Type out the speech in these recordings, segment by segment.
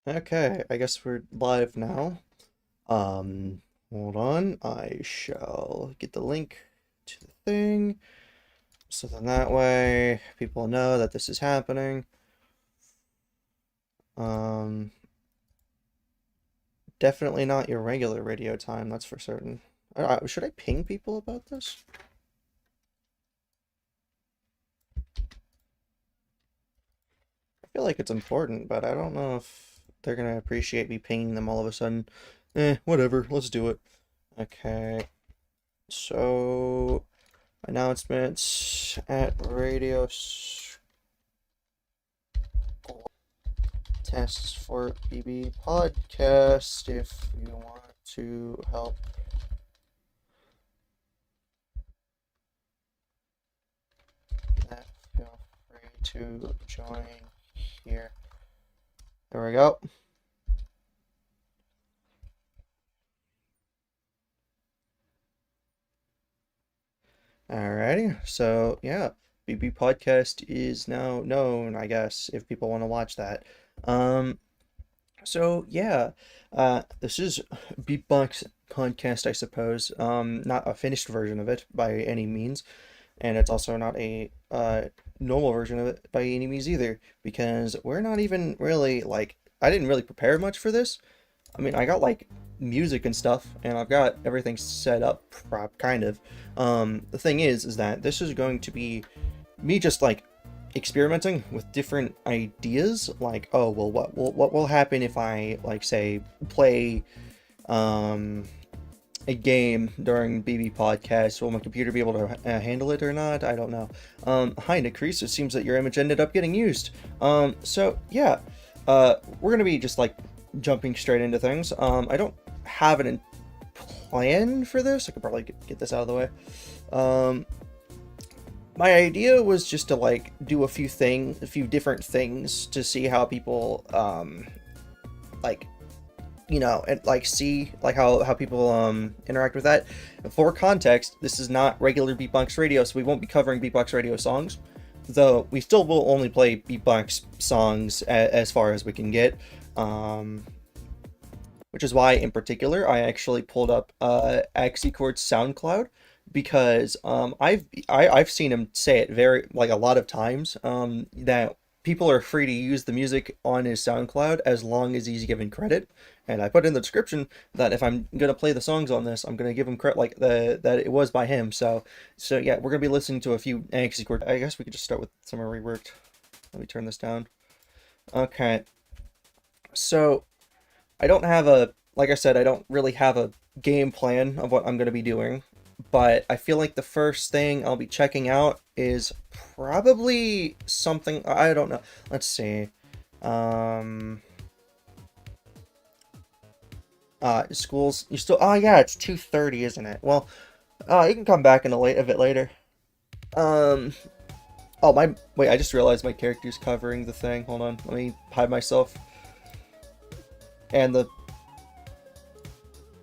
Okay, I guess we're live now. Hold on. I shall get the link to the thing. So then that way people know that this is happening. Um, Definitely not your regular radio time, that's for certain. Should I ping people about this? I feel like it's important, but I don't know if they're gonna appreciate me pinging them all of a sudden. Whatever, let's do it. Okay, so announcements at radio tests for BBPodcast. If you want to help that, feel free to join here. There we go. Alrighty, so yeah, BB Podcast is now known, I guess, if people want to watch that. Um, so yeah, this is BeepBox Podcast, I suppose. Not a finished version of it by any means, and it's also not a normal version of it by any means either, because we're not even really like I didn't really prepare much for this. I mean, I got like music and stuff, and I've got everything set up, kind of. The thing is that this is going to be me just like experimenting with different ideas. Like, oh well, what will happen if I like say play um a game during BB podcast? Will my computer be able to handle it or not? I don't know. Hi Nick Crease, it seems that your image ended up getting used. So yeah, we're gonna be just like jumping straight into things. I don't have an plan for this. I could probably get this out of the way. My idea was just to like do a few different things to see how people like and like see like how people interact with that. For context, this is not regular BeepBox Radio, so we won't be covering BeepBox Radio songs, though we still will only play BeepBox songs as far as we can get. Which is why, in particular, I actually pulled up Axicord's SoundCloud because I've seen him say it very like a lot of times that people are free to use the music on his SoundCloud as long as he's given credit. And I put in the description that if I'm gonna play the songs on this, I'm gonna give him credit like that it was by him. So yeah, we're gonna be listening to a few Axicord. I guess we could just start with some reworked. Let me turn this down. Okay, so I don't have like I said, I don't really have a game plan of what I'm going to be doing, but I feel like the first thing I'll be checking out is probably something, I don't know. Let's see. Um, schools, you still, oh yeah, it's 2:30, isn't it? Well, you can come back in a bit later. Um, oh, wait, I just realized my character's covering the thing. Hold on, let me hide myself. And oh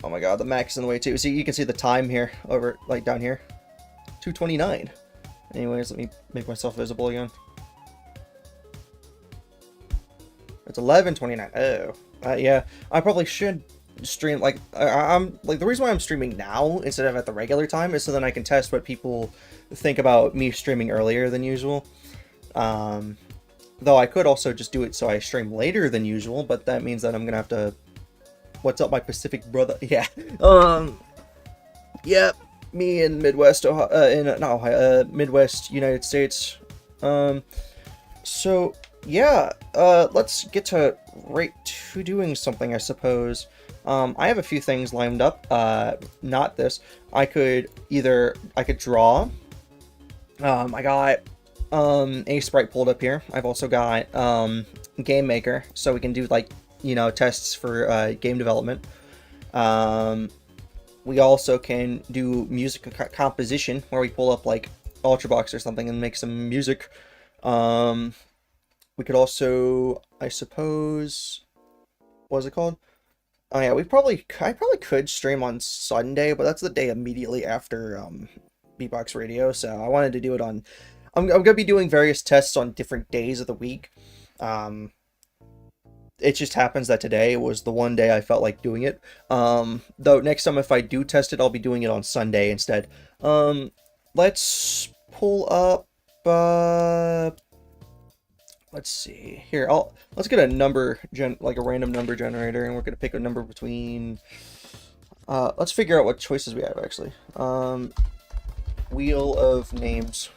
my god, the Mac's in the way too. See, you can see the time here over, like, down here. 2:29. Anyways, let me make myself visible again. It's 11:29. Oh. Yeah, I probably should stream, like, I'm, like, the reason why I'm streaming now instead of at the regular time is so then I can test what people think about me streaming earlier than usual. Though I could also just do it so I stream later than usual, but that means that I'm gonna have to... What's up, my Pacific brother? Yeah. Yeah, me in Midwest Ohio, not Ohio, Midwest United States. So yeah, let's get to right to doing something, I suppose. I have a few things lined up. Not this. I could draw. I got a sprite pulled up here. I've also got Game Maker, so we can do like tests for game development. We also can do music composition, where we pull up like ultrabox or something and make some music. We could also, I suppose, what is it called? Oh yeah, I probably could stream on Sunday, but that's the day immediately after BeepBox Radio. So I wanted to do it on. I'm gonna be doing various tests on different days of the week. it just happens that today was the one day I felt like doing it. Though next time if I do test it, I'll be doing it on Sunday instead. Let's pull up. Let's see here. Let's get a number like a random number generator, and we're gonna pick a number between. Let's figure out what choices we have actually. Wheel of names.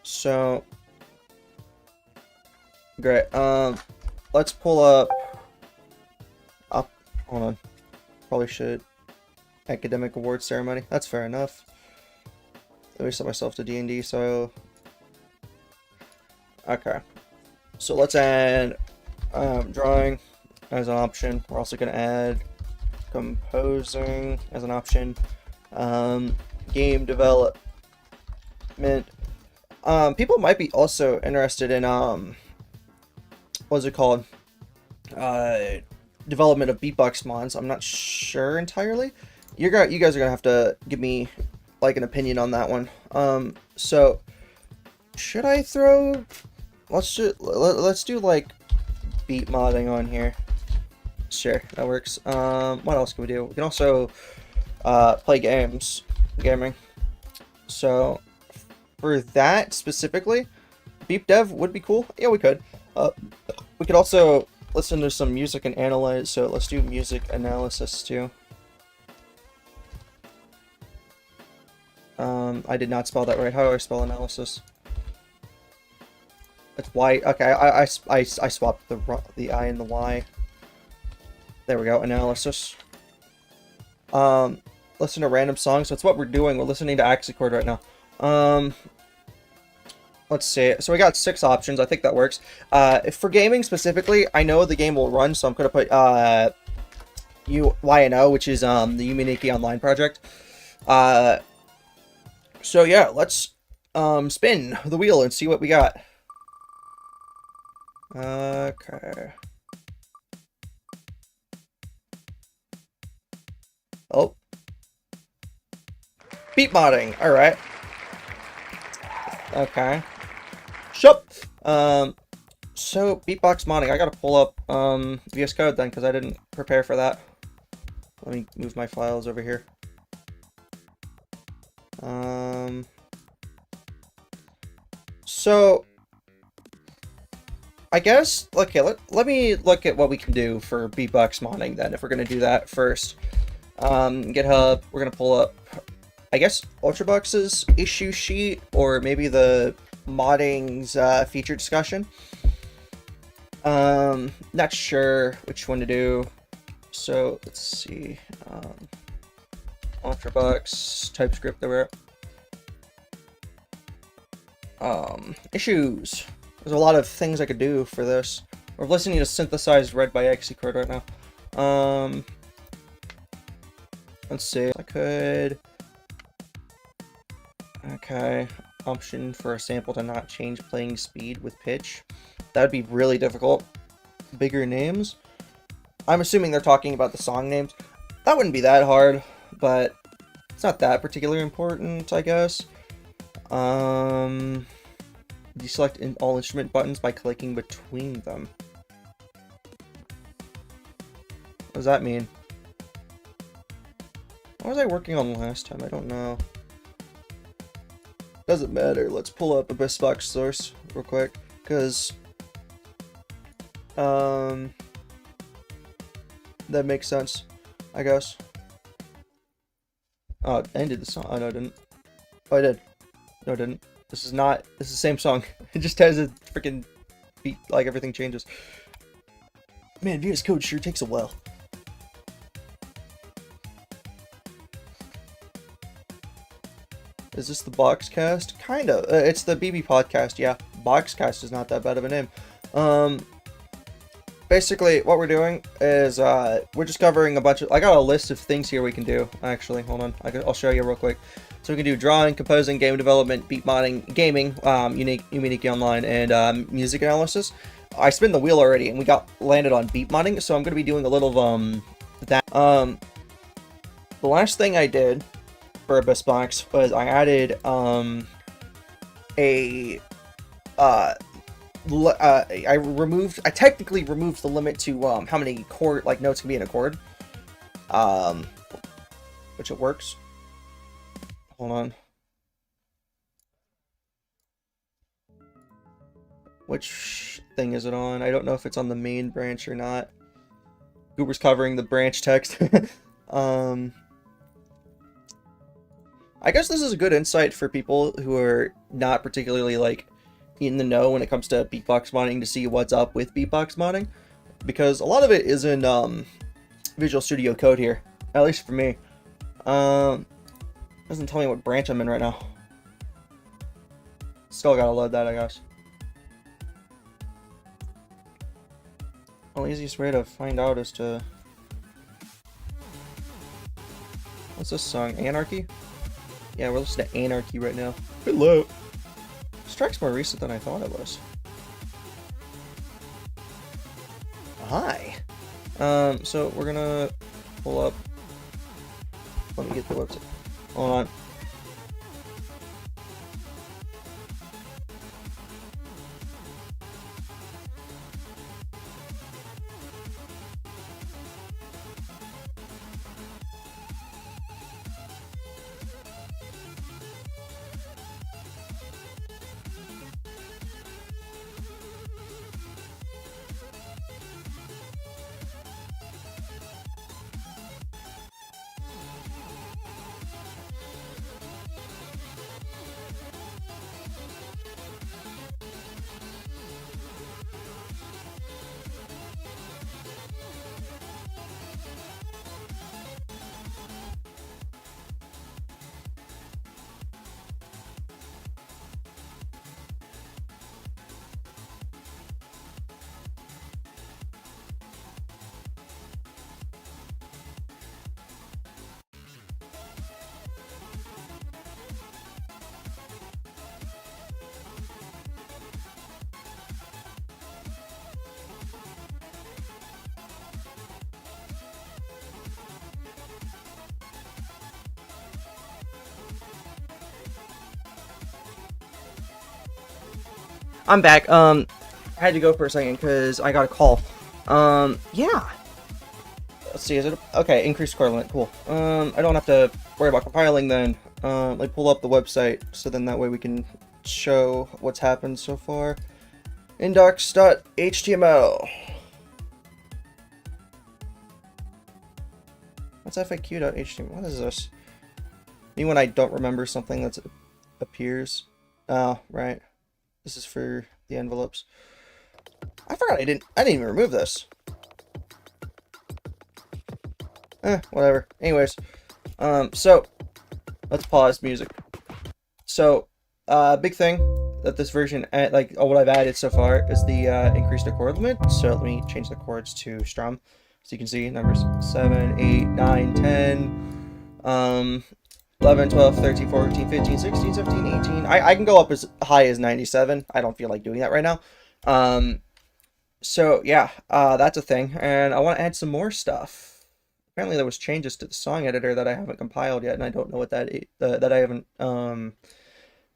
So great. Let's pull up. Hold on. Probably should. Academic award ceremony. That's fair enough. Let me set myself to D&D. So okay. So let's add drawing as an option. We're also gonna add composing as an option. Game development. People might be also interested in what's it called? Development of BeepBox mods. I'm not sure entirely. You guys are gonna have to give me like an opinion on that one. So should I throw? Let's do like beat modding on here. Sure, that works. What else can we do? We can also play gaming. So for that specifically, beep dev would be cool. Yeah, we could. We could also listen to some music and analyze. So let's do music analysis too. I did not spell that right. How do I spell analysis? It's Y. Okay, I swapped the I and the Y. There we go. Analysis. Listen to random songs. That's what we're doing. We're listening to Axicord right now. Let's see. So we got 6 options. I think that works. For gaming specifically, I know the game will run, so I'm gonna put YNO, which is the Yuminiki Online project. So yeah, let's spin the wheel and see what we got. Okay. Oh. Beat modding. All right. Okay. Shup. So BeepBox modding. I gotta pull up VS Code then because I didn't prepare for that. Let me move my files over here. So I guess, okay, let me look at what we can do for BeepBox modding then, if we're going to do that first. GitHub, we're going to pull up, I guess, ultrabox's issue sheet, or maybe the modding's feature discussion. Not sure which one to do. So, let's see. Ultrabox, TypeScript, there we're issues. There's a lot of things I could do for this. We're listening to synthesized read by Axicord right now. Let's see. I could. Okay. Option for a sample to not change playing speed with pitch. That would be really difficult. Bigger names. I'm assuming they're talking about the song names. That wouldn't be that hard, but it's not that particularly important, I guess. Deselect all instrument buttons by clicking between them. What does that mean? What was I working on last time? I don't know. Doesn't matter. Let's pull up AbyssBox source real quick, because that makes sense, I guess. Oh, it ended the song. Oh, no, it didn't. Oh, I did. No, it didn't. This is not. This is the same song. It just has a freaking beat. Like, everything changes. Man, VS Code sure takes a while. Is this the Boxcast? Kinda. It's the BBPodcast, yeah. Boxcast is not that bad of a name. Basically, what we're doing is, we're just covering a bunch of... I got a list of things here we can do, actually. Hold on. I'll show you real quick. So we can do drawing, composing, game development, beat modding, gaming, Yuminiki Online, and music analysis. I spun the wheel already, and we landed on beat modding, so I'm going to be doing a little of that. The last thing I did for AbyssBox was I added I technically removed the limit to how many chord notes can be in a chord, which it works. Hold on. Which thing is it on? I don't know if it's on the main branch or not. Goober's covering the branch text. I guess this is a good insight for people who are not particularly like in the know when it comes to BeepBox modding to see what's up with BeepBox modding, because a lot of it is in Visual Studio Code here, at least for me. Doesn't tell me what branch I'm in right now. Still gotta load that, I guess. Well, the easiest way to find out is to... What's this song? Anarchy? Yeah, we're listening to Anarchy right now. Hello. This track's more recent than I thought it was. Hi. So we're gonna pull up. Let me get the website. Hold on. I'm back. I had to go for a second because I got a call. Yeah. Let's see, is it... Okay, increased score limit, cool. I don't have to worry about compiling then. Like, pull up the website, so then that way we can show what's happened so far. Index.html. What's FAQ.html? What is this? Me when I don't remember something that appears. Oh, right. This is for the envelopes. I forgot I didn't even remove this. Whatever. Anyways, so let's pause music. So, big thing that this version, what I've added so far is the increased chord limit. So let me change the chords to strum, so you can see numbers 7, 8, 9, 10, 11, 12, 13, 14, 15, 16, 17, 18. I can go up as high as 97. I don't feel like doing that right now. So yeah, that's a thing. And I want to add some more stuff. Apparently there was changes to the song editor that I haven't compiled yet, and I don't know what that I haven't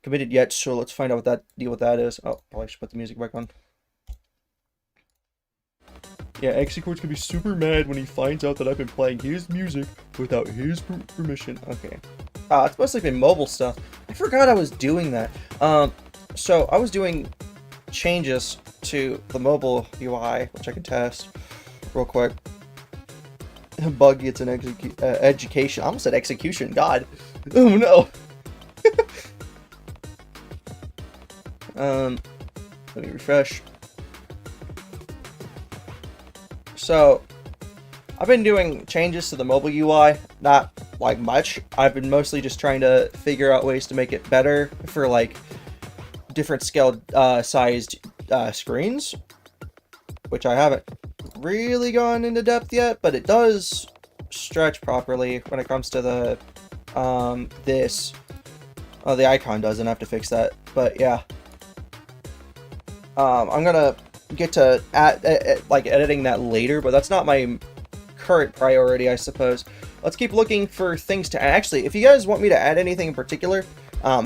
committed yet. So let's find out what that deal with that is. Oh, probably should put the music back on. Yeah, Execords can be super mad when he finds out that I've been playing his music without his permission. Okay. It's mostly been mobile stuff. I forgot I was doing that. So I was doing changes to the mobile UI, which I can test real quick. Bug gets an education. I almost said execution. God. Oh no. Let me refresh. So, I've been doing changes to the mobile UI, not like much. I've been mostly just trying to figure out ways to make it better for like different scaled sized screens, which I haven't really gone into depth yet, but it does stretch properly when it comes to the this. Oh, the icon doesn't have to fix that, but yeah. I'm gonna get to like editing that later, but that's not my current priority, I suppose. Let's keep looking for things to add. Actually, if you guys want me to add anything in particular,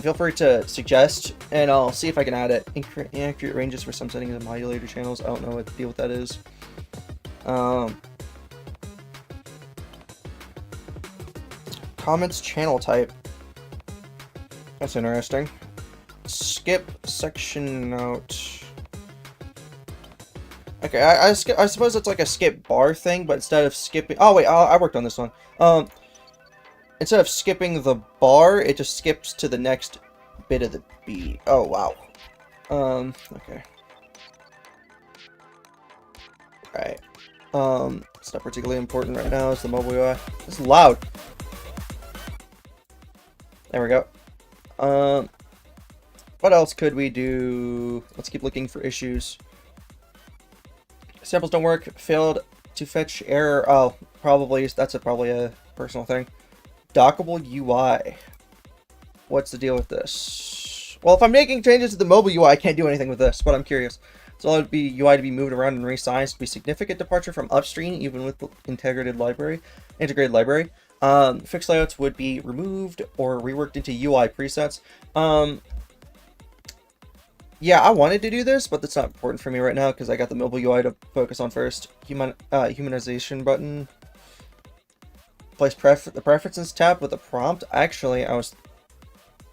Feel free to suggest, and I'll see if I can add it. Inaccurate ranges for some settings and modulator channels. I don't know what the deal with that is. Comments channel type. That's interesting. Skip section note. Okay, I suppose it's like a skip bar thing, but instead of skipping... Oh, wait, I worked on this one. Instead of skipping the bar, it just skips to the next bit of the beat. Oh, wow. Okay. Right. It's not particularly important right now. It's the mobile UI. It's loud. There we go. What else could we do? Let's keep looking for issues. Samples don't work. Failed to fetch error. Oh, probably. That's probably a personal thing. Dockable UI. What's the deal with this? Well, if I'm making changes to the mobile UI, I can't do anything with this, but I'm curious. So it would be UI to be moved around and resized to be significant departure from upstream, even with the integrated library. Fixed layouts would be removed or reworked into UI presets. Yeah, I wanted to do this, but that's not important for me right now because I got the mobile UI to focus on first. Humanization button. Place the preferences tab with a prompt. Actually, I was...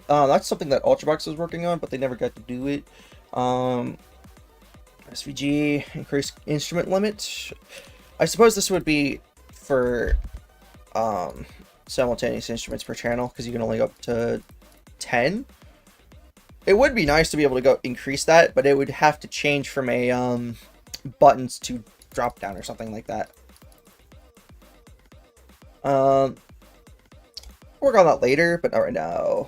that's something that Ultrabox was working on, but they never got to do it. SVG, increase instrument limit. I suppose this would be for simultaneous instruments per channel, because you can only go up to 10. It would be nice to be able to go increase that, but it would have to change from a buttons to drop down or something like that. Work on that later, but not right now.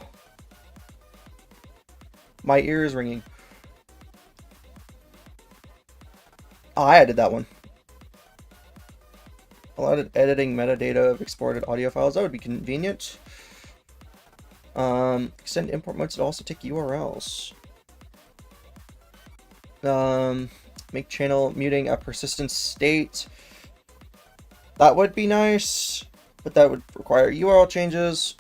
My ear is ringing. Oh, I added that one. Allowed editing metadata of exported audio files. That would be convenient. Extend import modes to also take URLs. Make channel muting a persistent state. That would be nice, but that would require URL changes.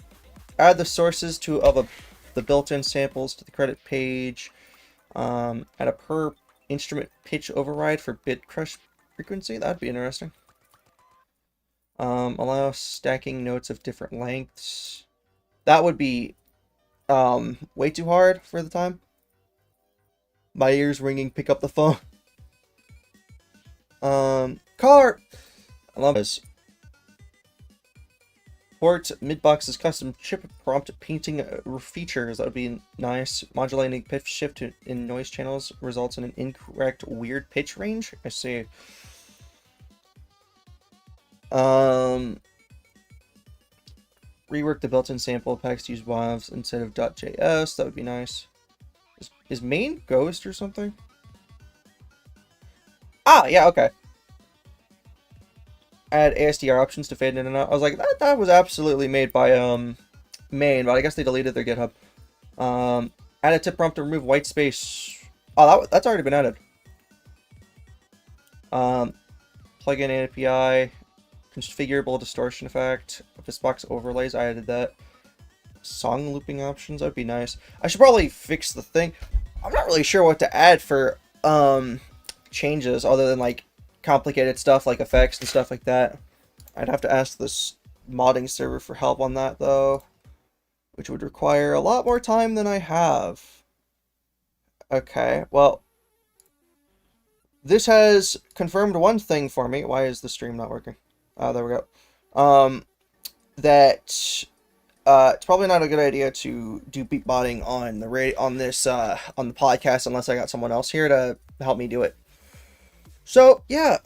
Add the sources the built-in samples to the credit page. Add a per instrument pitch override for bit crush frequency. That'd be interesting. Allow stacking notes of different lengths. That would be way too hard for the time. My ears ringing. Pick up the phone. Car. I love this. Port BeepBox's custom chip prompt painting features. That would be nice. Modulating pitch shift in noise channels results in an incorrect weird pitch range. I see. Rework the built-in sample packs to use WAVs instead of .js. That would be nice. Is main Ghost or something? Ah, yeah, okay. Add ASDR options to fade in and out. I was like, that was absolutely made by main, but I guess they deleted their GitHub. Add a tip prompt to remove white space. Oh, that's already been added. Plug in API. Configurable distortion effect. AbyssBox overlays, I added that. Song looping options, that'd be nice. I should probably fix the thing. I'm not really sure what to add for changes other than like complicated stuff like effects and stuff like that. I'd have to ask this modding server for help on that though, which would require a lot more time than I have. Okay, well, this has confirmed one thing for me. Why is the stream not working? Oh, there we go. That it's probably not a good idea to do beatbotting on the on the podcast unless I got someone else here to help me do it. So yeah,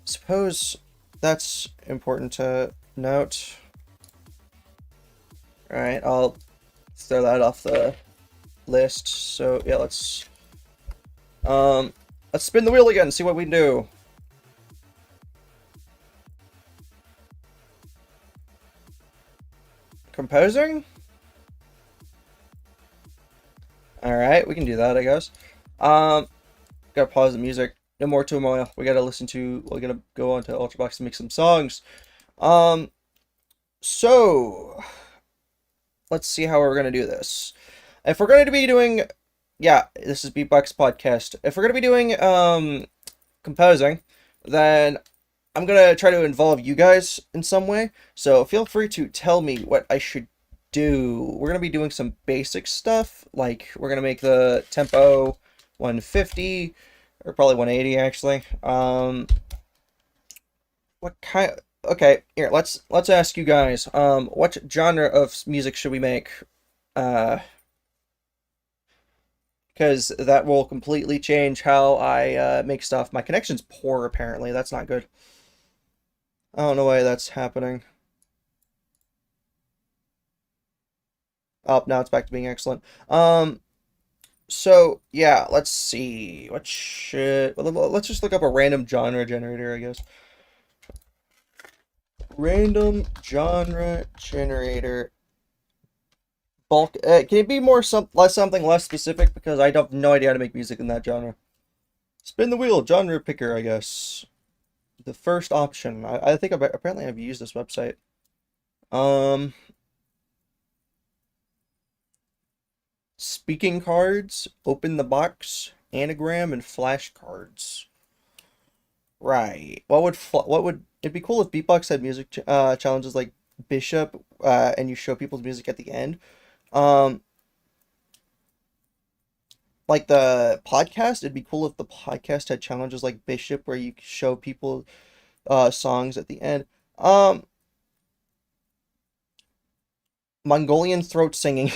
suppose that's important to note. All right, I'll throw that off the list. So yeah, let's spin the wheel again and see what we can do. Composing? Alright, we can do that, I guess. Gotta pause the music. No more turmoil. We gotta go on to Ultrabox and make some songs. So let's see how we're gonna do this. If we're going to be doing, yeah, this is BeepBox podcast. If we're going to be doing composing, then I'm going to try to involve you guys in some way. So feel free to tell me what I should do. We're going to be doing some basic stuff, like we're going to make the tempo 150 or probably 180 actually. What kind Okay, here, let's ask you guys, what genre of music should we make? Uh because that will completely change how I make stuff. My connection's poor, apparently. That's not good. I don't know why that's happening. Oh, now it's back to being excellent. So yeah, let's see. What should let's just look up a random genre generator, I guess. Random genre generator. Bulk. Can it be something less specific? Because I have no idea how to make music in that genre. Spin the wheel, genre picker, I guess. The first option. I think apparently I've used this website. Um, Speaking cards, open the box, anagram, and flashcards. Right. What would it'd be cool if Beatbox had music challenges like Bishop, and you show people's music at the end. Um, like the podcast, it'd be cool if the podcast had challenges like Bishop where you show people songs at the end. Um, Mongolian throat singing.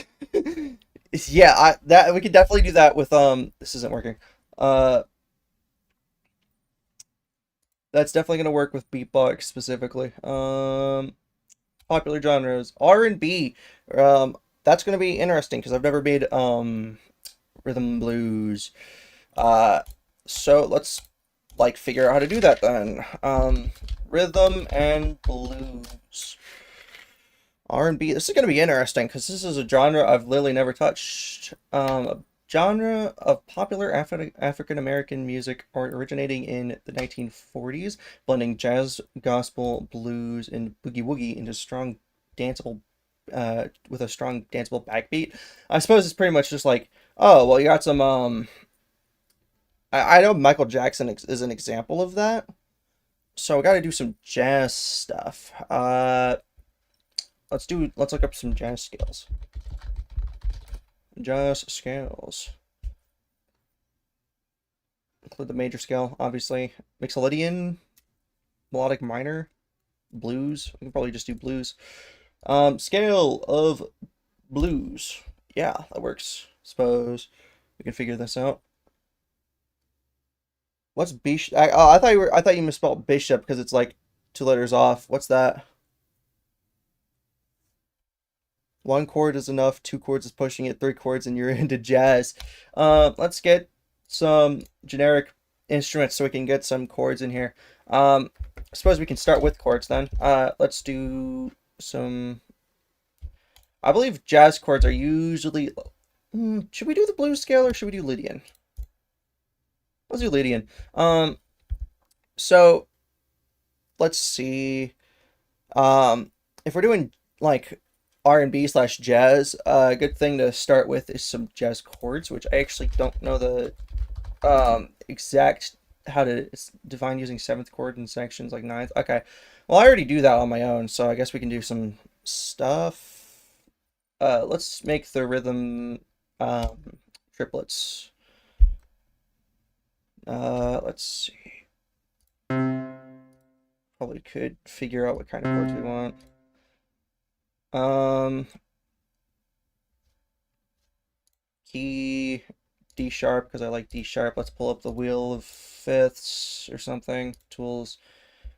Yeah, that we could definitely do that with this isn't working. Uh that's definitely gonna work with beatbox specifically. Popular genres. R&B. That's gonna be interesting because I've never made rhythm blues. Uh so let's like figure out how to do that then. Rhythm and blues. R&B. This is going to be interesting because this is a genre I've literally never touched. A genre of popular African American music originating in the 1940s, blending jazz, gospel, blues, and boogie woogie into danceable, with a strong danceable backbeat. I suppose it's pretty much just like, oh, well, you got some. I know Michael Jackson is an example of that. So we got to do some jazz stuff. Let's look up some jazz scales. Jazz scales. Include the major scale, obviously. Mixolydian, melodic minor, blues. We can probably just do blues. Scale of blues. Yeah, that works. Suppose we can figure this out. What's bishop? I thought you misspelled bishop because it's like two letters off. What's that? One chord is enough, two chords is pushing it, three chords, and you're into jazz. Let's get some generic instruments so we can get some chords in here. I suppose we can start with chords then. Let's do some. I believe jazz chords are usually. Should we do the blues scale or should we do Lydian? Let's do Lydian. So let's see. If we're doing like R&B/jazz, a good thing to start with is some jazz chords, which I actually don't know the exact how to define using seventh chord in sections like ninth. Okay, well I already do that on my own, so I guess we can do some stuff. Let's make the rhythm triplets. Let's see. Probably could figure out what kind of chords we want. Key D sharp because I like D sharp. Let's pull up the wheel of fifths or something. Tools,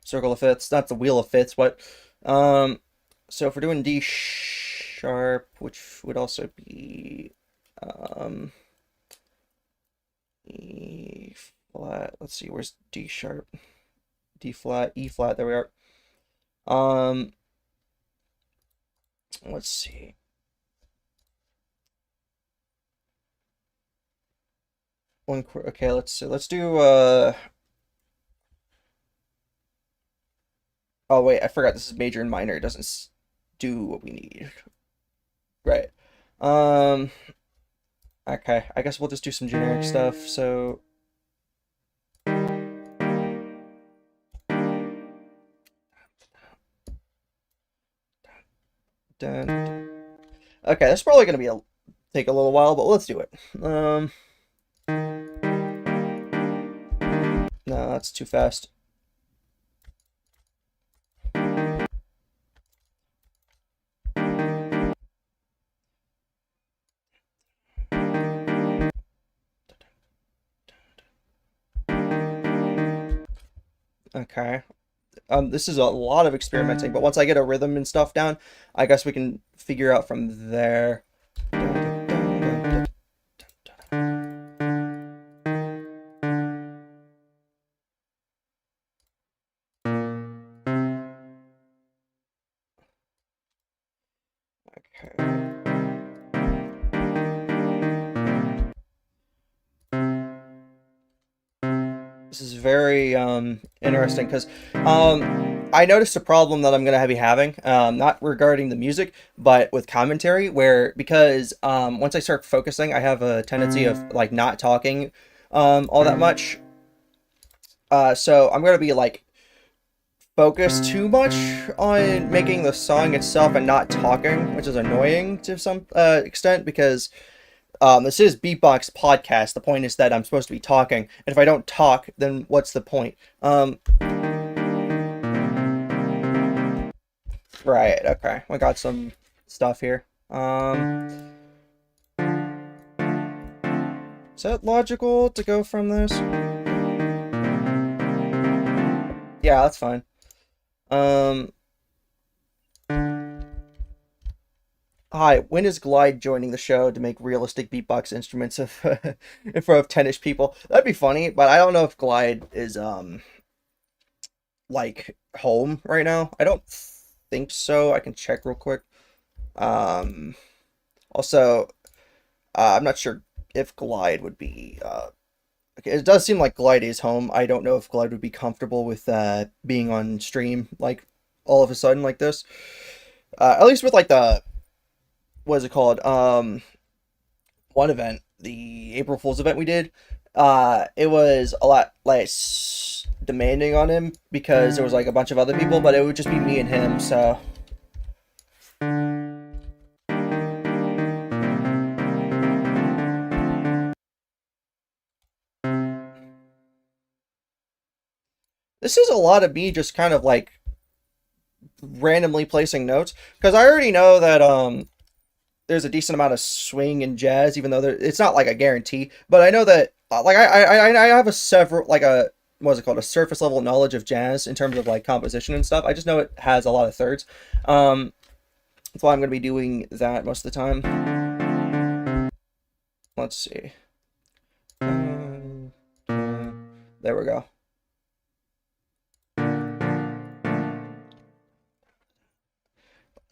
circle of fifths. Not the wheel of fifths, but so if we're doing D sharp, which would also be E flat. Let's see, where's D sharp? D flat, E flat. There we are. Let's see. One chord. Okay, let's do oh wait, I forgot this is major and minor. It doesn't do what we need. Right. Um, okay, I guess we'll just do some generic stuff. So, done. Okay, that's probably gonna be take a little while, but let's do it. No, that's too fast. Okay. This is a lot of experimenting, but once I get a rhythm and stuff down, I guess we can figure out from there. Okay. This is very interesting because I noticed a problem that I'm gonna be having, not regarding the music, but with commentary, where because once I start focusing, I have a tendency of like not talking all that much. So I'm gonna be like focused too much on making the song itself and not talking, which is annoying to some extent because this is BeepBox podcast. The point is that I'm supposed to be talking, and if I don't talk, then what's the point? Right. Okay. We got some stuff here. Is that logical to go from this? Yeah, that's fine. Um, Hi, when is Glide joining the show to make realistic beatbox instruments of in front of 10-ish people? That'd be funny, but I don't know if Glide is like home right now. I don't think so. I can check real quick. Um Also, I'm not sure if Glide would be okay, it does seem like Glide is home. I don't know if Glide would be comfortable with being on stream like all of a sudden like this. At least with like the what is it called? One event, the April Fool's event we did, it was a lot less demanding on him because there was like a bunch of other people, but it would just be me and him. So this is a lot of me just kind of like randomly placing notes because I already know that there's a decent amount of swing and jazz, even though it's not like a guarantee. But I know that like I have a several like a what's it called, a surface level knowledge of jazz in terms of like composition and stuff. I just know it has a lot of thirds. That's why I'm gonna be doing that most of the time. Let's see. There we go.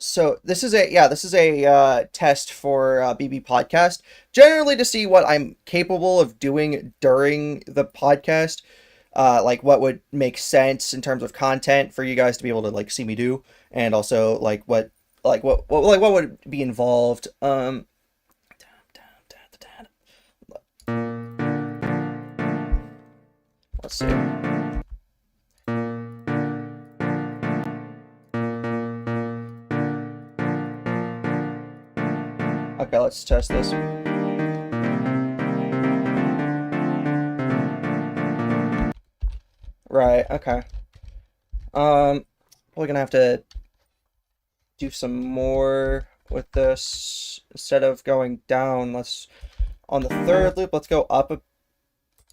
So this is a test for BB Podcast, generally to see what I'm capable of doing during the podcast, like what would make sense in terms of content for you guys to be able to like see me do, and also like what would be involved. Let's see. Okay, let's test this. Right, okay. Probably gonna have to do some more with this. Instead of going down, let's, on the third loop, let's go up a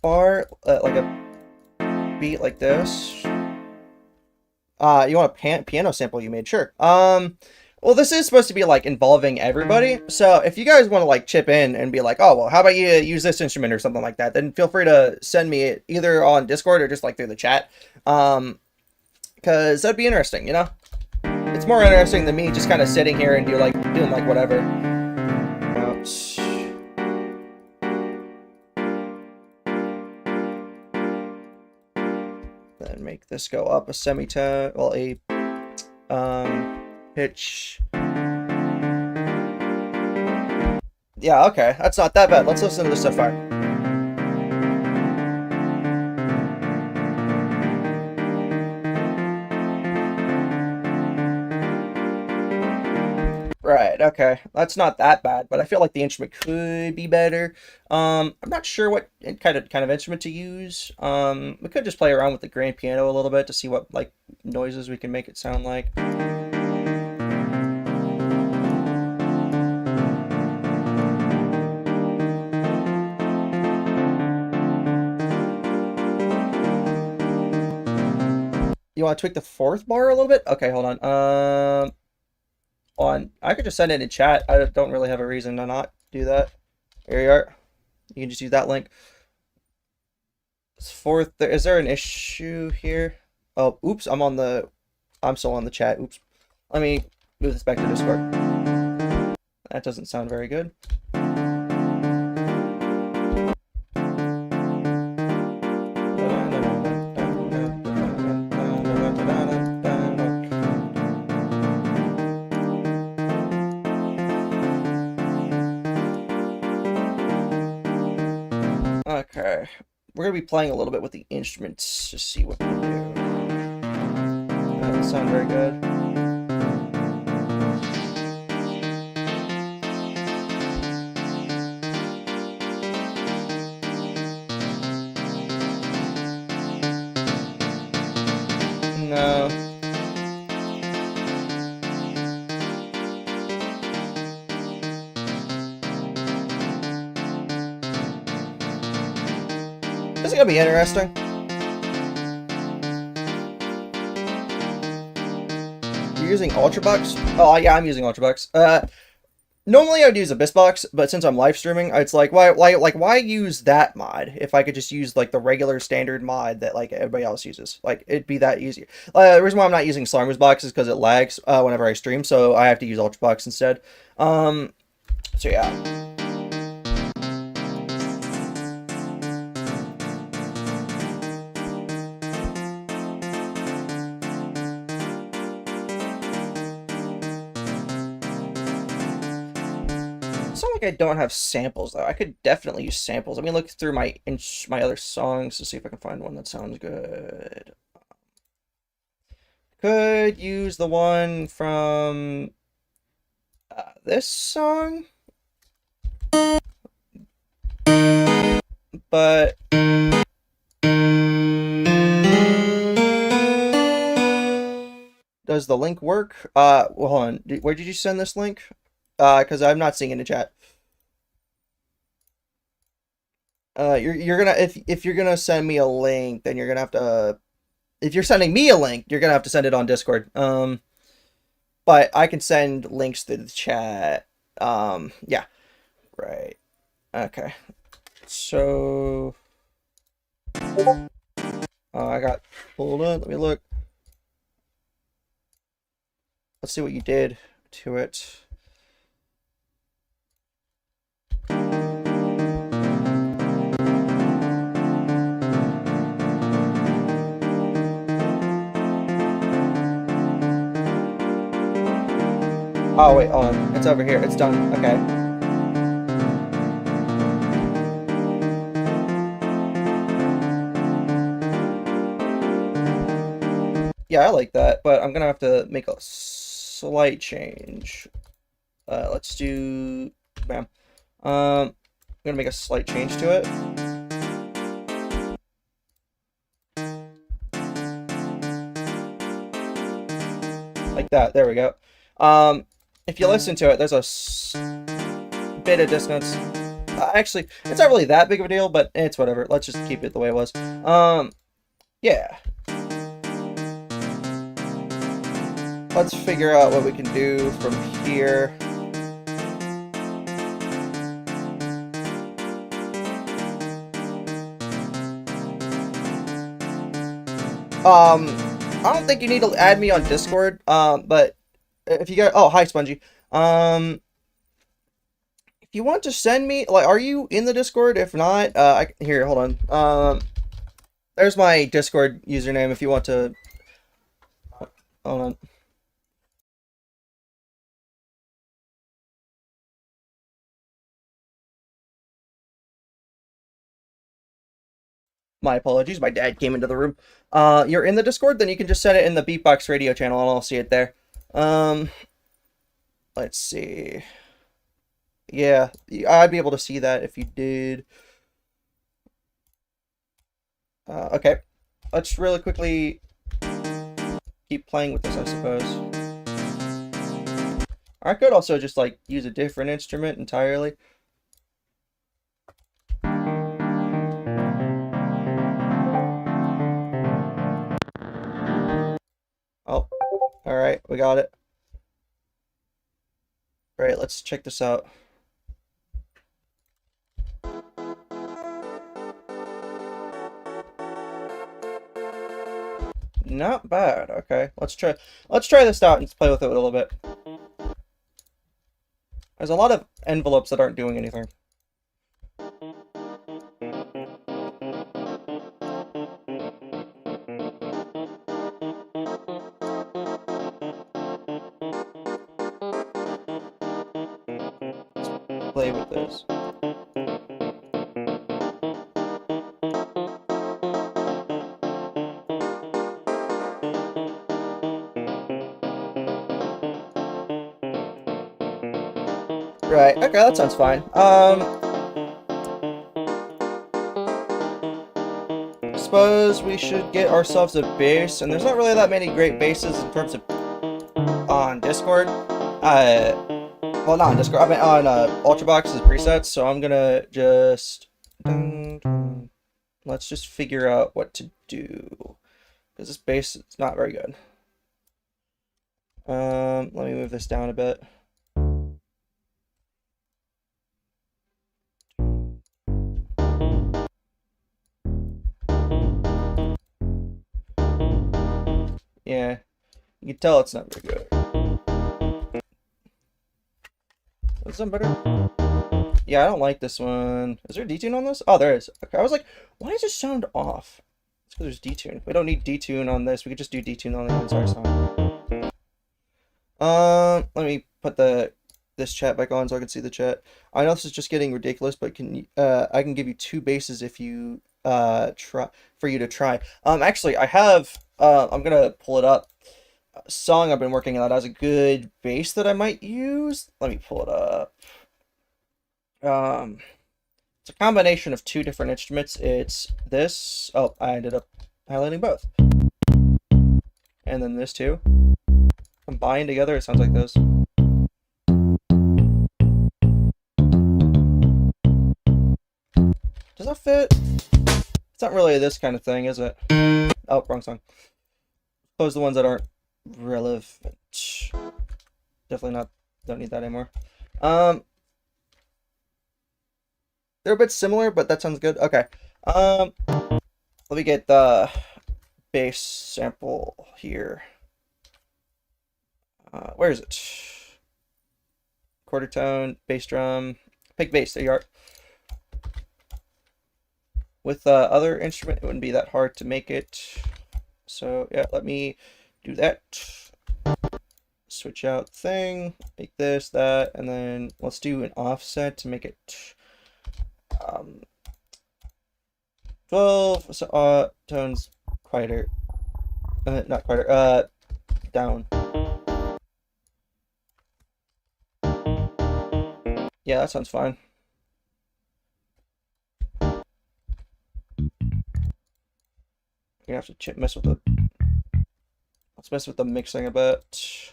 bar, like a beat like this. You want a piano sample you made? Sure. Well, this is supposed to be like involving everybody. So if you guys want to like chip in and be like, oh, well, how about you use this instrument or something like that, then feel free to send me it either on Discord or just like through the chat. Because that'd be interesting, you know? It's more interesting than me just kind of sitting here and doing like whatever. Ouch. Then make this go up a semitone, well, a pitch. Yeah, okay. That's not that bad. Let's listen to this so far. Right, okay. That's not that bad, but I feel like the instrument could be better. I'm not sure what kind of instrument to use. We could just play around with the grand piano a little bit to see what like noises we can make it sound like. You want to tweak the fourth bar a little bit? Okay, hold on. I could just send it in chat. I don't really have a reason to not do that. Here you are. You can just use that link. Fourth, is there an issue here? Oh, oops, I'm still on the chat. Oops. Let me move this back to Discord. That doesn't sound very good. Okay, we're gonna be playing a little bit with the instruments to see what we do. That doesn't sound very good. No. This is gonna be interesting. You're using ultrabox? Oh yeah, I'm using ultrabox. Normally I would use AbyssBox, but since I'm live streaming, it's like why use that mod if I could just use like the regular standard mod that like everybody else uses? Like it'd be that easy. The reason why I'm not using SlimerSbox is because it lags whenever I stream, so I have to use ultrabox instead. So yeah. It's not like I don't have samples though. I could definitely use samples. Let me look through my other songs to see if I can find one that sounds good. Could use the one from this song, but does the link work? Well, hold on. Where did you send this link? Because I'm not seeing it in the chat. You're gonna if you're gonna send me a link, then you're gonna have to. If you're sending me a link, you're gonna have to send it on Discord. But I can send links to the chat. Yeah, right. Okay. So, I got. Hold on. Let me look. Let's see what you did to it. Oh, wait, hold on. It's over here. It's done. Okay. Yeah, I like that, but I'm gonna have to make a slight change. Let's do... Bam. I'm gonna make a slight change to it. Like that. There we go. If you listen to it, there's a bit of dissonance. Actually, it's not really that big of a deal, but it's whatever. Let's just keep it the way it was. Yeah. Let's figure out what we can do from here. I don't think you need to add me on Discord. But if you got, oh, hi, Spongy. If you want to send me, like, are you in the Discord? If not, here, hold on. There's my Discord username if you want to. Hold on. My apologies, my dad came into the room. You're in the Discord, then you can just set it in the BeepBox radio channel and I'll see it there. Let's see. Yeah, I'd be able to see that if you did. Okay, let's really quickly keep playing with this, I suppose. I could also just, like, use a different instrument entirely. Oh, alright, we got it. Alright, let's check this out. Not bad. Okay, let's try this out and play with it a little bit. There's a lot of envelopes that aren't doing anything. Let's play with this. Right, okay, that sounds fine. Suppose we should get ourselves a bass, and there's not really that many great basses in terms of on Discord. Well, not on Discord, I mean on ultrabox's presets, so I'm gonna just let's just figure out what to do, because this bass is not very good. Let me move this down a bit. Yeah, you can tell it's not very good. Is that better? Yeah, I don't like this one. Is there a detune on this? Oh, there is. Okay, I was like, why does it sound off? It's because there's detune. We don't need detune on this. We could just do detune on the entire song. Let me put this chat back on so I can see the chat. I know this is just getting ridiculous, but I can give you 2 basses if you try for you to try. Actually, I have I'm gonna pull it up. A song I've been working on that has a good bass that I might use. Let me pull it up. It's a combination of 2 different instruments. It's this. Oh, I ended up highlighting both. And then this too. Combined together, it sounds like this. Does that fit? It's not really this kind of thing, is it? Oh, wrong song. Close the ones that aren't relevant. Definitely not. Don't need that anymore. They're a bit similar, but that sounds good. Okay. Let me get the bass sample here. Where is it? Quarter tone, bass drum, pick bass. There you are. With the other instrument, it wouldn't be that hard to make it. So yeah, let me do that. Switch out thing, make this, that, and then let's do an offset to make it 12 tones quieter. Not quieter, down. Yeah, that sounds fine. You're gonna have to mess with the. Let's mess with the mixing a bit.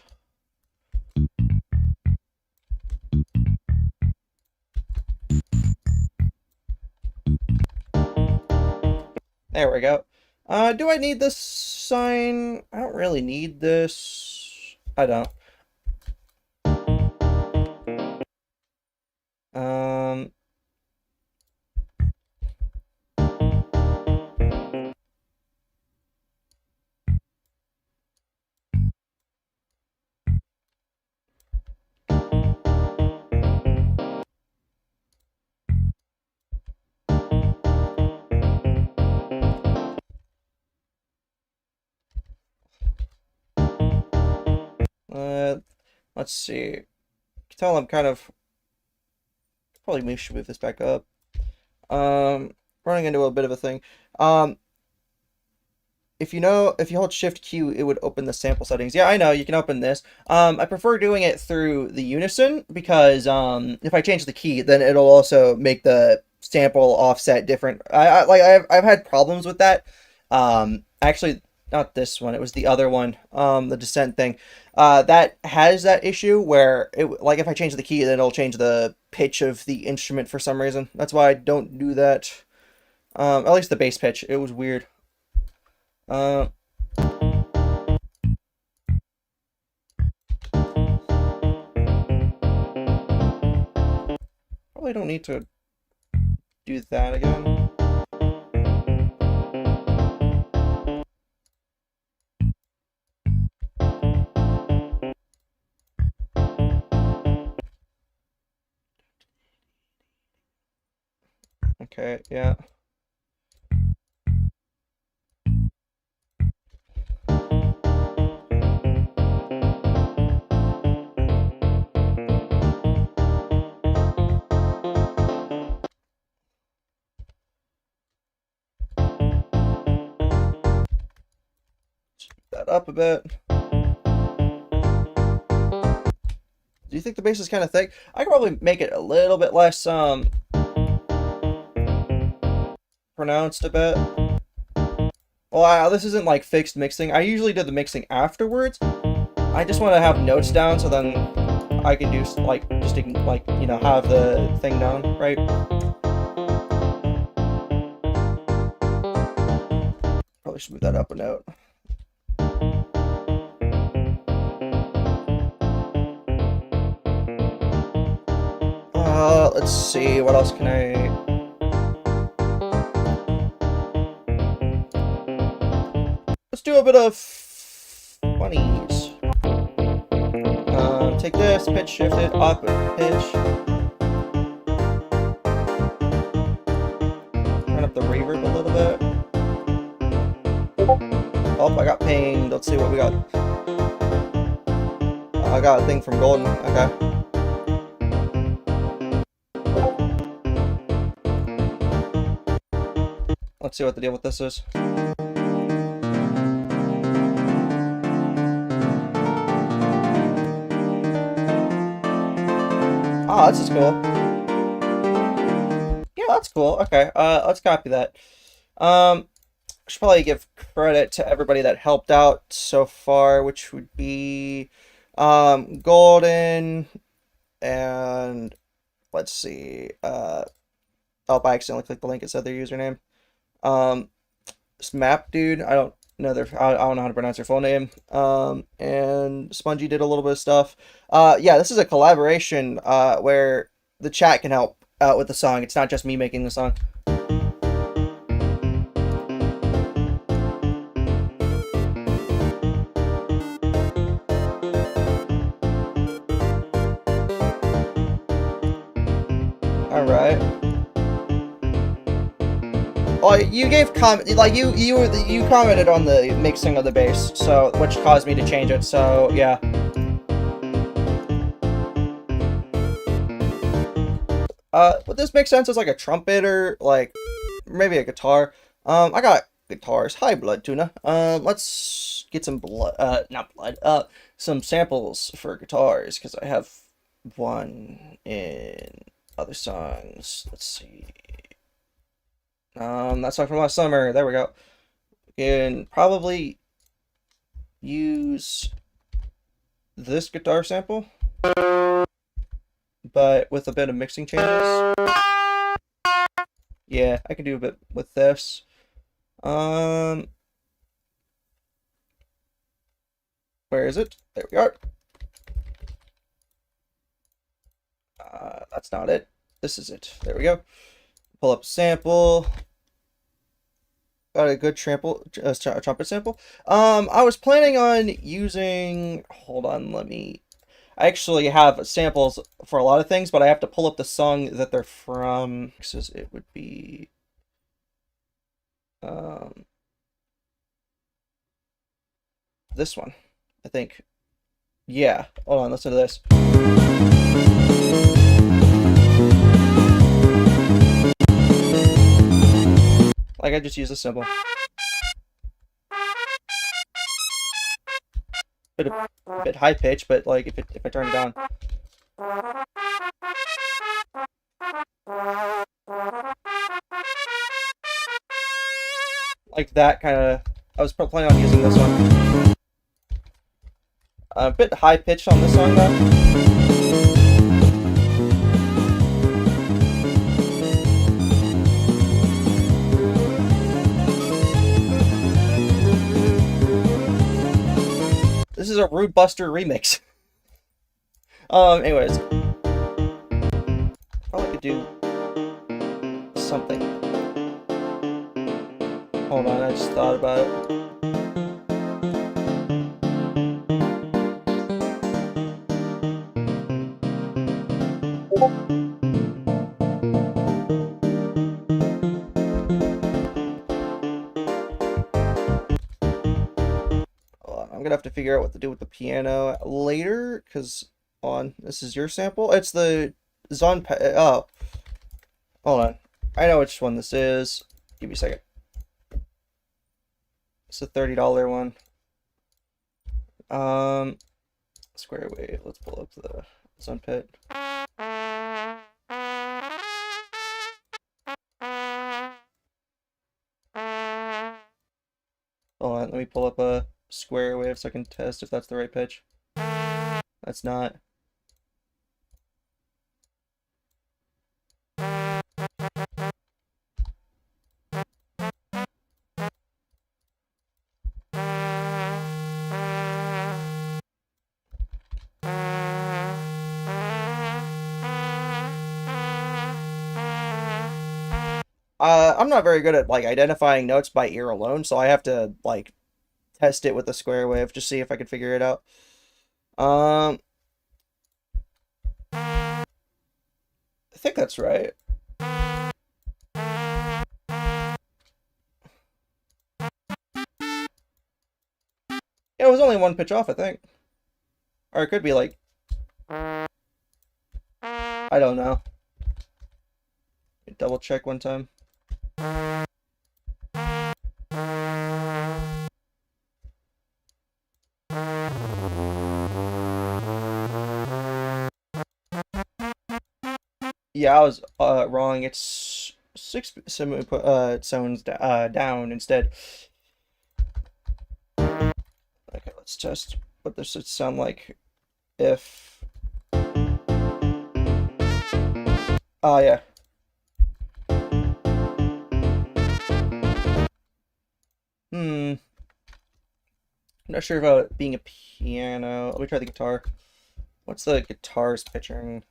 There we go. Do I need this sign? I don't really need this. I don't. Let's see. You can tell I'm kind of probably should move this back up. Running into a bit of a thing. Um, if you hold Shift Q, it would open the sample settings. Yeah, I know, you can open this. I prefer doing it through the Unison because if I change the key, then it'll also make the sample offset different. I've had problems with that. Actually, not this one. It was the other one. The Descent thing. That has that issue where like if I change the key, then it'll change the pitch of the instrument for some reason. That's why I don't do that. At least the bass pitch. It was weird. Uh, Probably don't need to do that again. Okay, yeah. That up a bit. Do you think the bass is kind of thick? I could probably make it a little bit less pronounced a bit. Well, this isn't like fixed mixing. I usually do the mixing afterwards. I just want to have notes down so then I can do like just like have the thing down, right? Probably should move that up a note. Let's see, what else can I... Let's do a bit of funnies. Take this, pitch shift it, up, pitch. Turn up the reverb a little bit. Oh, I got pinged. Let's see what we got. I got a thing from Golden. Okay. Let's see what the deal with this is. Oh, this is cool. Yeah, that's cool. Okay, let's copy that. I should probably give credit to everybody that helped out so far, which would be Golden and let's see. Oh, I accidentally clicked the link. It said their username. This Map Dude. I don't know I don't know how to pronounce their full name. And Spongy did a little bit of stuff. Yeah, this is a collaboration where the chat can help out with the song. It's not just me making the song. All right. Well, you gave you commented on the mixing of the bass, so which caused me to change it. So yeah. Would this make sense as like a trumpet or like maybe a guitar? I got guitars. Hi, Blood Tuna. Let's get some not blood. Some samples for guitars because I have one in other songs. Let's see. That song from last summer. There we go. And probably use this guitar sample, but with a bit of mixing changes. Yeah, I can do a bit with this. Where is it? There we are. That's not it. This is it. There we go. Pull up sample. Got a good trumpet sample. I was planning on using. Hold on, I actually have samples for a lot of things, but I have to pull up the song that they're from. It would be. This one, I think. Yeah. Hold on. Listen to this. Like, I just use a symbol. A bit high pitch, but like if I turn it down. Like that kind of. I was planning on using this one. A bit high pitched on this song though. This is a Rude Buster remix. Anyways. Probably could do something. Hold on, I just thought about it. I'm gonna have to figure out what to do with the piano later, because this is your sample. It's the oh, hold on. I know which one this is. Give me a second. It's a $30 one. Square wave. Let's pull up the Zon Pit. Hold on, let me pull up a square wave so I can test if that's the right pitch. That's not. I'm not very good at like identifying notes by ear alone, so I have to like test it with the square wave, just see if I can figure it out. I think that's right. Yeah, it was only one pitch off, I think. Or it could be like, I don't know. Double check one time. Yeah, I was wrong. It's 6 sounds down instead. Okay, let's test what this would sound like if. Oh yeah. I'm not sure about it being a piano. Let me try the guitar. What's the guitar's pitching?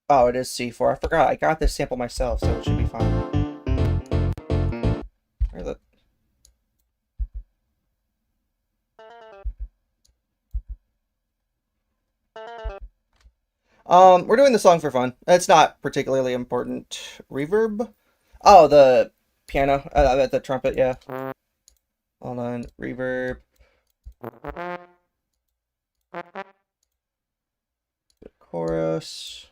Oh, it is C4. I forgot. I got this sample myself, so it should be fine. Or the... We're doing the song for fun. It's not particularly important. Reverb? Oh, the piano. The trumpet, yeah. Hold on. Reverb. Chorus.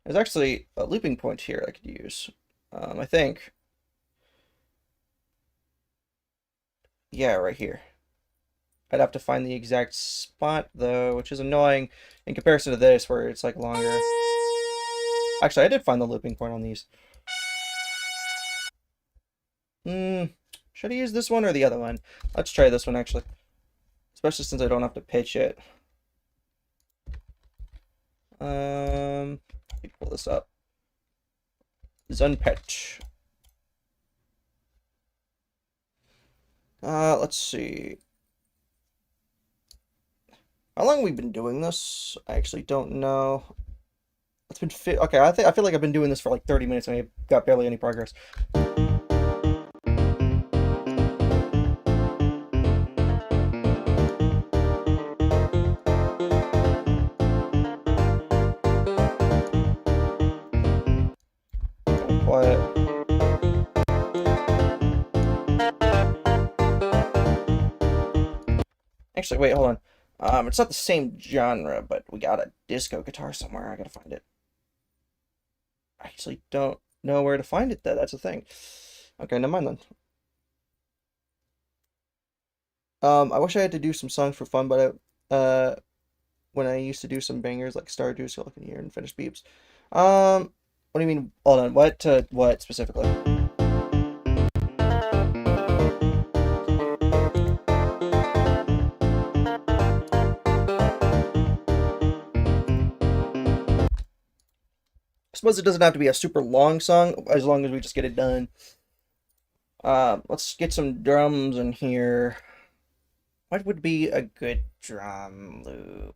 There's actually a looping point here I could use. I think. Yeah, right here. I'd have to find the exact spot, though, which is annoying in comparison to this, where it's like longer. Actually, I did find the looping point on these. Should I use this one or the other one? Let's try this one, actually. Especially since I don't have to pitch it. Let me pull this up. Zon pitch. Let's see. How long have we been doing this? I actually don't know. It's been okay. I feel like I've been doing this for like 30 minutes and I've got barely any progress. Quiet. Actually, wait, hold on. It's not the same genre, but we got a disco guitar somewhere. I gotta find it. I actually don't know where to find it though. That's the thing. Okay, never mind then. I wish I had to do some songs for fun, but when I used to do some bangers like Stardew, so I can hear and finish beeps. What do you mean? Hold on. What specifically? I suppose it doesn't have to be a super long song as long as we just get it done. Let's get some drums in here. What would be a good drum loop?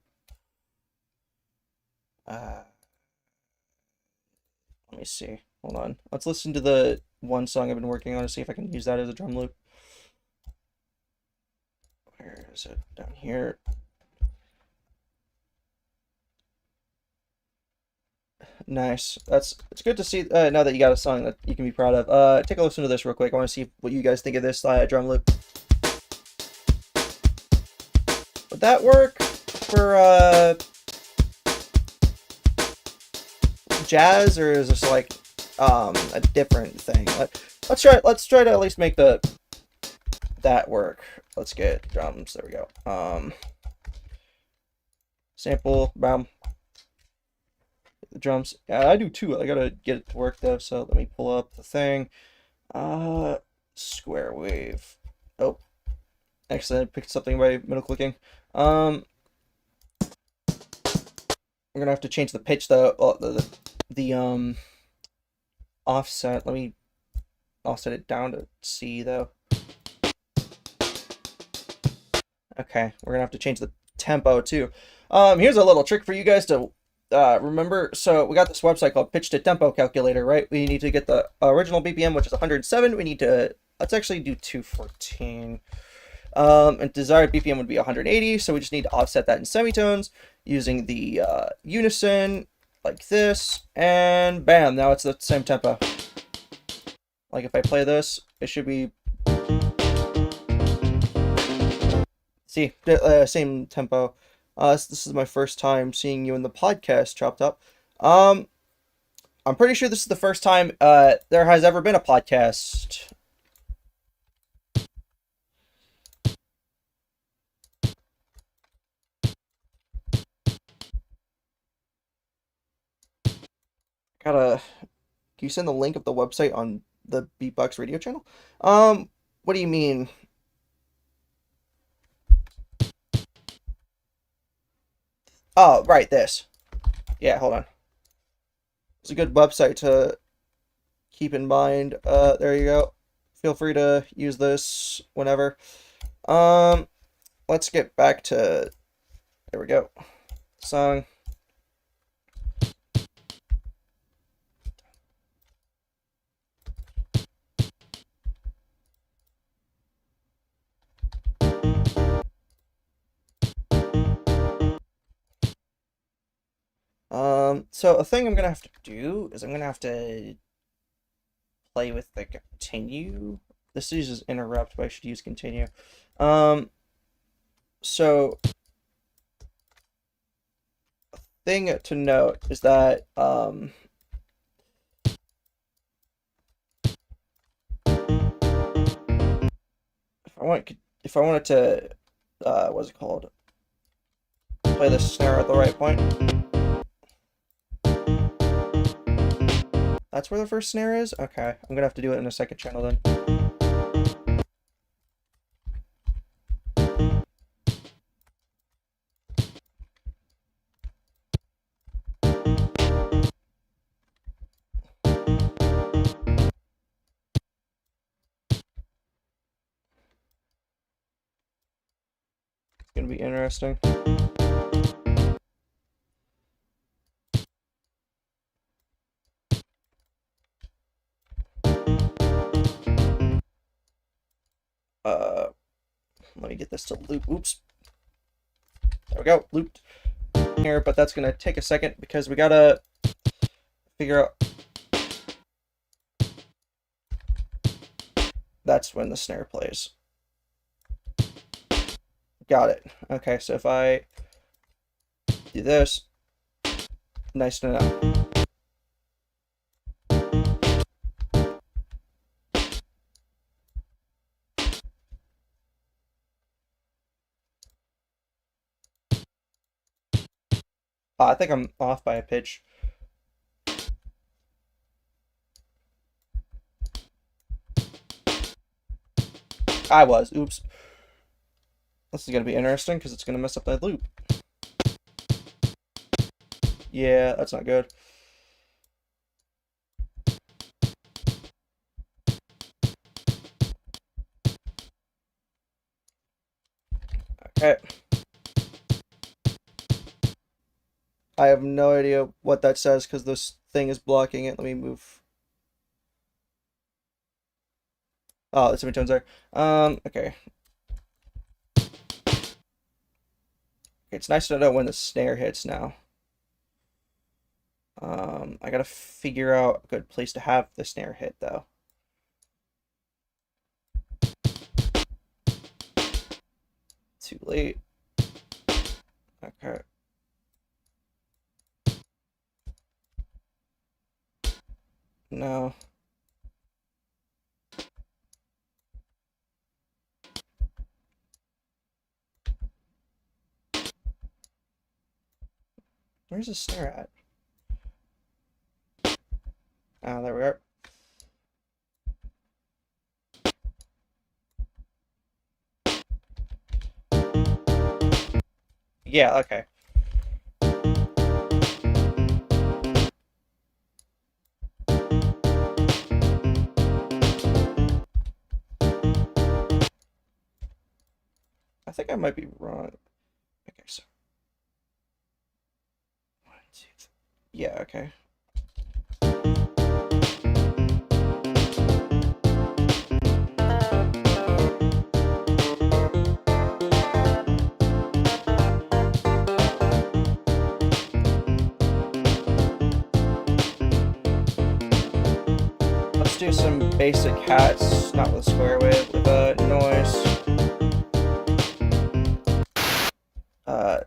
Let me see. Hold on. Let's listen to the one song I've been working on to see if I can use that as a drum loop. Where is it? Down here. Nice. It's good to see now that you got a song that you can be proud of. Take a listen to this real quick. I want to see what you guys think of this drum loop. Would that work for jazz, or is this like a different thing? Let's try to at least make that work. Let's get drums. There we go. Sample, bam. The drums. Yeah, I do too. I gotta get it to work though, so let me pull up the thing. Square wave. Oh, actually I picked something by middle clicking. I'm gonna have to change the pitch though. Oh, the offset. Let me offset it down to C though. Okay, we're gonna have to change the tempo too. Here's a little trick for you guys to remember. So we got this website called Pitch to Tempo Calculator, right? We need to get the original BPM, which is 107. We need to, let's actually do 214. And desired BPM would be 180, so we just need to offset that in semitones using the unison like this, and bam, now it's the same tempo. Like if I play this, it should be, see, same tempo. This is my first time seeing you in the podcast, Chopped Up. I'm pretty sure this is the first time there has ever been a podcast. Can you send the link of the website on the BeepBox radio channel? What do you mean? Oh, right, this. Yeah, hold on. It's a good website to keep in mind. There you go. Feel free to use this whenever. Let's get back to, there we go. Song. So a thing I'm gonna have to do is I'm gonna have to play with the continue. This uses interrupt, but I should use continue. So a thing to note is that if I wanted to what's it called? Play the snare at the right point. That's where the first snare is? Okay, I'm gonna have to do it in a second channel then. It's gonna be interesting. Let me get this to loop. Oops. There we go. Looped here, but that's gonna take a second because we gotta figure out. That's when the snare plays. Got it. Okay, so if I do this, nice to know. I think I'm off by a pitch. I was. Oops. This is going to be interesting because it's going to mess up that loop. Yeah, that's not good. Okay. I have no idea what that says because this thing is blocking it. Let me move. Oh, the semitones there. Okay. It's nice to know when the snare hits now. I gotta figure out a good place to have the snare hit though. Too late. Okay. No. Where's the snare at? Ah, there we are. Yeah, okay. I think I might be wrong. Okay, so 1, 2, 3. Yeah, okay. Let's do some basic hats, not with a square wave, with a noise.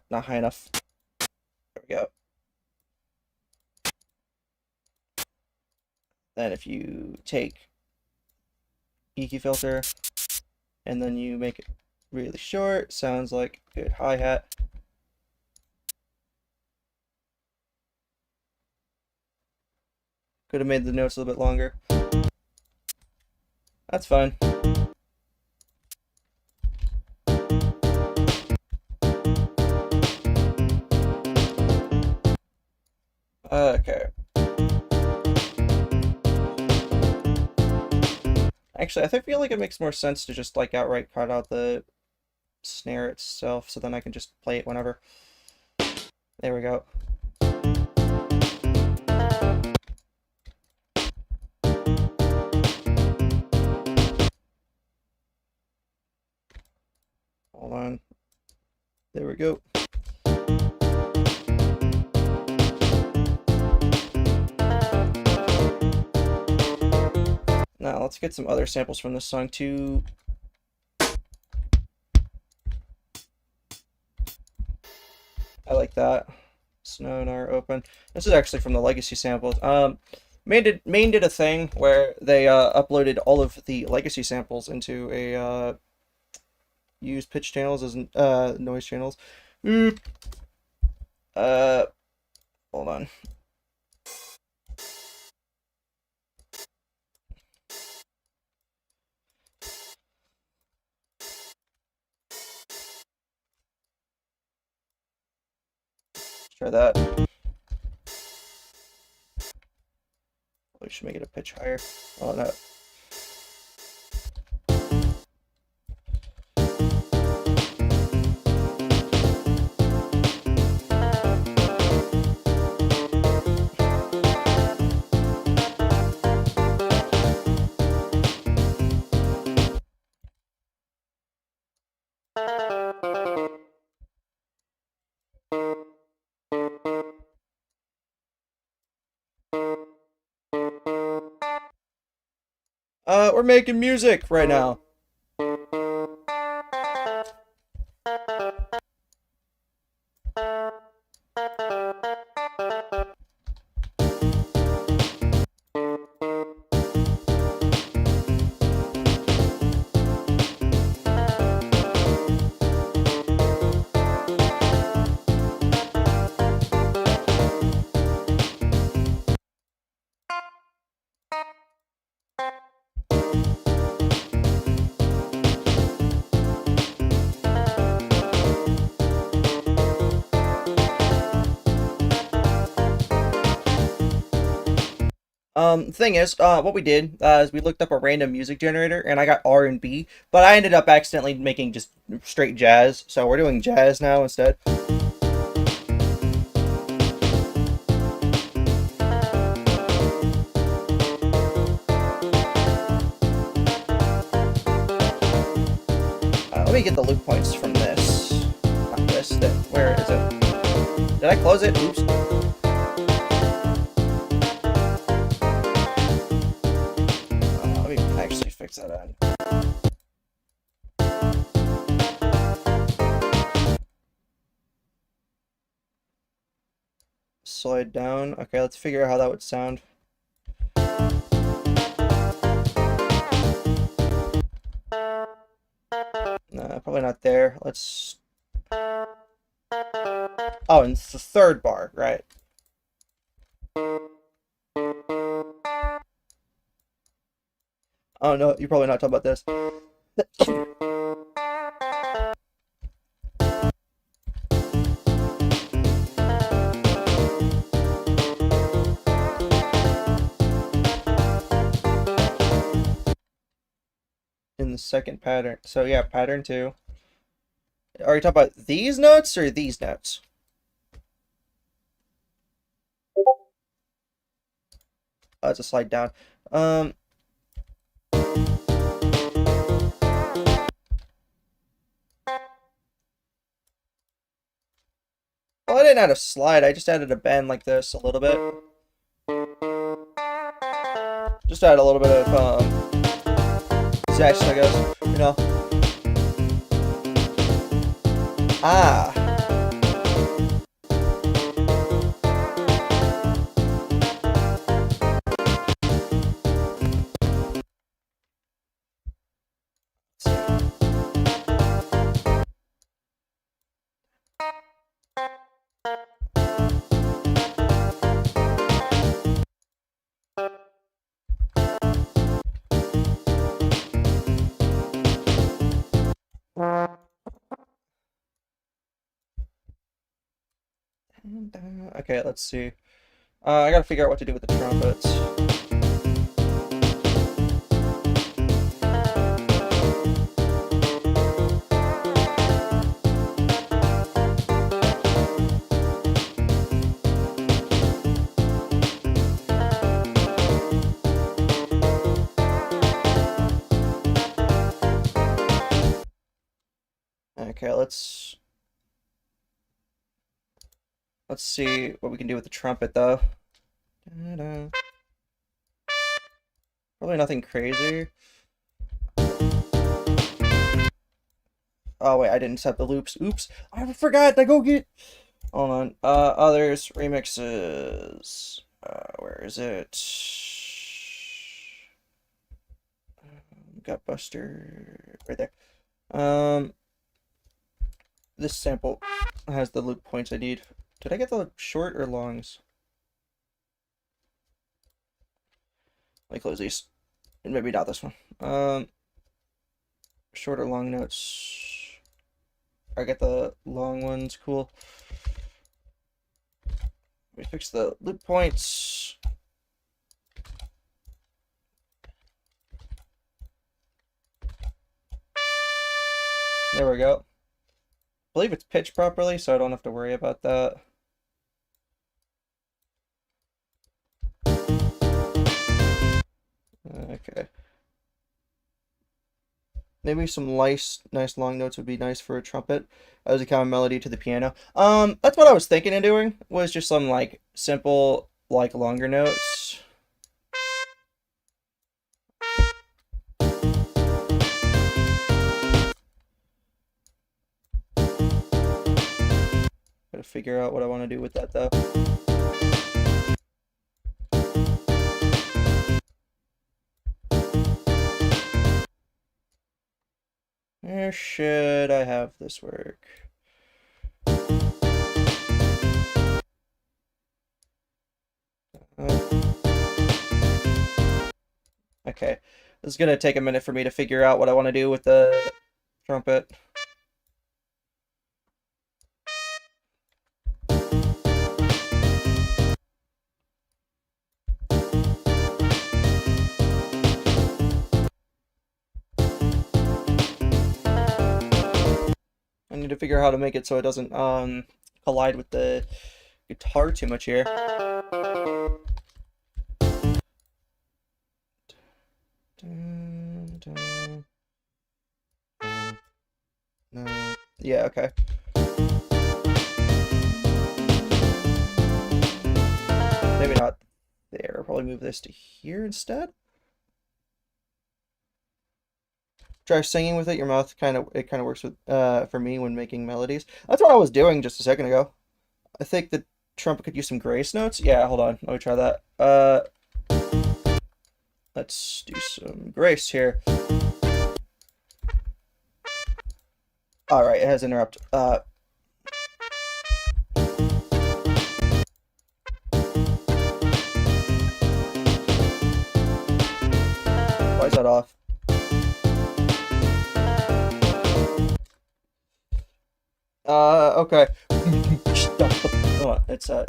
Not high enough. There we go. Then if you take EQ filter and then you make it really short, sounds like a good hi-hat. Could have made the notes a little bit longer. That's fine. Okay. Actually, I feel like it makes more sense to just like outright cut out the snare itself so then I can just play it whenever. There we go. Hold on. There we go. Now let's get some other samples from this song too. I like that. Snow and R open. This is actually from the legacy samples. Main did a thing where they uploaded all of the legacy samples into a used pitch channels as noise channels. Hold on. Let's try that. We should make it a pitch higher. Oh no. We're making music right now. The thing is, what we did is we looked up a random music generator, and I got R&B, but I ended up accidentally making just straight jazz, so we're doing jazz now instead. Let me get the loop points from this. Not this. Where is it? Did I close it? Oops. Let me actually fix that on. Slide down. Okay, let's figure out how that would sound. Probably not there. Let's... Oh, and it's the third bar, right. Oh no, you're probably not talking about this. In the second pattern. So yeah, pattern 2. Are you talking about these notes or these notes? Oh, it's a slide down. Well, I didn't add a slide, I just added a bend like this a little bit. Just add a little bit of zest, I guess, you know. Ah. Okay, let's see. I gotta figure out what to do with the trumpets. Okay, let's see what we can do with the trumpet, though. Probably nothing crazy. Oh, wait, I didn't set the loops. Oops. I forgot to go get... Hold on. Others, remixes. Where is it? Got Buster right there. This sample has the loop points I need. Did I get the short or longs? Let me close these. And maybe not this one. Short or long notes. I get the long ones, cool. Let me fix the loop points. There we go. I believe it's pitched properly, so I don't have to worry about that. Okay. Maybe some nice long notes would be nice for a trumpet as a common melody to the piano. That's what I was thinking of doing, was just some like simple like longer notes. Gotta figure out what I want to do with that though. Where should I have this work? Okay. It's gonna take a minute for me to figure out what I want to do with the trumpet. I need to figure out how to make it so it doesn't collide with the guitar too much here. Yeah, okay. Maybe not there. Probably move this to here instead. Try singing with it. Your mouth kind of works with for me when making melodies. That's what I was doing just a second ago. I think the trumpet could use some grace notes. Yeah, hold on. Let me try that. Let's do some grace here. All right, it has interrupt. Why is that off? Okay. Oh, it's not.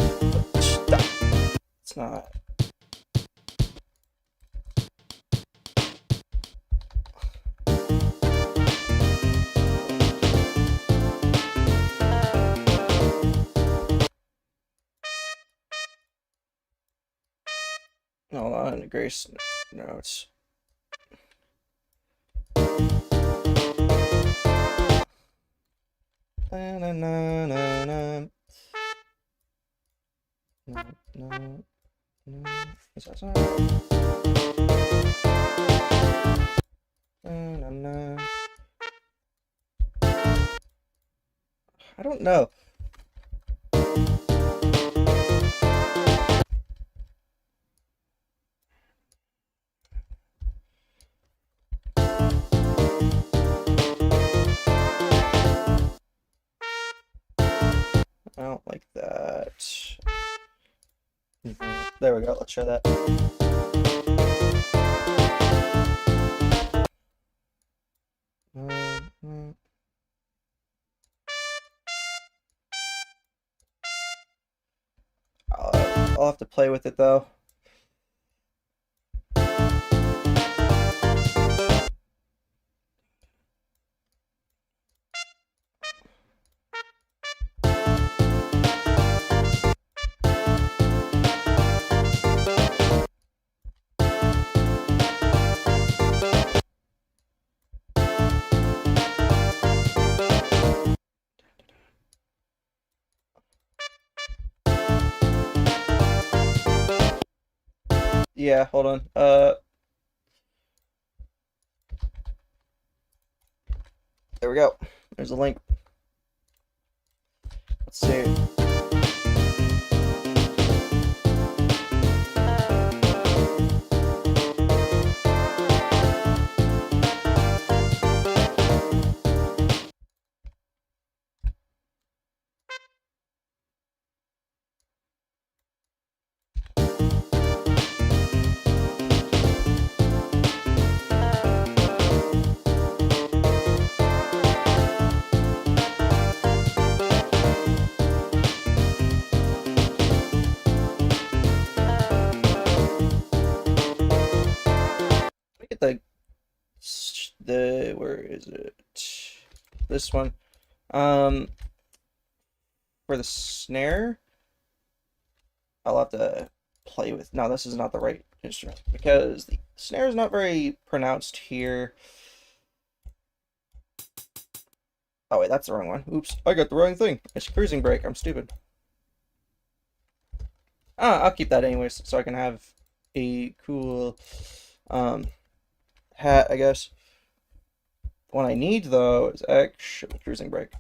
Hold on, grace notes. Na, na, na, na, na. No, no, no. Is that song? Na, na, na. I don't know. I don't like that. There we go. Let's try that. I'll have to play with it though. Yeah, hold on. There we go. There's a link. Let's see. Get the where is it? This one. For the snare, I'll have to play with. No, this is not the right instrument because the snare is not very pronounced here. Oh wait, that's the wrong one. Oops, I got the wrong thing. It's cruising brake. I'm stupid. I'll keep that anyways, so I can have a cool hat, I guess. What I need though is actually cruising brake.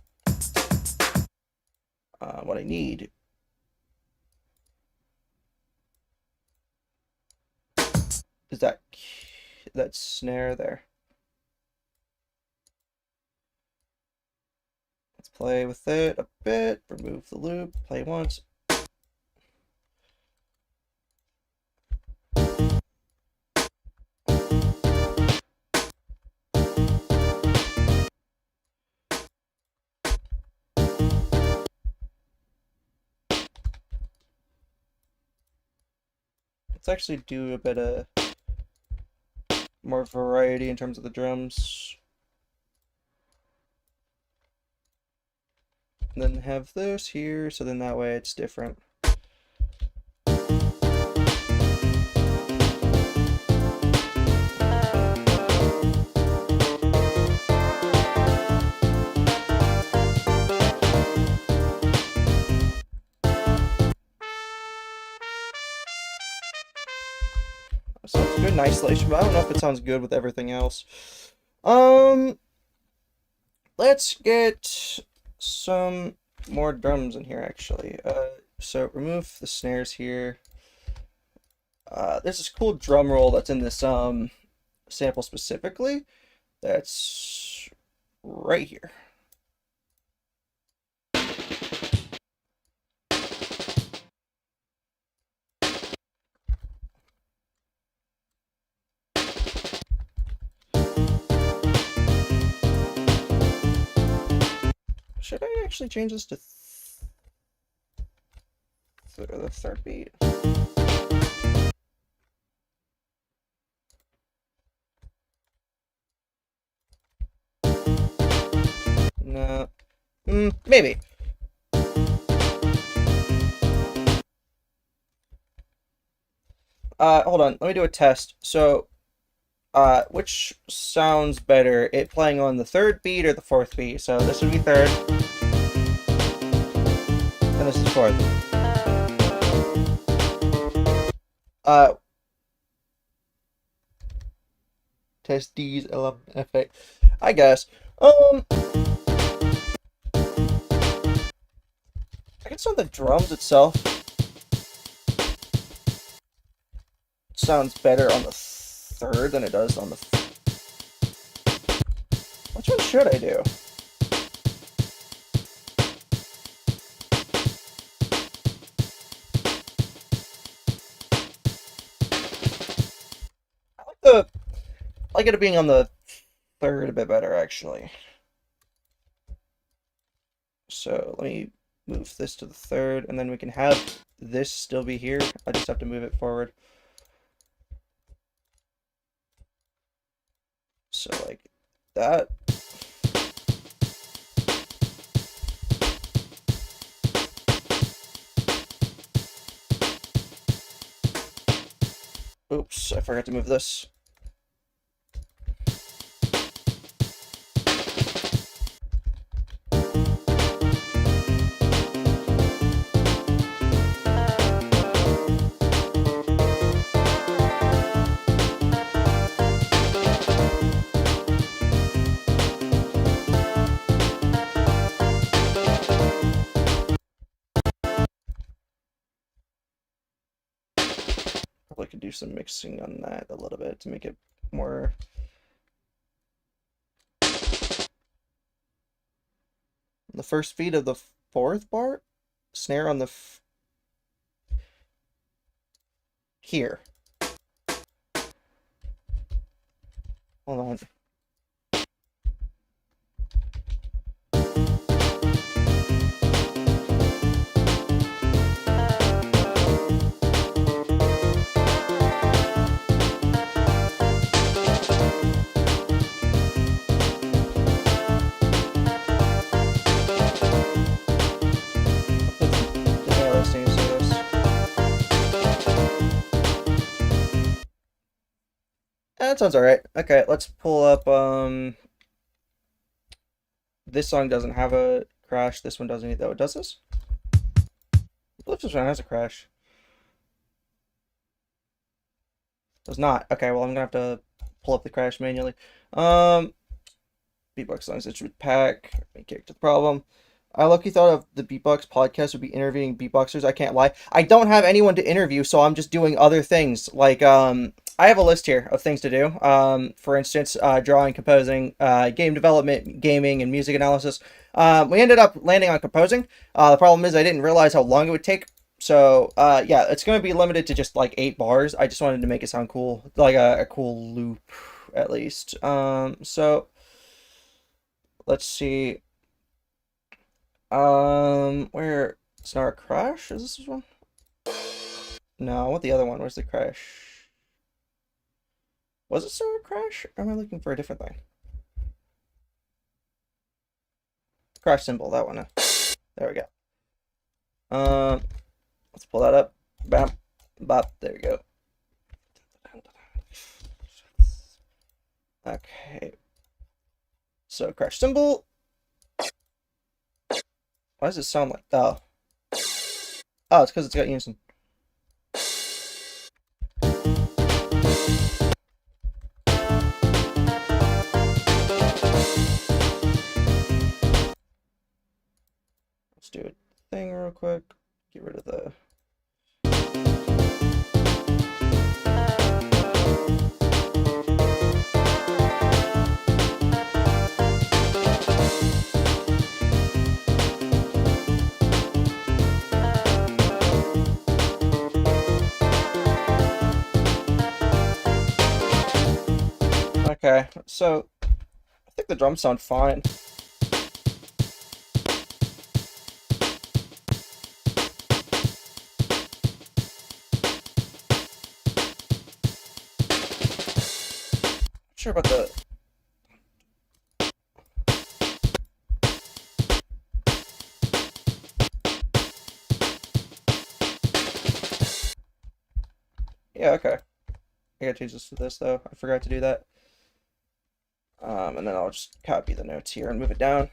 What I need is that snare there. Let's play with it a bit. Remove the loop. Play once. Let's actually do a bit of more variety in terms of the drums. And then have this here, so then that way it's different. Sounds good in isolation, but I don't know if it sounds good with everything else. Let's get some more drums in here, actually. So remove the snares here. There's this cool drum roll that's in this sample specifically. That's right here. Should I actually change this to the third beat? No. Maybe. Hold on. Let me do a test. So, which sounds better? It playing on the third beat or the fourth beat? So this would be third. And this is fourth. Test D's LFA. I guess. I guess on the drums itself sounds better on the third than it does on the. Which one should I do? I like it being on the third a bit better, actually. So let me move this to the third, and then we can have this still be here. I just have to move it forward. So like that. Oops, I forgot to move this. Probably could do some mixing on that a little bit to make it more. The first beat of the fourth bar, snare on the here. Hold on. That sounds alright. Okay, let's pull up, this song doesn't have a crash, this one doesn't either. Oh, it does this? I believe this one has a crash. Does not. Okay, well I'm gonna have to pull up the crash manually. BeepBox songs that should pack. Make it to the problem. I lucky thought of the BeepBox podcast would be interviewing beatboxers. I can't lie. I don't have anyone to interview, so I'm just doing other things. Like, I have a list here of things to do. For instance, drawing, composing, game development, gaming, and music analysis. We ended up landing on composing. The problem is I didn't realize how long it would take. So, yeah, it's going to be limited to just like 8 bars. I just wanted to make it sound cool, like a cool loop, at least. So let's see. Where it's not a crash? Is this one? No, I want the other one. Where's the crash? Was it server crash? Or am I looking for a different thing? Crash symbol, that one. There we go. Let's pull that up. Bam, bop. There we go. Okay. So crash symbol. Why does it sound like? Oh, it's because it's got unison. Let's do a thing real quick. Get rid of the. Okay, so I think the drums sound fine. Not sure about the. Yeah, okay. I gotta change this to this though. I forgot to do that. And then I'll just copy the notes here and move it down.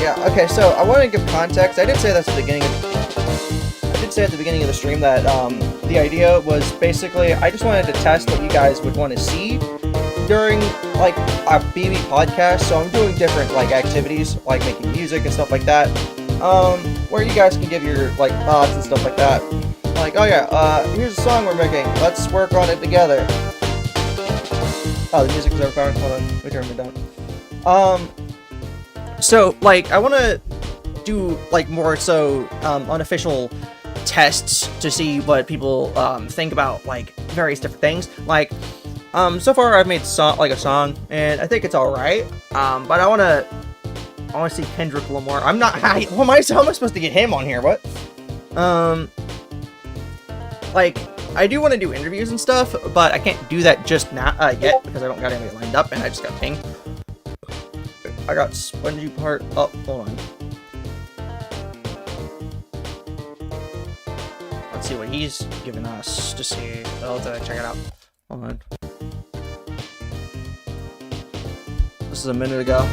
Yeah, okay, so I want to give context. I did say that's at the beginning of the stream that the idea was basically I just wanted to test what you guys would want to see during like a BB podcast. So I'm doing different like activities like making music and stuff like that. Where you guys can give your like thoughts and stuff like that. Like, oh yeah, here's a song we're making. Let's work on it together. Oh, the music is over. Hold on, let me turn it down. So like I want to do like more so unofficial tests to see what people think about like various different things. Like so far I've made a song and I think it's all right. But I want to see Kendrick Lamar. I'm not. How am I supposed to get him on here? What? Like I do want to do interviews and stuff, but I can't do that just now yet because I don't got anybody lined up and I just got pinged. I got Spongy Part. Oh, hold on. Let's see what he's giving us to see. Oh, did I check it out? Hold on. This is a minute ago.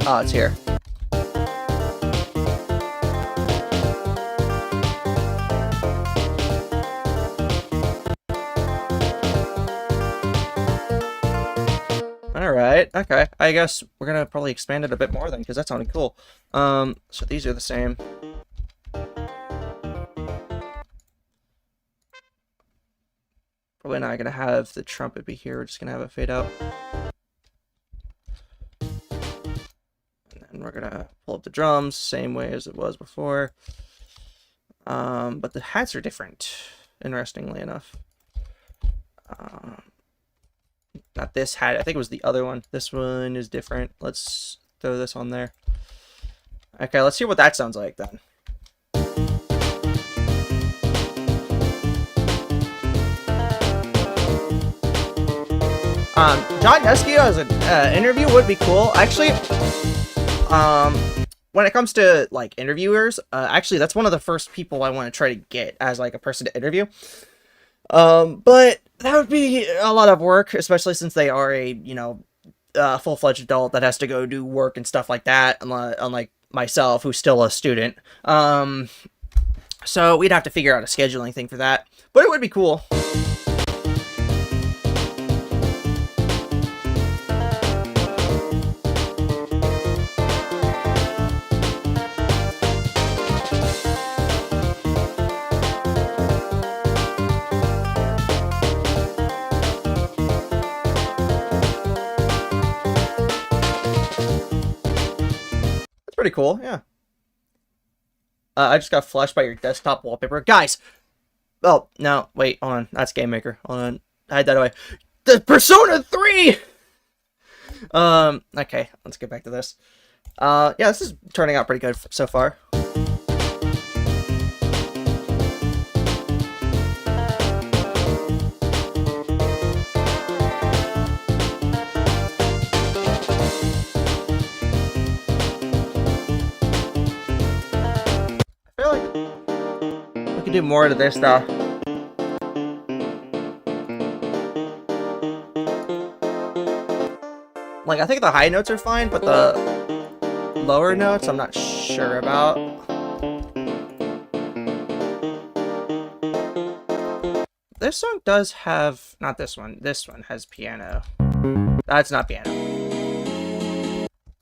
Oh, it's here. Alright, okay. I guess we're gonna probably expand it a bit more then, because that sounded cool. So these are the same. Probably not gonna have the trumpet be here, we're just gonna have it fade out. And we're gonna pull up the drums, same way as it was before. But the hats are different, interestingly enough. Not this hat, I think it was the other one. This one is different. Let's throw this on there. Okay, let's hear what that sounds like then. John Nesky as an interview would be cool. Actually, when it comes to like interviewers, actually that's one of the first people I want to try to get as like a person to interview. But that would be a lot of work, especially since they are a, you know, full-fledged adult that has to go do work and stuff like that, unlike myself, who's still a student. So we'd have to figure out a scheduling thing for that, but it would be cool. Pretty cool, yeah. I just got flashed by your desktop wallpaper. Guys! Oh, no, wait, hold on. That's Game Maker. Hold on. I had that away. The Persona 3! Okay, let's get back to this. Yeah, this is turning out pretty good so far. I feel like we could do more to this though. Like, I think the high notes are fine, but the lower notes I'm not sure about. This song does have, not this one has piano. That's not piano.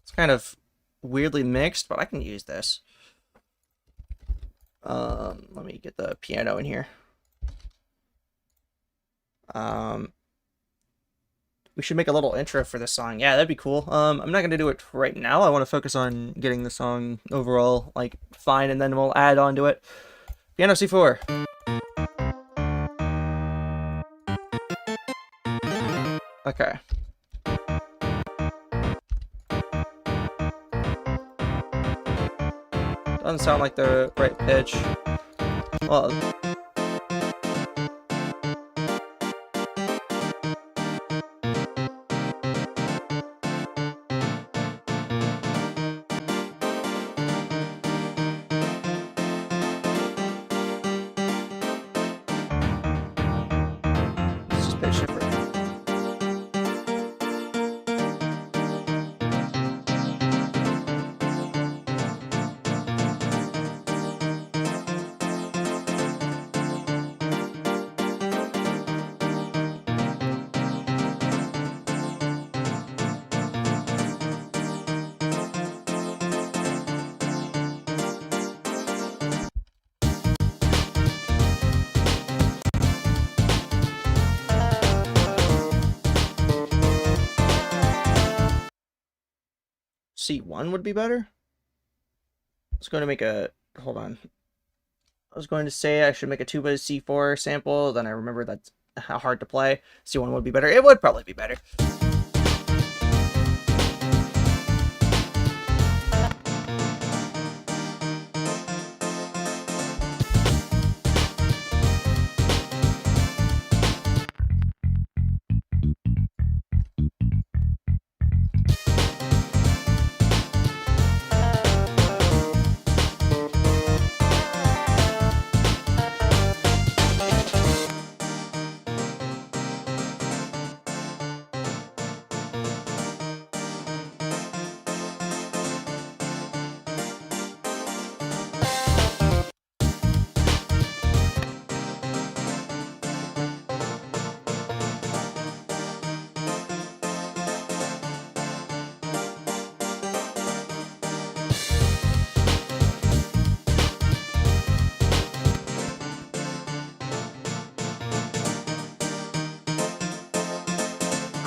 It's kind of weirdly mixed, but I can use this. Let me get the piano in here. We should make a little intro for this song. Yeah, that'd be cool. I'm not gonna do it right now. I want to focus on getting the song overall like fine, and then we'll add on to it. Piano C4. Okay. Doesn't sound like the right pitch. Well. Let's just pitch shift. C1 would be better. I was going to make a, hold on. I was going to say I should make a tuba C4 sample, then I remember that's how hard to play. C1 would be better. It would probably be better.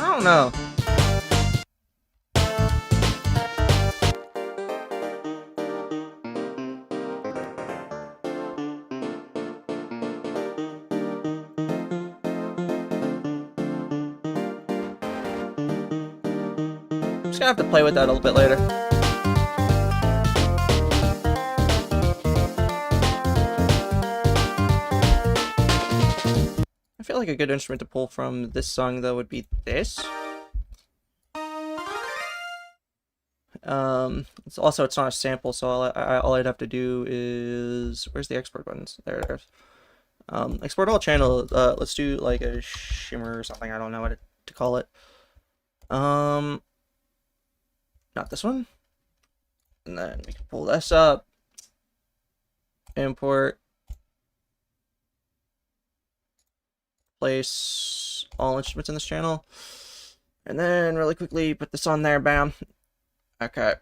I don't know. I'm just gonna have to play with that a little bit later. I feel like a good instrument to pull from this song though would be this. It's not a sample, so all I'd have to do is, where's the export buttons? There it is. Export all channel. Let's do like a shimmer or something. I don't know what to call it. Not this one. And then we can pull this up. Import. Place all instruments in this channel. And then really quickly put this on there. Bam. Okay.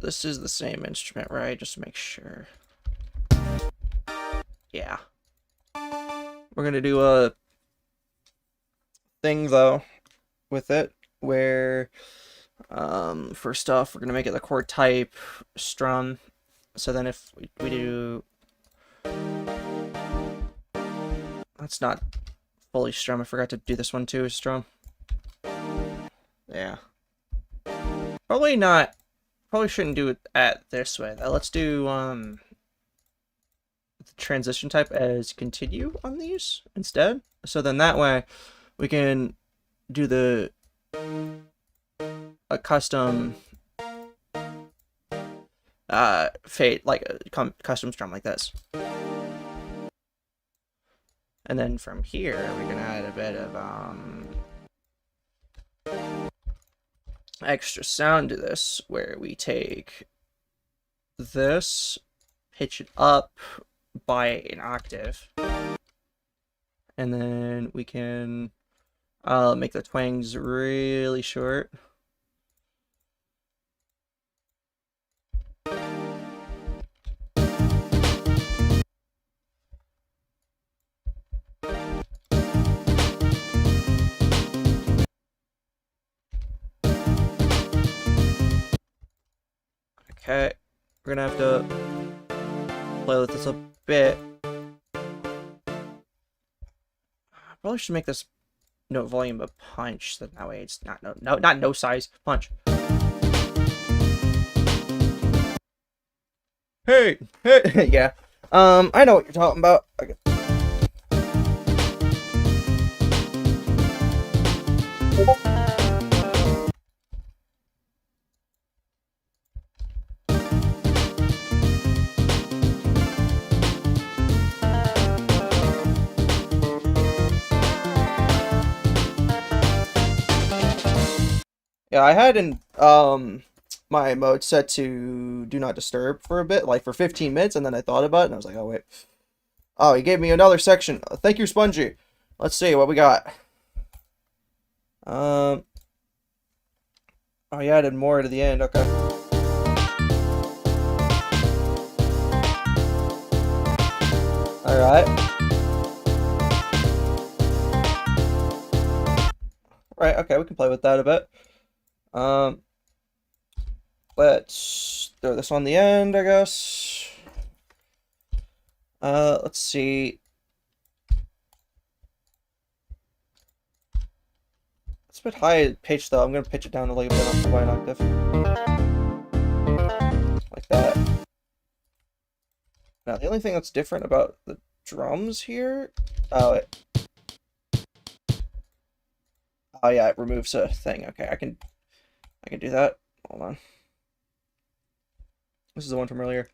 This is the same instrument, right? Just to make sure. Yeah. We're gonna do a thing though with it where First off, we're gonna make it the chord type strum. So then if we do, that's not fully strum. I forgot to do this one too, strum. Yeah. Probably not. Probably shouldn't do it at this way. Let's do the transition type as continue on these instead. So then that way we can do a custom fade, like a custom strum like this. And then from here we can add a bit of extra sound to this, where we take this, pitch it up by an octave, and then we can make the twangs really short. Okay, we're gonna have to play with this a bit. Probably should make this note volume a punch, so that way it's not no size, punch. Hey, yeah. I know what you're talking about. Okay. Yeah, I had my mode set to do not disturb for a bit, like for 15 minutes, and then I thought about it and I was like, oh wait. Oh, he gave me another section. Thank you, Spongy. Let's see what we got. Oh, he added more to the end. Okay. All right. Right. Okay, we can play with that a bit. Let's throw this on the end, I guess. Let's see. It's a bit high pitch though. I'm gonna pitch it down a little bit up by an octave. Like that. Now, the only thing that's different about the drums here... Oh, oh yeah, it removes a thing. Okay, I can do that. Hold on. This is the one from earlier.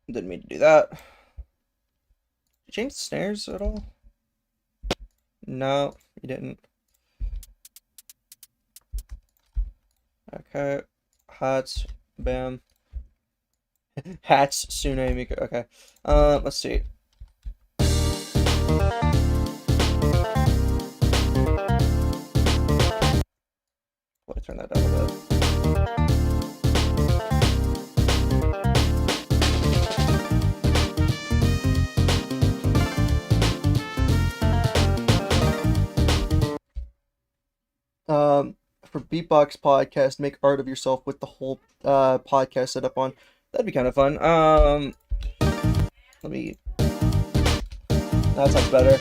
Didn't mean to do that. Did you change the snares at all? No, you didn't. Okay. Hats. Bam. Hats. Sune Mika. Okay. Let's see. Let me turn that down a bit. For BeepBox podcast, make art of yourself with the whole podcast set up on. That'd be kind of fun. Let me. That sounds better.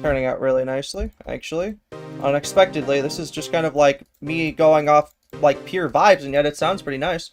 Turning out really nicely, actually. Unexpectedly, this is just kind of like me going off like pure vibes, and yet it sounds pretty nice.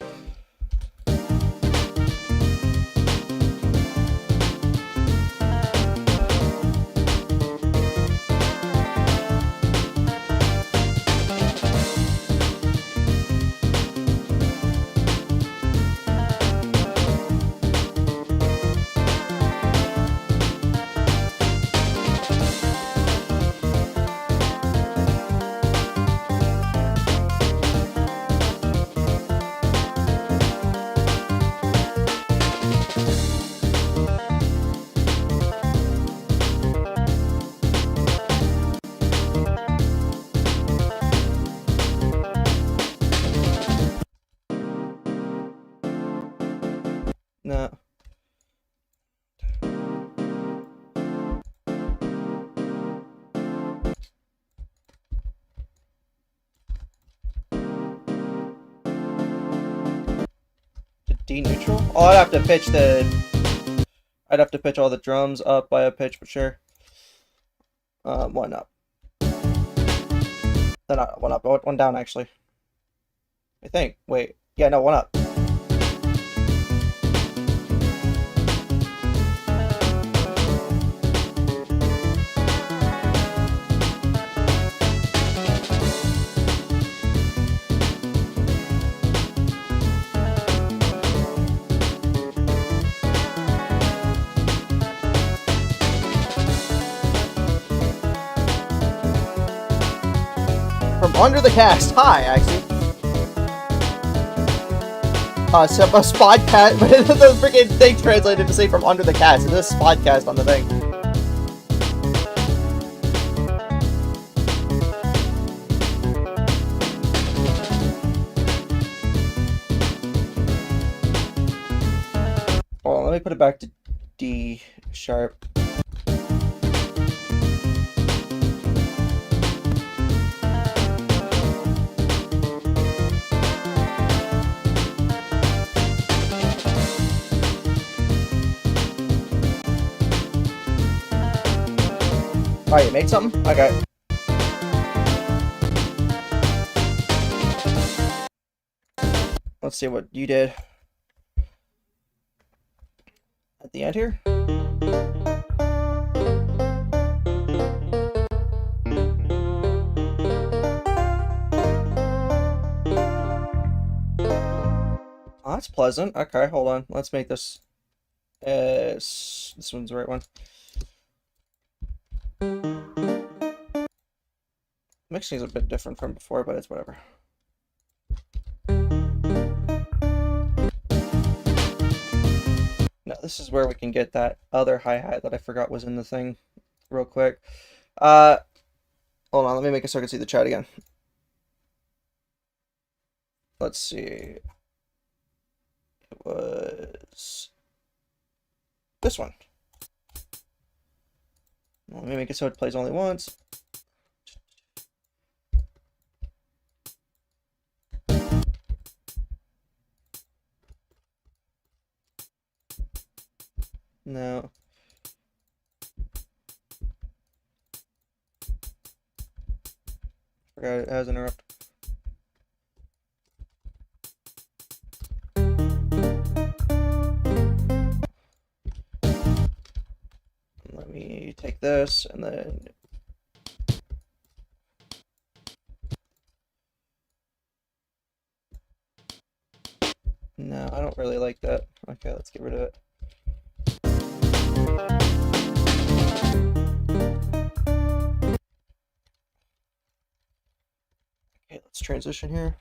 D neutral? Oh, I'd have to pitch the... I'd have to pitch all the drums up by a pitch, but sure. One up. No, not one up. One down, actually. I think. Wait. Yeah, no, one up. From under the cast. Hi, actually. So a spodcast, but the freaking thing translated to say from under the cast. It is spodcast on the thing. Hold on, let me put it back to D sharp. Alright, you made something? Okay. Let's see what you did. At the end here? Oh, that's pleasant. Okay, hold on. Let's make this... this one's the right one. Mixing is a bit different from before, but it's whatever. Now this is where we can get that other hi-hat that I forgot was in the thing real quick. Hold on, let me make it so I can see the chat again. Let's see. It was this one. Let me make it so it plays only once. No. Forgot it has interrupt. Let me take this and then no, I don't really like that. Okay, let's get rid of it. Okay, let's transition here.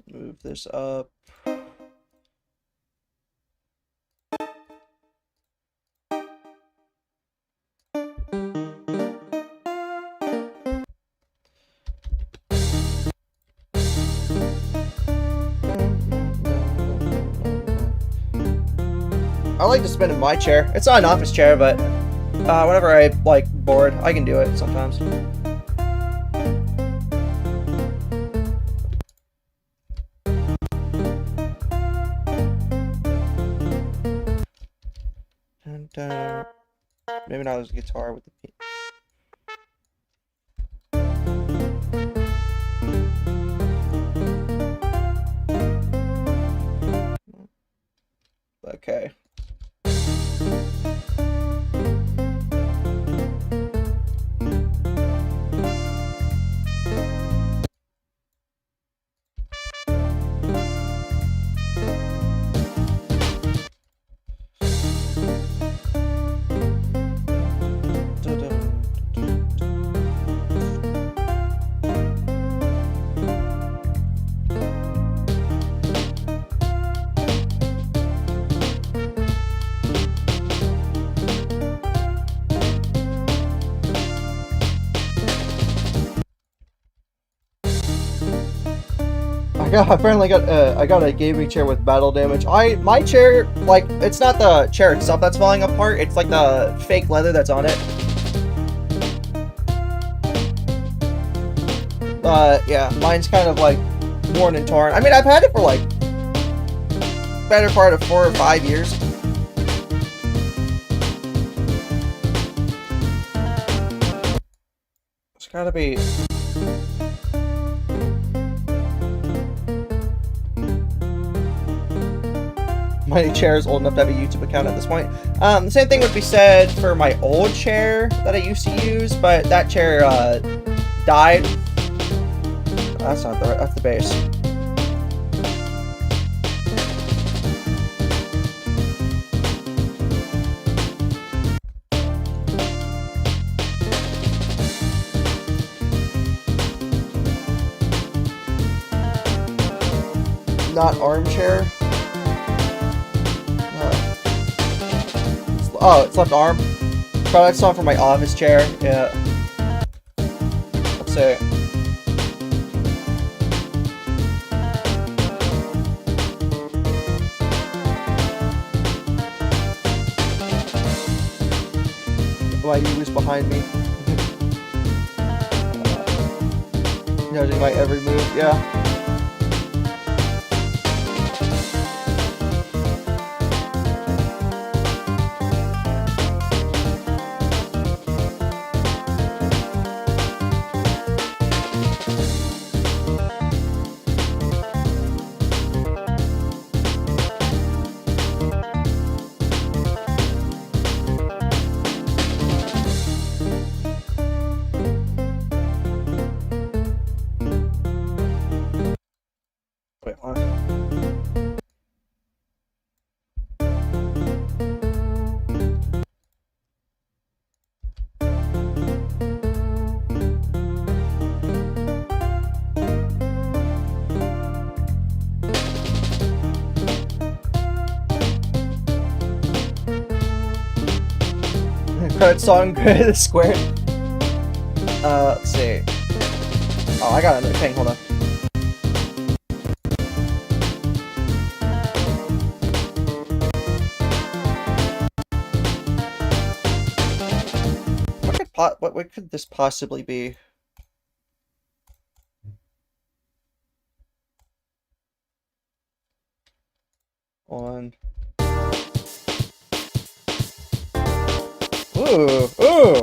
Move this up. I like to spin in my chair. It's not an office chair, but whenever I like bored, I can do it sometimes. And maybe not as a guitar with the beat. Okay. I got a gaming chair with battle damage. My chair, like, it's not the chair itself that's falling apart, it's like the fake leather that's on it. Yeah, mine's kind of like worn and torn. I mean, I've had it for like better part of 4 or 5 years. It's gotta be. My chair is old enough to have a YouTube account at this point. The same thing would be said for my old chair that I used to use, but that chair died. That's not the, that's the base. Not armchair. Oh, it's left arm. Probably that's not for my office chair. Yeah. Let's see. My was behind me. Judging my every move, yeah. Wait, what? Credit song, the square. Let's see. Oh, I got another thing. Hold on. What could this possibly be? On. Ooh, ooh.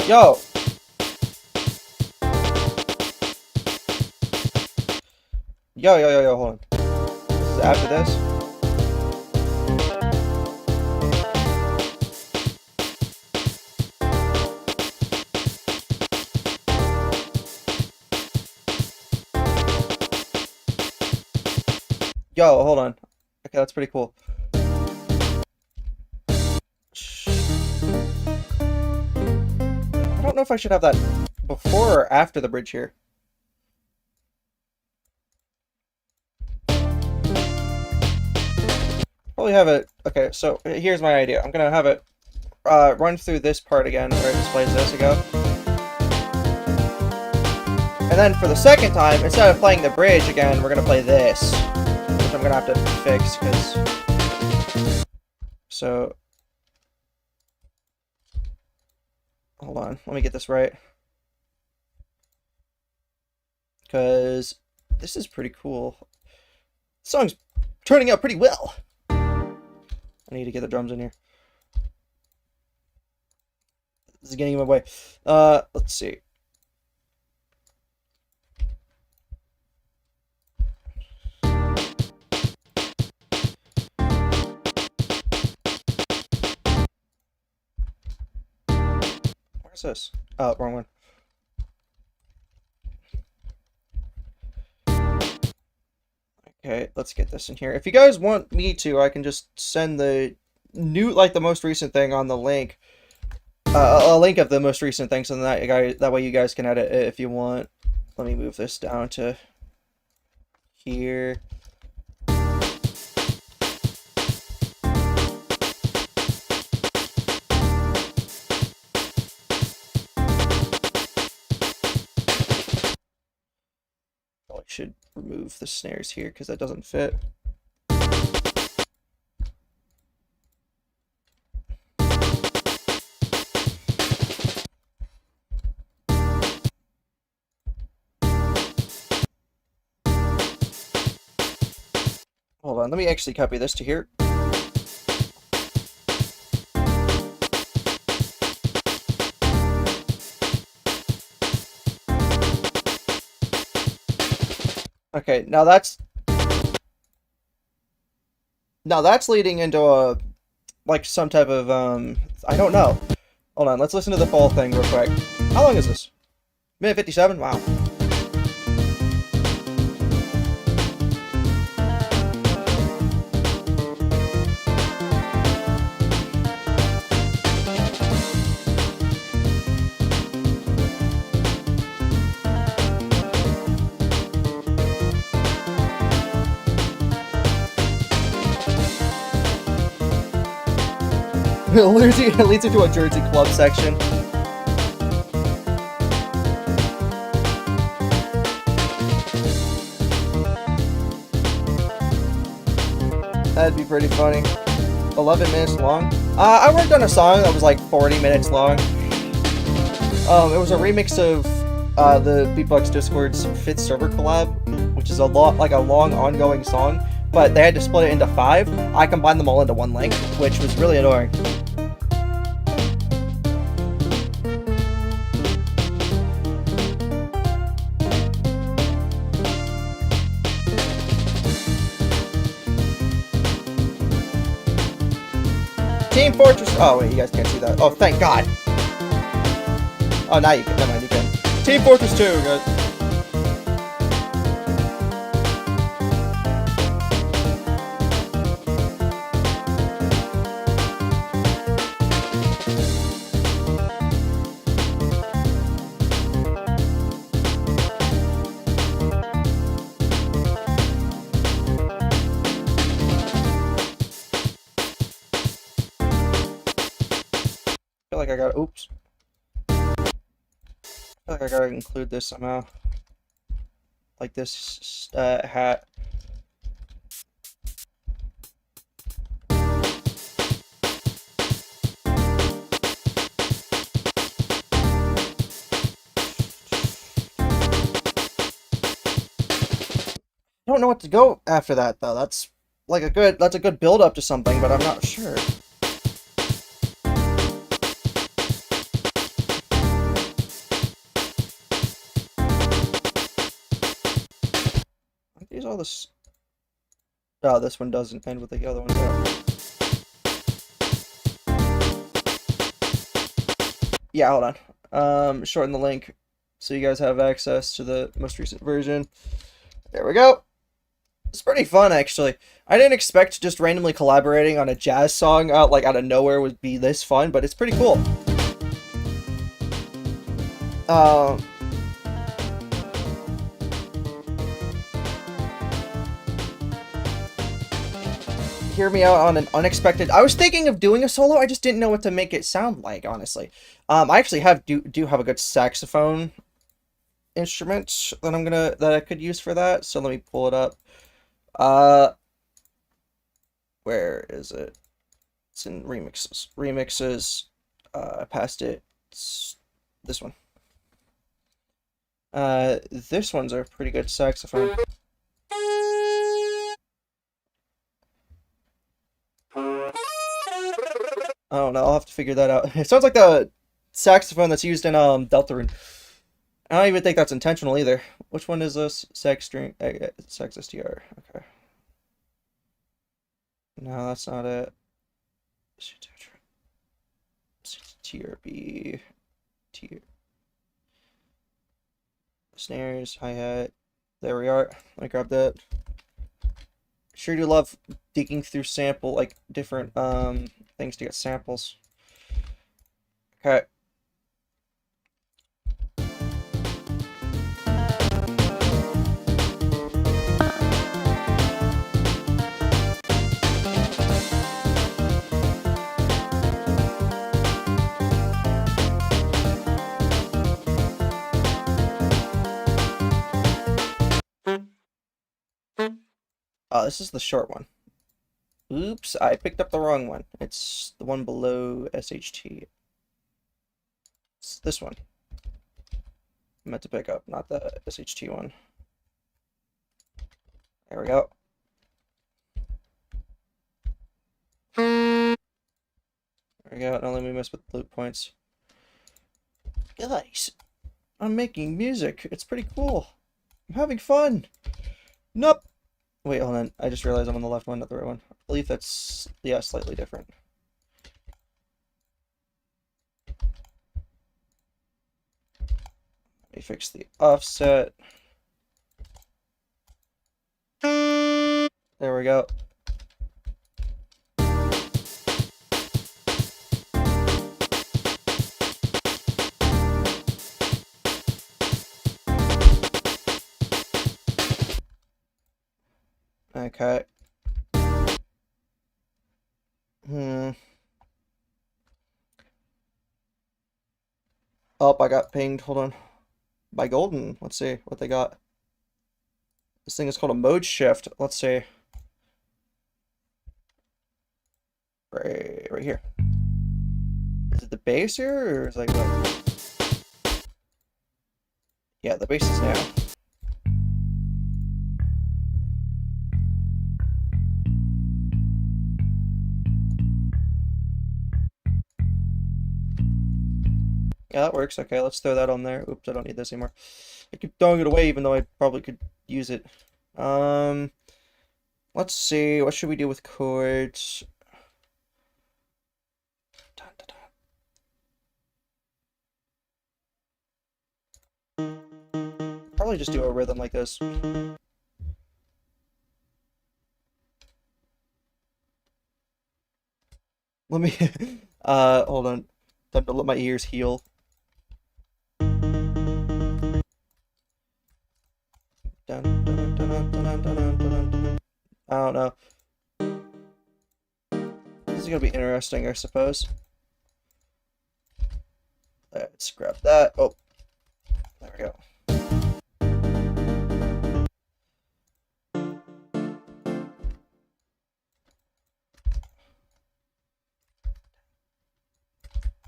Yo. Yo, hold on. This is after this. Yo, hold on. Okay, that's pretty cool. I don't know if I should have that before or after the bridge here. Probably have it. Okay, so here's my idea. I'm gonna have it run through this part again where it displays this ago. And then for the second time, instead of playing the bridge again, we're gonna play this. Which I'm gonna have to fix because. So. Hold on, let me get this right. Because this is pretty cool. The song's turning out pretty well. I need to get the drums in here. This is getting in my way. Let's see. Where's this? Oh, wrong one. Okay, let's get this in here. If you guys want me to, I can just send the new, like the most recent thing on the link. A link of the most recent thing, so that way you guys can edit it if you want. Let me move this down to here. should remove the snares here because that doesn't fit. Hold on, let me actually copy this to here. Okay, now that's leading into a like some type of I don't know. Hold on, let's listen to the full thing real quick. How long is this? Minute 57? Wow. It leads into a Jersey club section. That'd be pretty funny. 11 minutes long. I worked on a song that was like 40 minutes long. It was a remix of the BeepBox Discord's 5th server collab, which is a long ongoing song, but they had to split it into 5. I combined them all into one link, which was really annoying. Team Fortress. Oh wait, you guys can't see that. Oh, thank God. Oh, now you can. Never mind, you can. Team Fortress 2, guys. I gotta, oops. I feel like I gotta include this somehow. Like this hat. I don't know what to go after that though. That's a good build up to something, but I'm not sure. All this. Oh, this one doesn't end with the other one. Yeah, hold on. Shorten the link so you guys have access to the most recent version. There we go. It's pretty fun, actually. I didn't expect just randomly collaborating on a jazz song out of nowhere would be this fun, but it's pretty cool. Hear me out on an unexpected. I was thinking of doing a solo. I just didn't know what to make it sound like, honestly. I actually do have a good saxophone instrument that I could use for that. So let me pull it up. Where is it? It's in remixes. Remixes. I passed it. It's this one. This one's a pretty good saxophone. Oh no, I'll have to figure that out. It sounds like the saxophone that's used in Deltarune. I don't even think that's intentional either. Which one is this? Sax string, sax STR. Okay. No, that's not it. TRB. Snares, hi-hat. There we are. Let me grab that. Sure do love digging through different things to get samples. Okay. Oh, this is the short one. Oops, I picked up the wrong one. It's the one below SHT. It's this one. I meant to pick up, not the SHT one. There we go. There we go. Don't let me mess with the loot points. Guys, I'm making music. It's pretty cool. I'm having fun. Nope. Wait, hold on. I just realized I'm on the left one, not the right one. I believe that's, yeah, slightly different. Let me fix the offset. There we go. Okay. Oh, I got pinged. Hold on. By Golden. Let's see what they got. This thing is called a mode shift. Let's see. Right here. Is it the bass here, or is it like what? Yeah, the bass is now. Yeah, that works. Okay, let's throw that on there. Oops, I don't need this anymore. I keep throwing it away, even though I probably could use it. Let's see. What should we do with chords? Dun, dun, dun. Probably just do a rhythm like this. Let me, hold on. Time to let my ears heal. Dun, dun, dun, dun, dun, dun, dun, dun, dun. I don't know. This is gonna be interesting, I suppose. Let's grab that. Oh, there we go.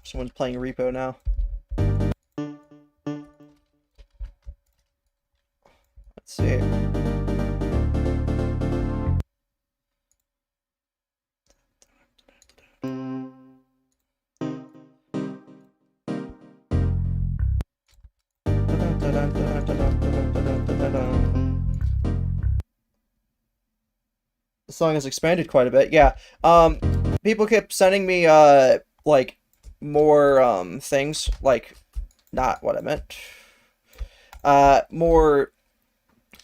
Someone's playing repo now. Let's see. The song has expanded quite a bit. Yeah. People kept sending me like more things, like not what I meant. More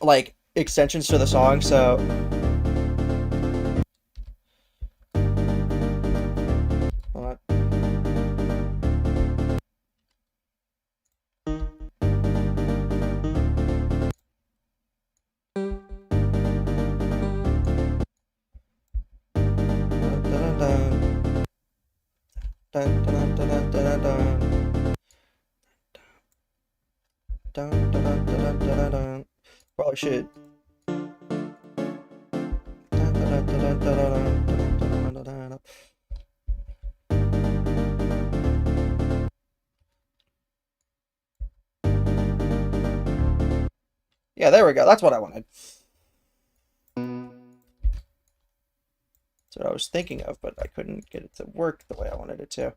like extensions to the song, so hold on. Dun, dun, dun, dun, dun, dun. Dun, dun, dun, dun, dun, dun. Probably should. Dun, dun, dun, dun, dun, dun, dun, dun, dun, dun. Yeah, there we go. That's what I wanted. That's what I was thinking of, but I couldn't get it to work the way I wanted it to.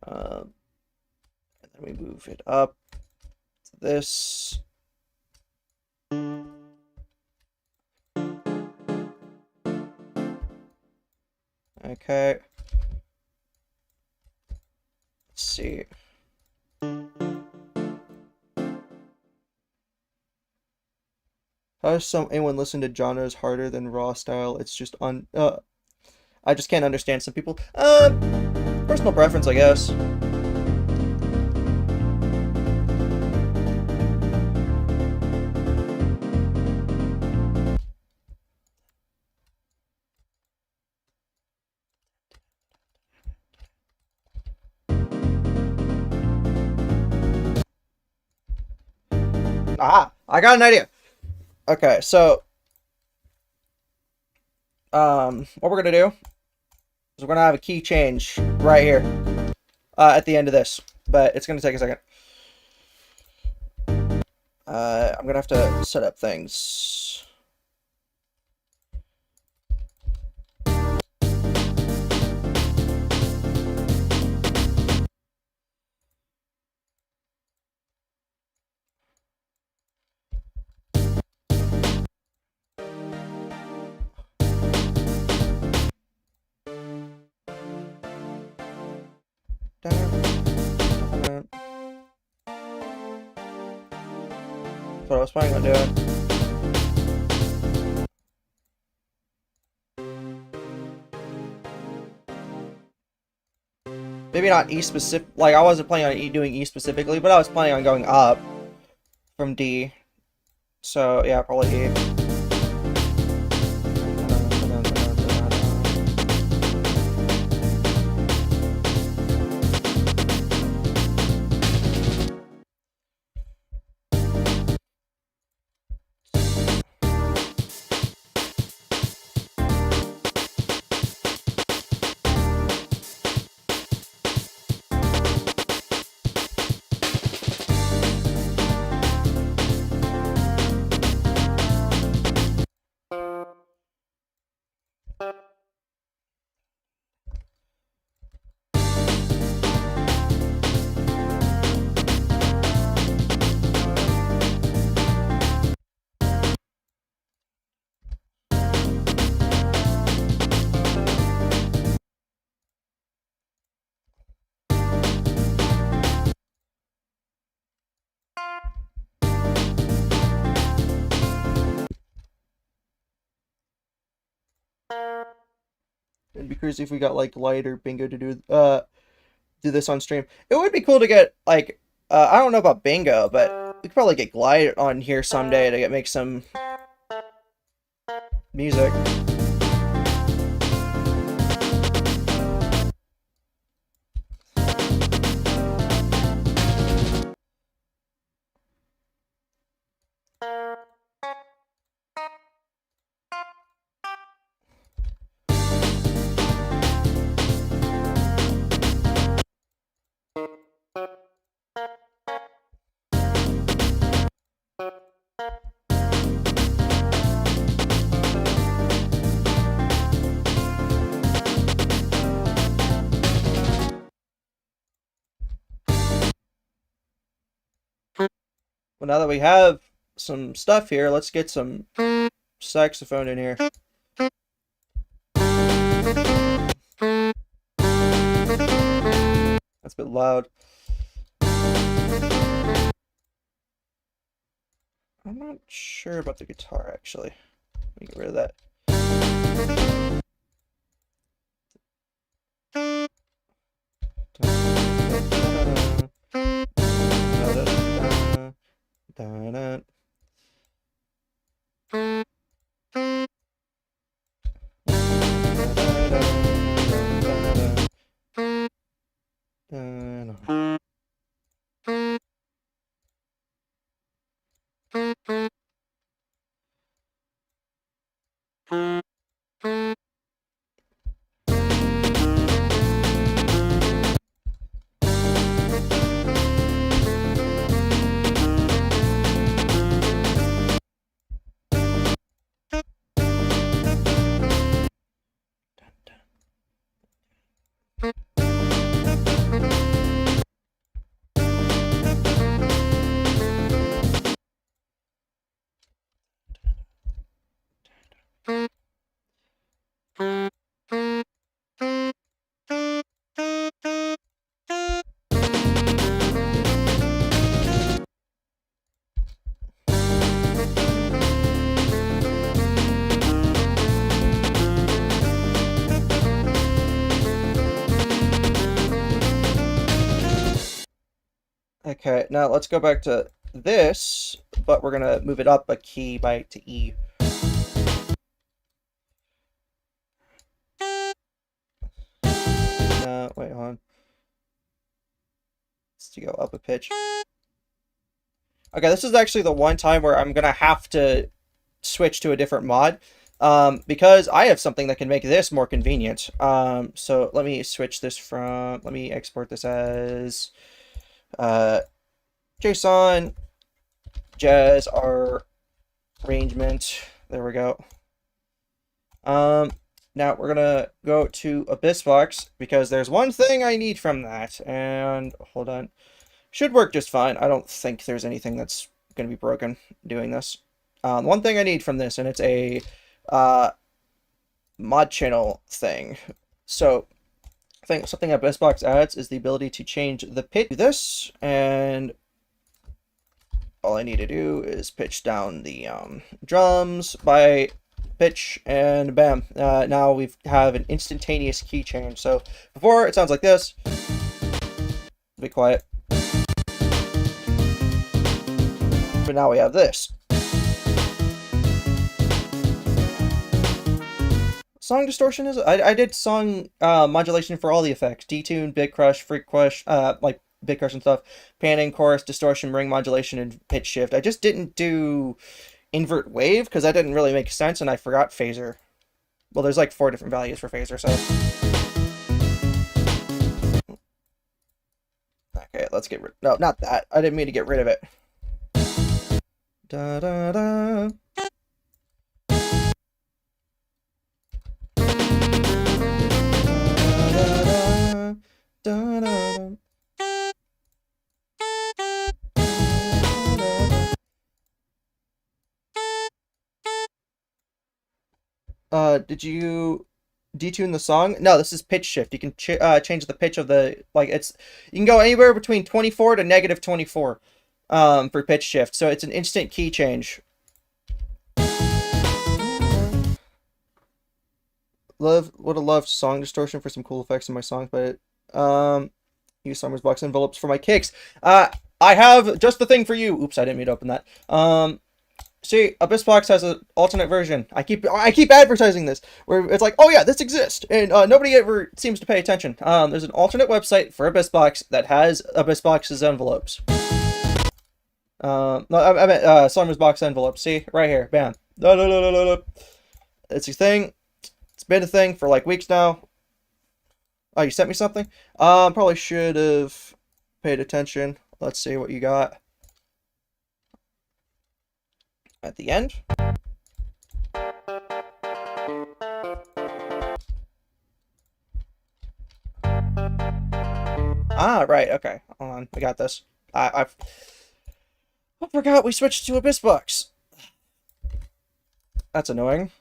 And then we move it up to this. Okay. Let's see. How does anyone listen to genres harder than raw style? It's just I just can't understand some people. Personal preference, I guess. Ah, I got an idea. Okay, so what we're gonna do is we're gonna have a key change right here at the end of this, but it's gonna take a second. I'm gonna have to set up things. That's what I was planning on doing. Maybe not E specific, like I wasn't planning on doing E specifically, but I was planning on going up from D. So yeah, probably E. It'd be crazy if we got like Light or Bingo to do this on stream. It would be cool to get like I don't know about Bingo, but we could probably get Glide on here someday to make some music. Well, now that we have some stuff here, let's get some saxophone in here. That's a bit loud. I'm not sure about the guitar, actually. Let me get rid of that. Okay, now let's go back to this, but we're gonna move it up a key to E. Wait, hold on. Let's go up a pitch. Okay, this is actually the one time where I'm gonna have to switch to a different mod, because I have something that can make this more convenient. So let me switch this from, let me export this as JSON jazz arrangement. There we go. Now we're gonna go to AbyssBox because there's one thing I need from that, and hold on, should work just fine. I don't think there's anything that's gonna be broken doing this. One thing I need from this, and it's a mod channel thing. So I think something AbyssBox adds is the ability to change the pitch to this, and all I need to do is pitch down the drums by pitch, and bam, now we have an instantaneous key change. So before it sounds like this. Be quiet. But now we have this. Song distortion is, I did song modulation for all the effects: detune, bit crush, freak crush, like bit crush and stuff, panning, chorus, distortion, ring modulation, and pitch shift. I just didn't do invert wave because that didn't really make sense, and I forgot phaser. Well, there's like 4 different values for phaser, so. Okay, let's get rid. No, not that. I didn't mean to get rid of it. Da da da. Da, da, da. Did you detune the song? No, this is pitch shift. You can change the pitch of the, like, it's, you can go anywhere between 24 to negative 24 for pitch shift. So it's an instant key change. Would have loved song distortion for some cool effects in my songs, but use SummersBox envelopes for my kicks. I have just the thing for you. Oops, I didn't mean to open that. See, AbyssBox has an alternate version. I keep advertising this, where it's like, oh yeah, this exists, and nobody ever seems to pay attention. There's an alternate website for AbyssBox that has AbyssBox's envelopes. No, I meant SummersBox envelopes. See, right here, bam. It's a thing. It's been a thing for like weeks now. Oh, you sent me something? Probably should have paid attention. Let's see what you got. At the end. Ah, right, okay. Hold on, we got this. I forgot we switched to AbyssBox. That's annoying.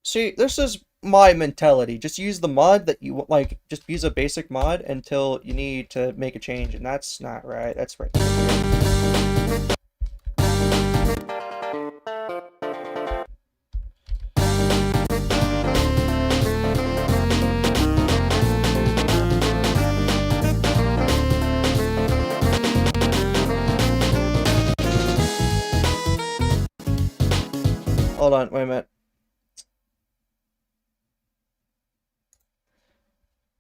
See, this is my mentality. Just use the mod that you like. Just use a basic mod until you need to make a change, and that's not right. That's right. Hold on, wait a minute.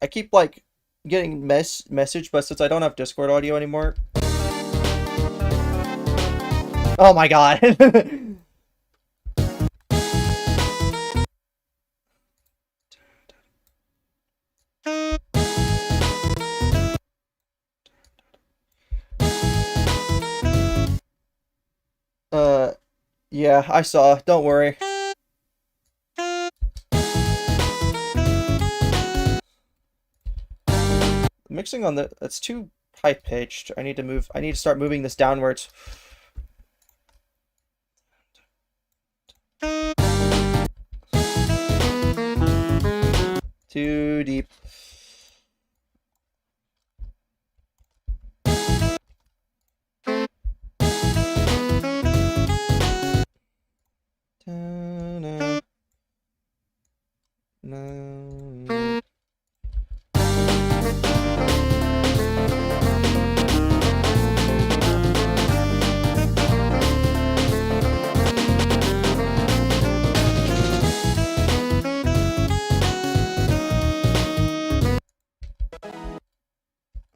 I keep like getting message, but since I don't have Discord audio anymore. Oh my god. Yeah, I saw. Don't worry. Mixing on that's too high pitched. I need to start moving this downwards. Too deep. No.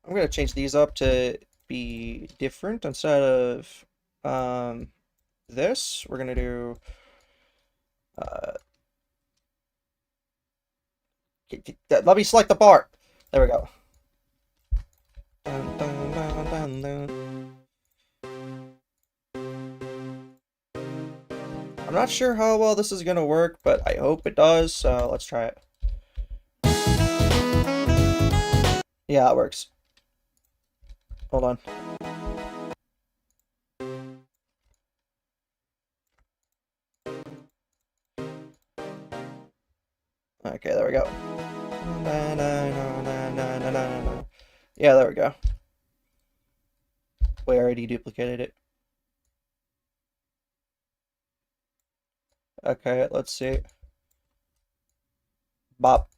I'm gonna change these up to be different. Instead of this, we're gonna do Uh, Let me select the bar. There we go. Dun, dun, dun, dun, dun. I'm not sure how well this is gonna work, but I hope it does, so let's try it. Yeah, it works. Hold on. Okay, there we go. Yeah, there we go. We already duplicated it. Okay, let's see. Bop.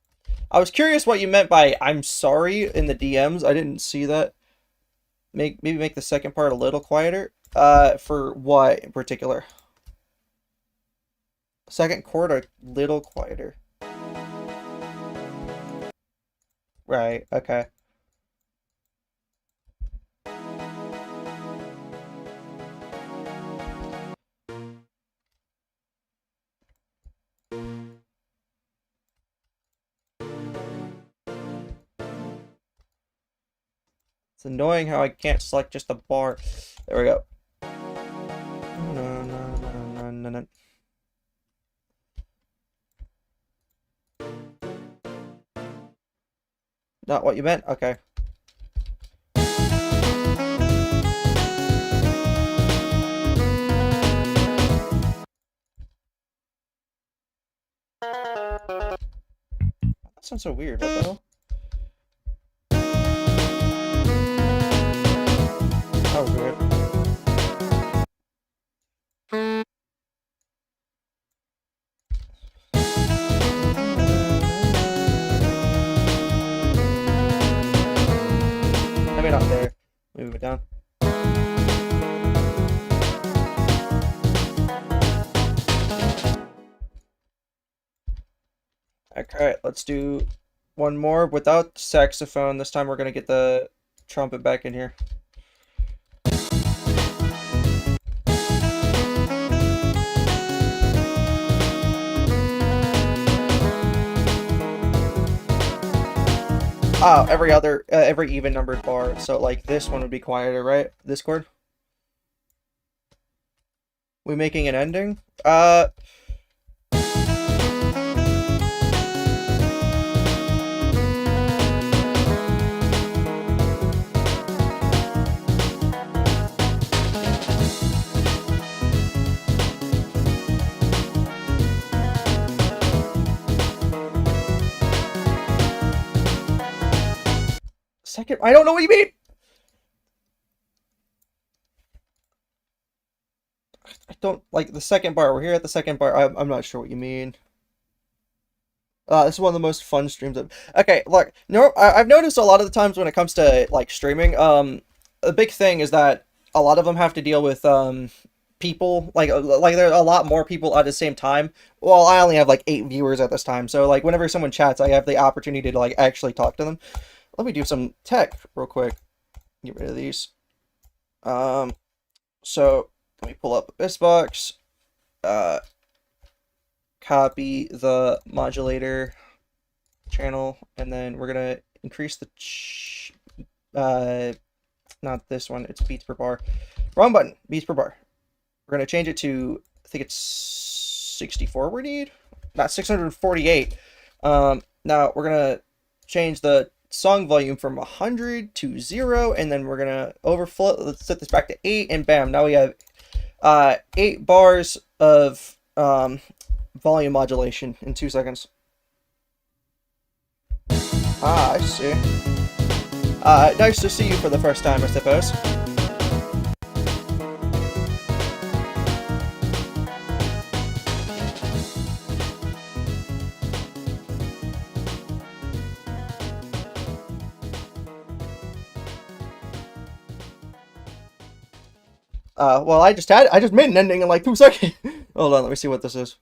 I was curious what you meant by "I'm sorry" in the DMs. I didn't see that. Maybe make the second part a little quieter. For what in particular? Second chord a little quieter. Right, okay. It's annoying how I can't select just a bar. There we go. No, no, no, no, no, no. Not what you meant? Okay. That sounds so weird. What the hell? That was weird. Maybe not there. Move it down. Okay, let's do one more without saxophone. This time we're gonna get the trumpet back in here. Oh, every even numbered bar. So like this one would be quieter, right? This chord. We making an ending? Second, I don't know what you mean. I don't like the second bar. We're here at the second bar. I'm not sure what you mean. This is one of the most fun streams. Okay, look, no, I've noticed a lot of the times when it comes to like streaming, the big thing is that a lot of them have to deal with people like there are a lot more people at the same time. Well, I only have like 8 viewers at this time, so like whenever someone chats, I have the opportunity to like actually talk to them. Let me do some tech real quick. Get rid of these. So let me pull up AbyssBox. Copy the modulator channel, and then we're gonna increase the not this one, it's beats per bar. Wrong button, beats per bar. We're gonna change it to, I think it's 64 we need, not 648. Now we're gonna change the song volume from 100 to 0, and then we're gonna overflow. Let's set this back to 8, and bam, now we have 8 bars of volume modulation in 2 seconds. Ah, I see. Nice to see you for the first time, I suppose. Well, I just made an ending in like 2 seconds. Hold on, let me see what this is.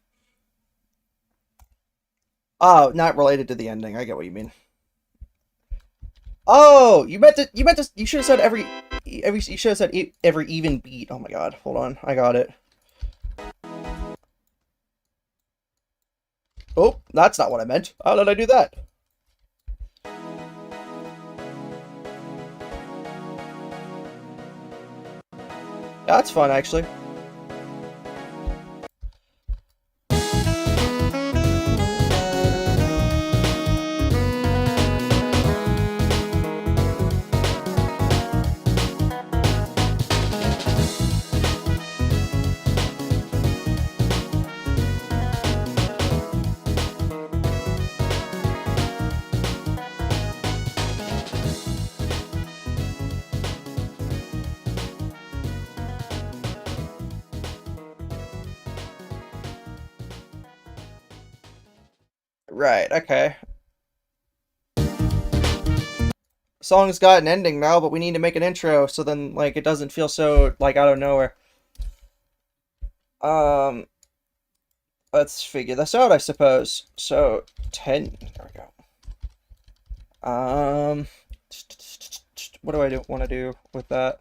Oh, not related to the ending. I get what you mean. Oh, you should have said you should have said every even beat. Oh my god, hold on, I got it. Oh, that's not what I meant. How did I do that? That's fun, actually. Right, okay. Song's got an ending now, but we need to make an intro so then, like, it doesn't feel so, like, out of nowhere. Um, let's figure this out, I suppose. So, 10, there we go. What do I want to do with that?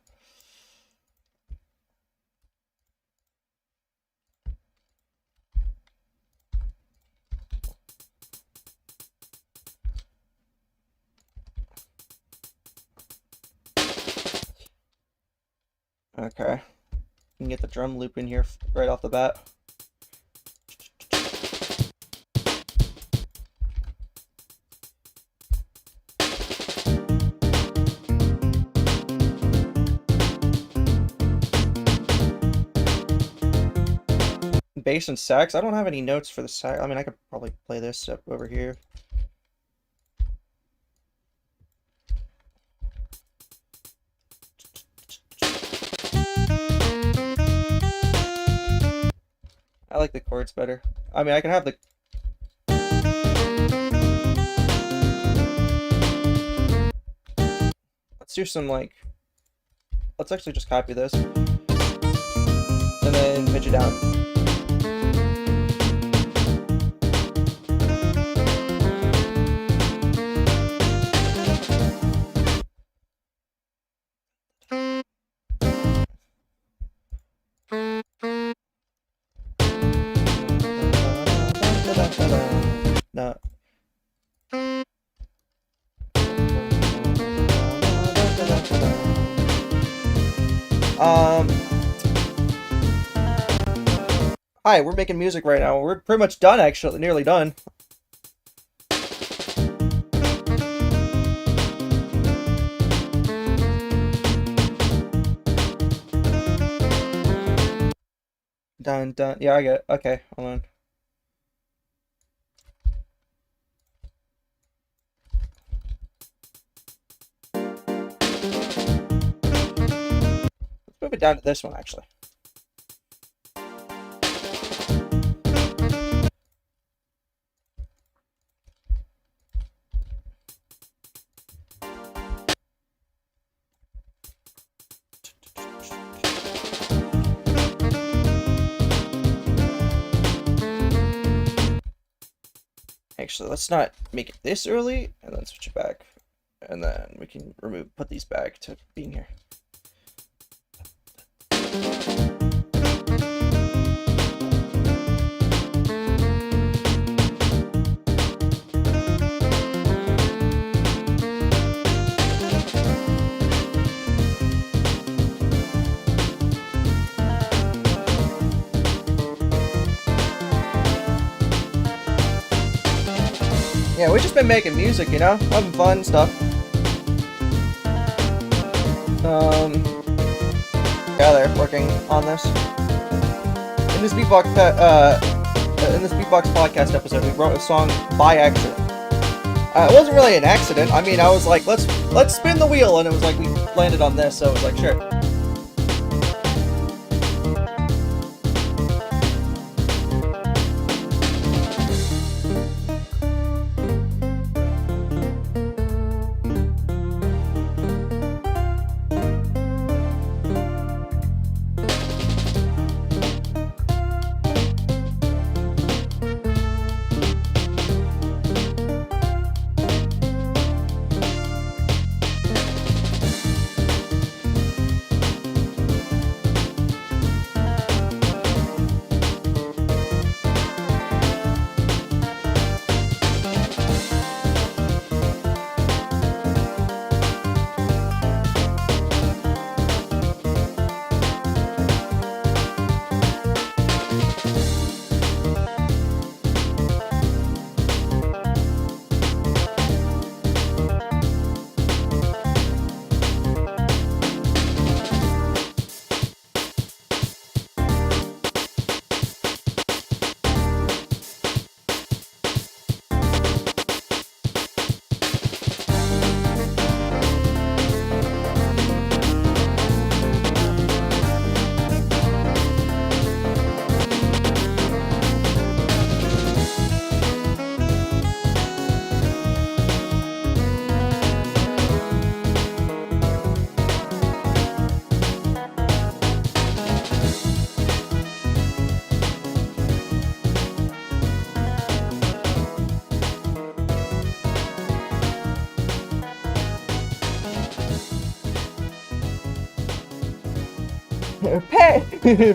Okay. You can get the drum loop in here right off the bat. Bass and sax. I don't have any notes for the sax. I mean, I could probably play this up over here. I like the chords better. I mean, I can have the... Let's do some, like... Let's actually just copy this. And then pitch it down. No. Hi, we're making music right now. We're pretty much done, actually. Nearly done. Done. Yeah, I get it. Okay, hold on. Let's move it down to this one, actually. Actually, let's not make it this early, and then switch it back. And then we can put these back to being here. Yeah, we've just been making music, you know? Having fun and stuff. Yeah, they're working on this. In this BeepBox podcast episode, we wrote a song by accident. It wasn't really an accident. I mean, I was like, let's spin the wheel, and it was like we landed on this, so it was like, sure.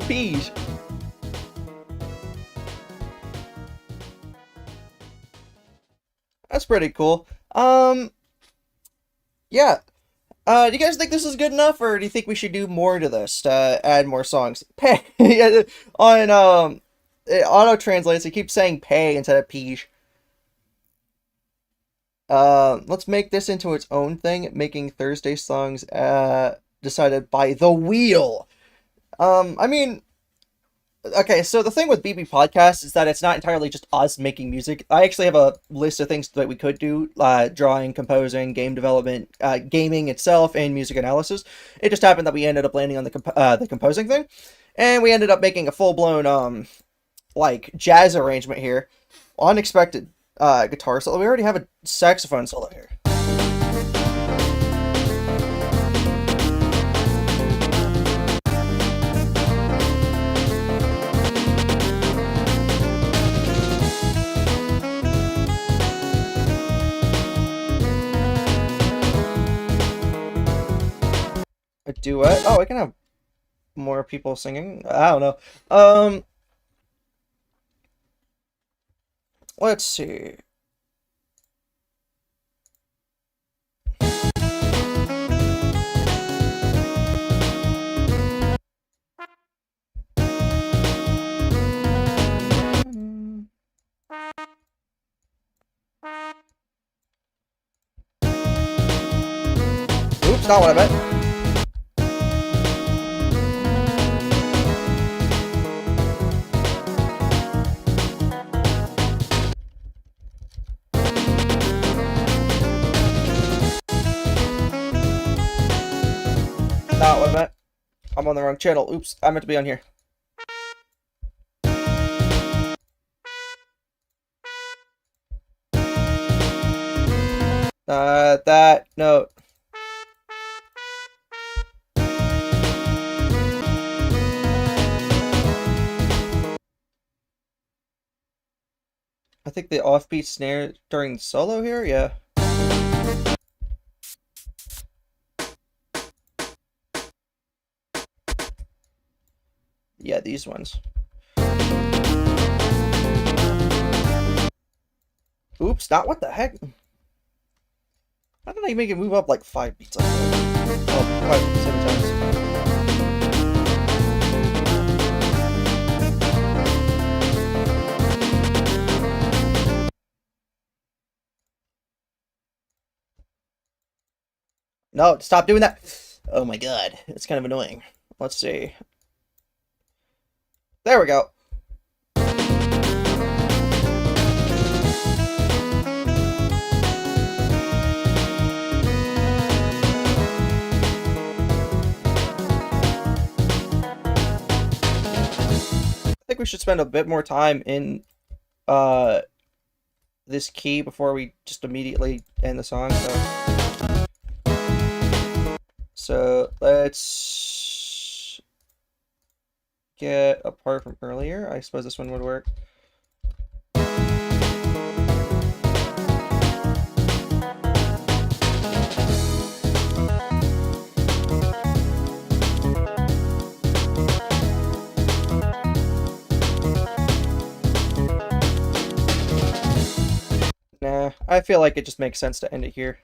Peas. That's pretty cool. Yeah. Do you guys think this is good enough, or do you think we should do more to this to add more songs? Pay on it auto translates. It keeps saying pay instead of peach. Let's make this into its own thing, making Thursday songs decided by the wheel. I mean, okay, so the thing with BB Podcast is that it's not entirely just us making music. I actually have a list of things that we could do: drawing, composing, game development, gaming itself, and music analysis. It just happened that we ended up landing on the composing thing, and we ended up making a full blown like jazz arrangement here. Unexpected guitar solo. We already have a saxophone solo here. A duet. Oh, I can have more people singing. I don't know. Let's see. Oops, not what I meant. Not what I meant. I'm on the wrong channel. Oops, I meant to be on here. That note. I think the offbeat snare during the solo here, yeah. Yeah, these ones. Oops, not what the heck? How did I make it move up like 5 beats like that? Oh, 7 times. No, stop doing that. Oh my god, it's kind of annoying. Let's see. There we go. I think we should spend a bit more time in this key before we just immediately end the song. So let's get a part from earlier. I suppose this one would work. Nah, I feel like it just makes sense to end it here.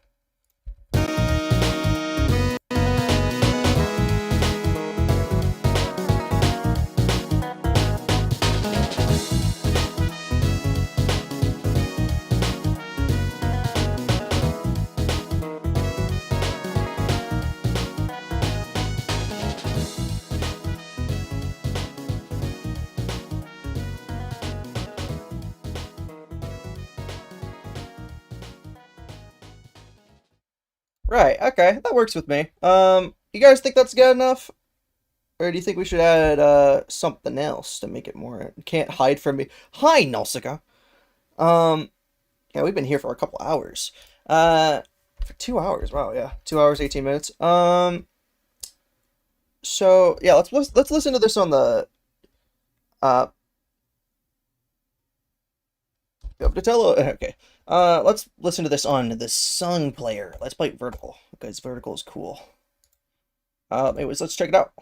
Right, okay, that works with me. You guys think that's good enough? Or do you think we should add something else to make it more can't hide from me? Hi, Nausicaa. Yeah, we've been here for a couple hours. For 2 hours. Wow, yeah. 2 hours, 18 minutes. So yeah, let's listen to this on the okay. Let's listen to this on the song player. Let's play vertical because vertical is cool. Anyways, let's check it out.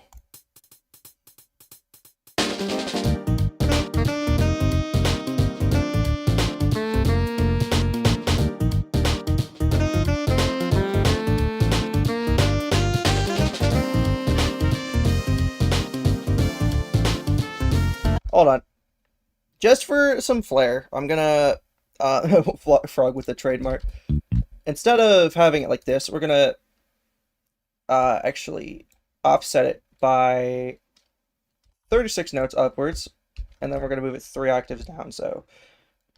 just for some flair, I'm gonna frog with the trademark. Instead of having it like this, we're gonna actually offset it by 36 notes upwards, and then we're gonna move it 3 octaves down. So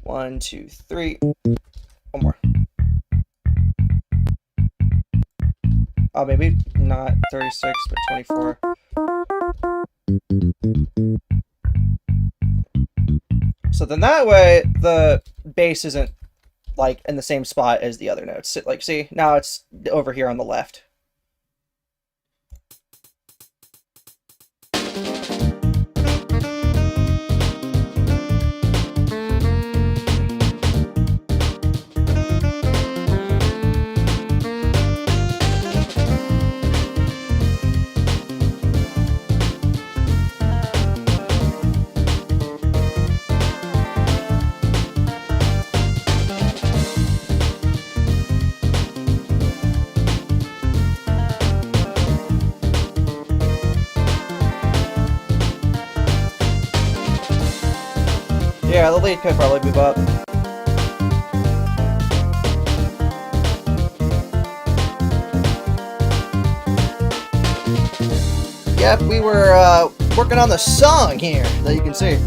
1, 2, 3. One more. Oh, maybe not 36, but 24. So then that way, the bass isn't, like, in the same spot as the other notes. Like, see? Now it's over here on the left. Yeah, the lead could probably move up. Yep, we were working on the song here, that you can see.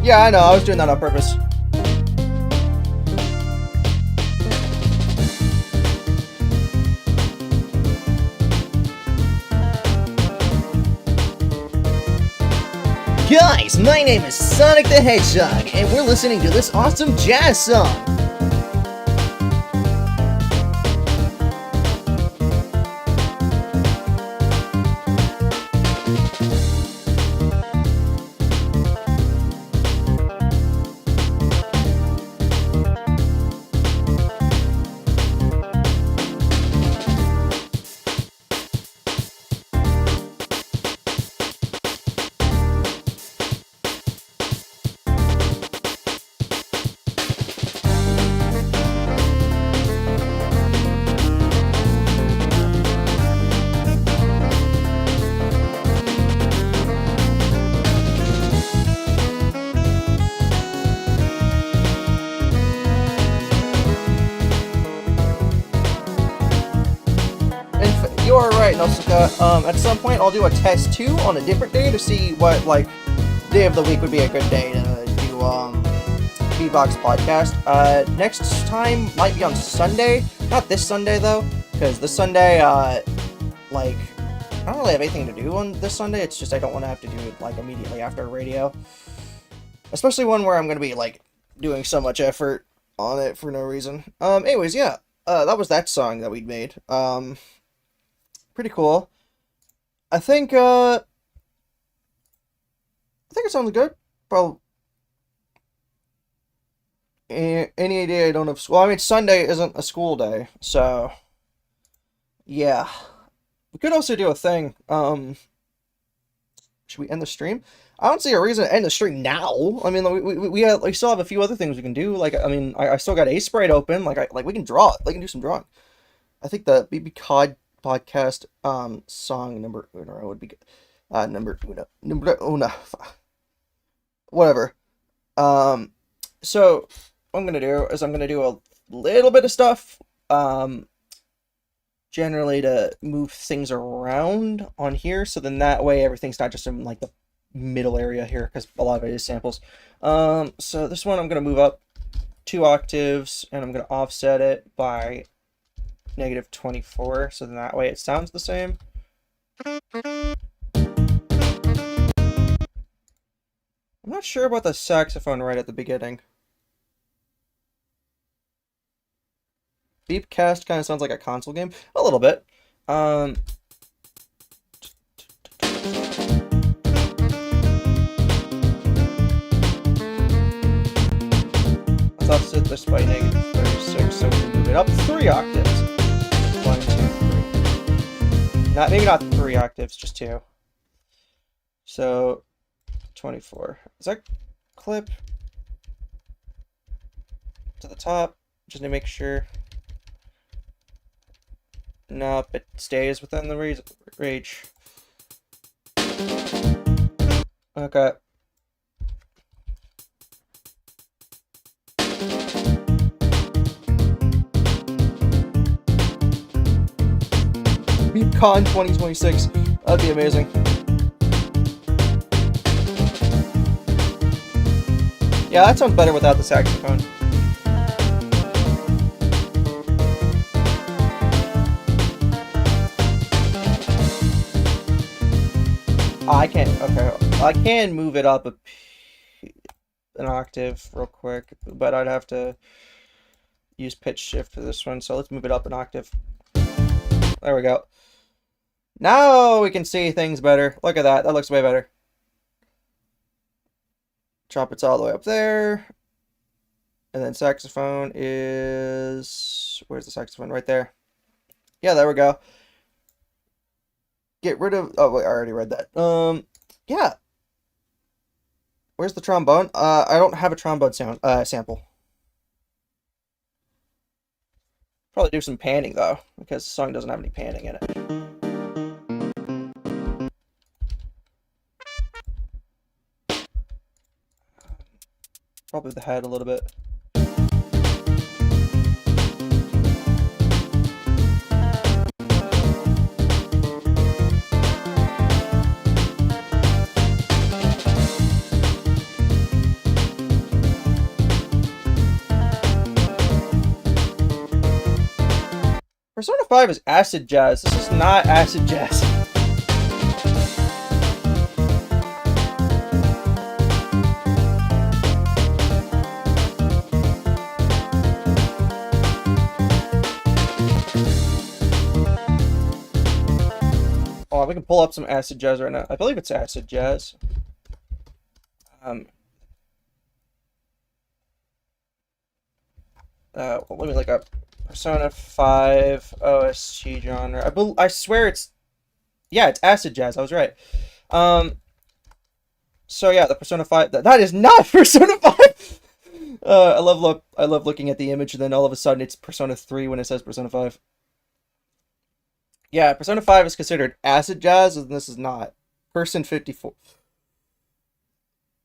Yeah, I know, I was doing that on purpose. Guys, my name is Sonic the Hedgehog, and we're listening to this awesome jazz song. You're right, Nausicaa. At some point, I'll do a test 2 on a different day to see what, like, day of the week would be a good day to do, BeepBox podcast. Next time might be on Sunday. Not this Sunday, though, because this Sunday, like, I don't really have anything to do on this Sunday. It's just I don't want to have to do it, like, immediately after radio. Especially one where I'm going to be, like, doing so much effort on it for no reason. Anyways, yeah. That was that song that we'd made. Pretty cool. I think it sounds good. Probably any day I don't have school. I mean, Sunday isn't a school day, so yeah. We could also do a thing. Should we end the stream? I don't see a reason to end the stream now. I mean, we still have a few other things we can do. Like, I mean, I still got AbyssBox open. Like we can draw. They can do some drawing. I think the BBPodcast song number uno would be good. Number uno. Whatever. So what I'm gonna do is I'm gonna do a little bit of stuff. Generally to move things around on here, so then that way everything's not just in like the middle area here, because a lot of it is samples. So this one I'm gonna move up 2 octaves, and I'm gonna offset it by -24, so then that way it sounds the same. I'm not sure about the saxophone right at the beginning. Beepcast kind of sounds like a console game. A little bit. Let's offset this by -36, so we can move it up 3 octaves. 1, 2, 3. maybe not 3 octaves, just 2. So 24. Is that clip to the top? Just to make sure. Nope, it stays within the range. Okay. BeepCon 2026. That'd be amazing. Yeah, that sounds better without the saxophone. I can't. Okay, I can move it up an octave real quick, but I'd have to use pitch shift for this one. So let's move it up an octave. There we go. Now we can see things better. Look at that. That looks way better. Trumpet's all the way up there. And then saxophone is... Where's the saxophone? Right there. Yeah, there we go. Get rid of... Oh, wait, I already read that. Yeah. Where's the trombone? I don't have a trombone sample. Probably do some panning, though, because the song doesn't have any panning in it. Probably the head a little bit. Persona 5 is acid jazz. This is not acid jazz. Oh, we can pull up some acid jazz right now. I believe it's acid jazz. Let me look up Persona 5 OST genre. I swear it's... Yeah, it's acid jazz. I was right. So yeah, the Persona 5... That is not Persona 5! I love looking at the image, and then all of a sudden it's Persona 3 when it says Persona 5. Yeah, Persona 5 is considered acid jazz, and this is not. Persona 54.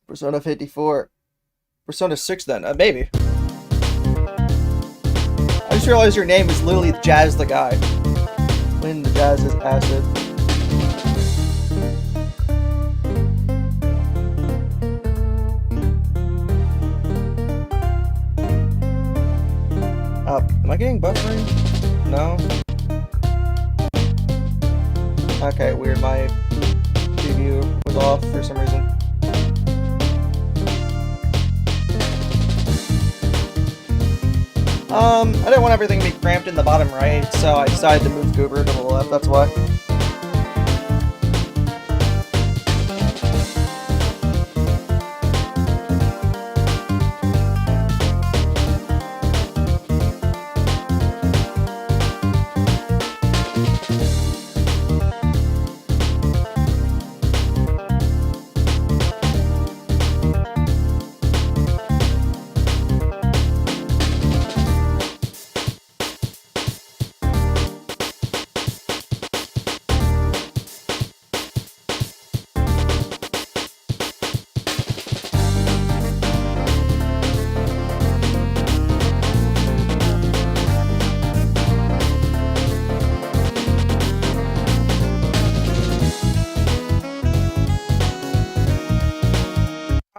Persona 54. Persona 6 then. Maybe. I just realized your name is literally Jazz the Guy. When the jazz is acid. Am I getting buffering? No? Okay, weird. My preview was off for some reason. I didn't want everything to be cramped in the bottom right, so I decided to move Goober to the left, that's why.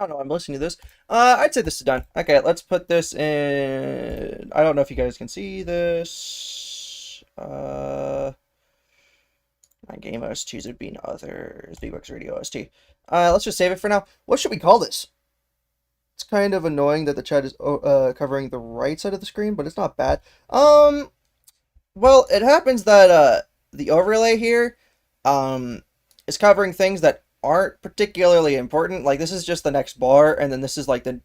I don't know, I'm listening to this. I'd say this is done. Okay, let's put this in... I don't know if you guys can see this. My game OSTs would be in others. BBRadio OST. Let's just save it for now. What should we call this? It's kind of annoying that the chat is covering the right side of the screen, but it's not bad. Well, it happens that the overlay here is covering things that aren't particularly important. Like, this is just the next bar, and then this is like the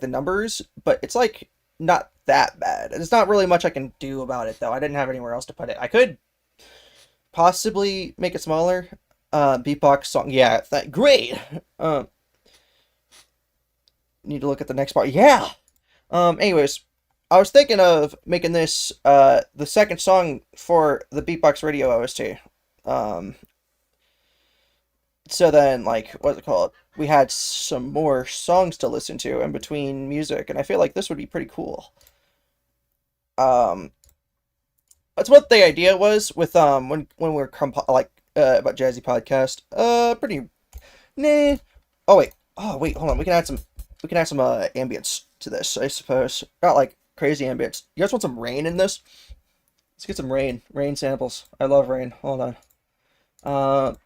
numbers, but it's like not that bad. There's not really much I can do about it, though. I didn't have anywhere else to put it. I could possibly make it smaller. BeepBox song, yeah, great. Need to look at the next part. Yeah. Anyways, I was thinking of making this the second song for the BeepBox Radio OST. So then, like, what's it called? We had some more songs to listen to in between music, and I feel like this would be pretty cool. That's what the idea was with when we were about Jazzy Podcast. Pretty nah. Oh wait, hold on. We can add some ambience to this, I suppose. Not like crazy ambience. You guys want some rain in this? Let's get some rain samples. I love rain. Hold on.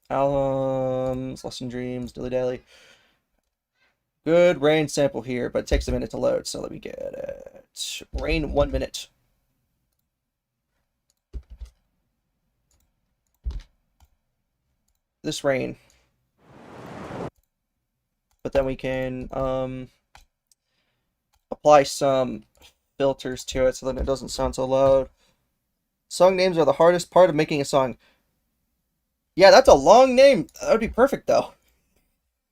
Albums, Lesson Dreams, Dilly Dally. Good rain sample here, but it takes a minute to load, so let me get it. Rain 1 minute. This rain. But then we can apply some filters to it so that it doesn't sound so loud. Song names are the hardest part of making a song. Yeah, that's a long name. That would be perfect, though.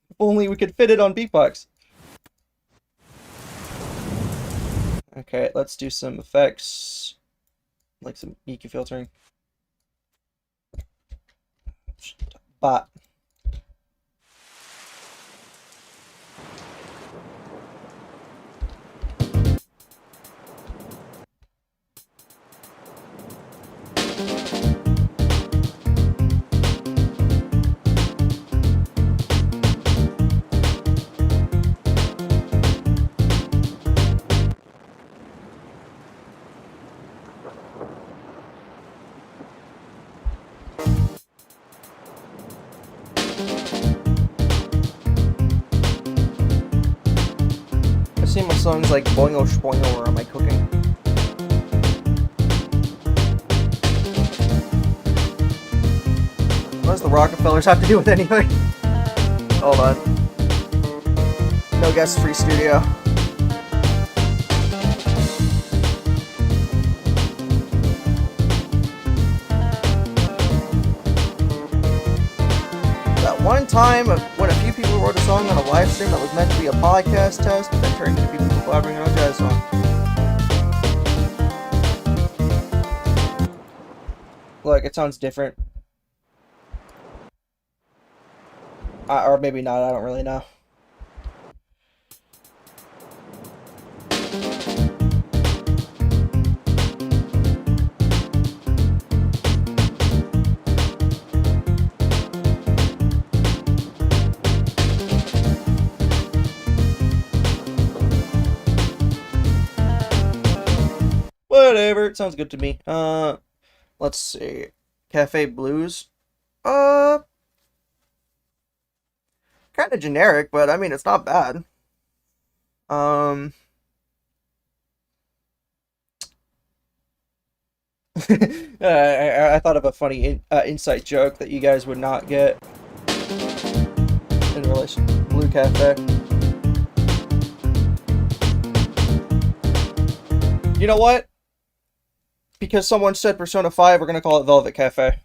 If only we could fit it on BeepBox. Okay, let's do some effects. Like some EQ filtering. Bot. I see my songs like boingo spoingo, or am I cooking? What does the Rockefellers have to do with anything? Hold on. No guest free studio. That one time when a few people wrote a song on a live stream that was meant to be a podcast test, but then turned into people collaborating on a jazz song. Look, it sounds different. Or maybe not, I don't really know. Whatever, it sounds good to me. Let's see. Cafe Blues. Kind of generic, but I mean, it's not bad. I thought of a funny inside joke that you guys would not get in relation to Blue Cafe. You know what? Because someone said Persona 5, we're going to call it Velvet Cafe.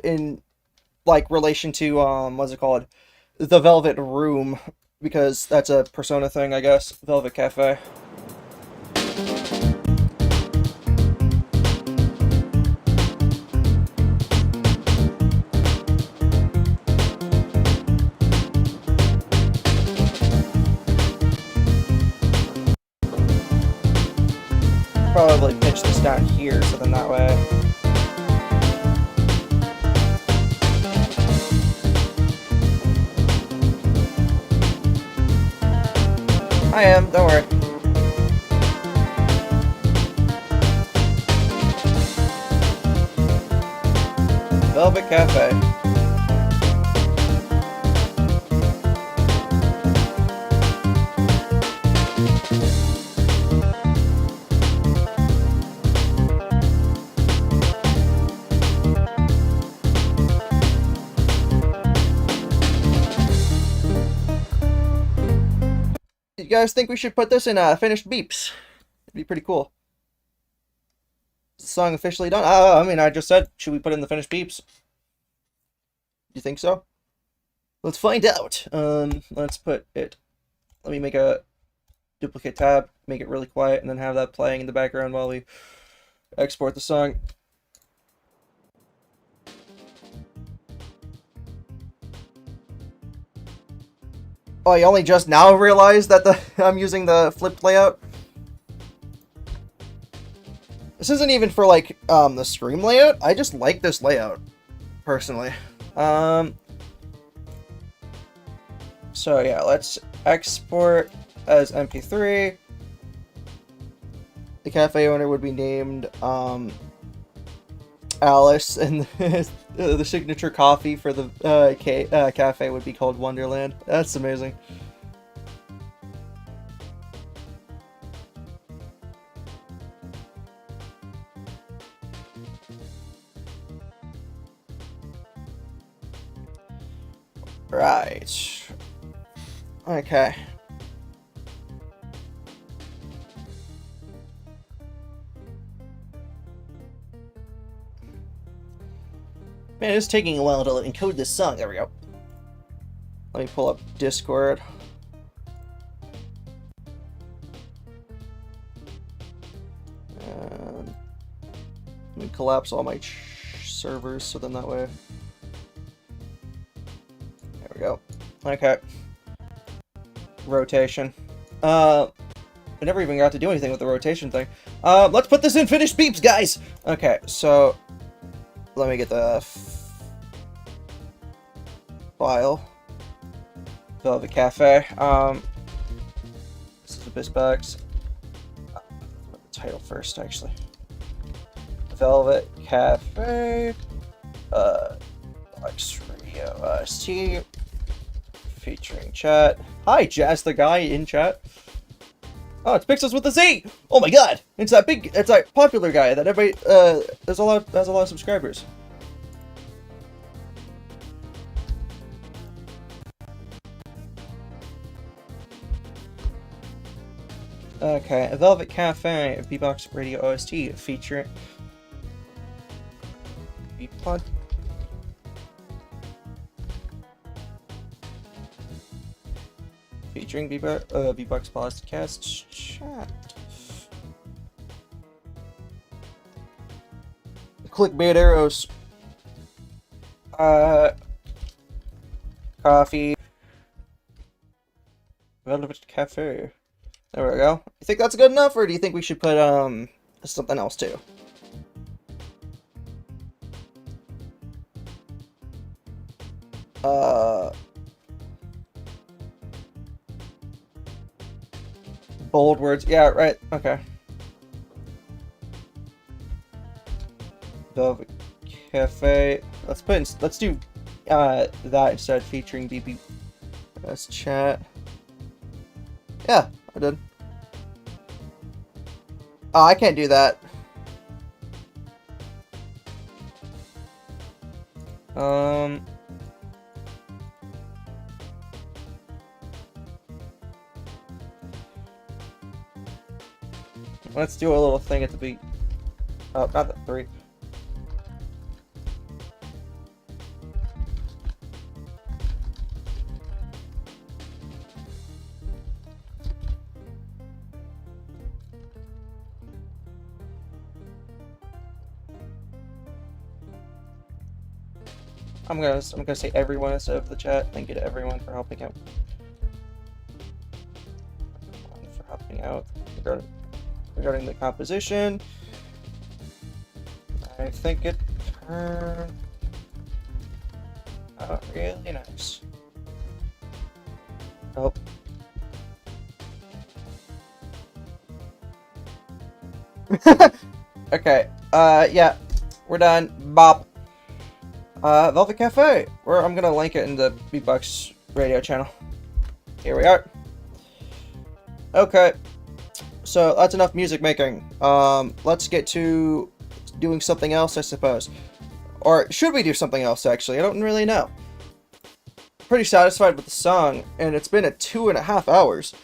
In, like, relation to, what's it called? The Velvet Room, because that's a Persona thing, I guess. Velvet Cafe. Probably pitch this down here, so then that way. I am, don't worry. Velvet Cafe. guys think we should put this in finished beeps? It'd be pretty cool. Is the song officially done? I mean, I just said, should we put in the finished beeps? Do you think so? Let's find out. Let's put it. Let me make a duplicate tab, make it really quiet, and then have that playing in the background while we export the song. Oh, you only just now realized that I'm using the flipped layout? This isn't even for, like, the stream layout. I just like this layout, personally. So, yeah, let's export as MP3. The cafe owner would be named, Alice, and the signature coffee for the cafe would be called Wonderland. That's amazing. Right. Okay. Man, it's taking a while to encode this song. There we go. Let me pull up Discord. And let me collapse all my servers so then that way. There we go. Okay. Rotation. I never even got to do anything with the rotation thing. Let's put this in finished beeps, guys! Okay, so let me get the file. Velvet Cafe. This is AbyssBox. The title first, actually. Velvet Cafe. Box Radio OST. Featuring chat. Hi, Jazz the guy in chat. Oh, it's Pixels with a Z! Oh my god! It's that popular guy that everybody, has a lot of subscribers. Okay, a Velvet Cafe, a BBRadio Radio OST featuring BeepPod. Featuring BeepBox Podcast chat. Clickbait arrows. Coffee. Velvet Cafe. There we go. You think that's good enough, or do you think we should put something else too? Bold words. Yeah, right. Okay. Velvet Cafe. Let's do that instead, featuring BB as chat. Yeah, I did. Oh, I can't do that. Let's do a little thing at the beat. Oh, not the 3. I'm gonna say everyone instead of the chat. Thank you to everyone for helping out. Regarding the composition. I think it turned out really nice. Oh. Okay. Yeah. We're done. Bop. Velvet Cafe, where I'm gonna link it in the BeepBox radio channel. Here we are. Okay, so that's enough music making. Let's get to doing something else, I suppose. Or should we do something else, actually? I don't really know. Pretty satisfied with the song, and it's been at 2.5 hours.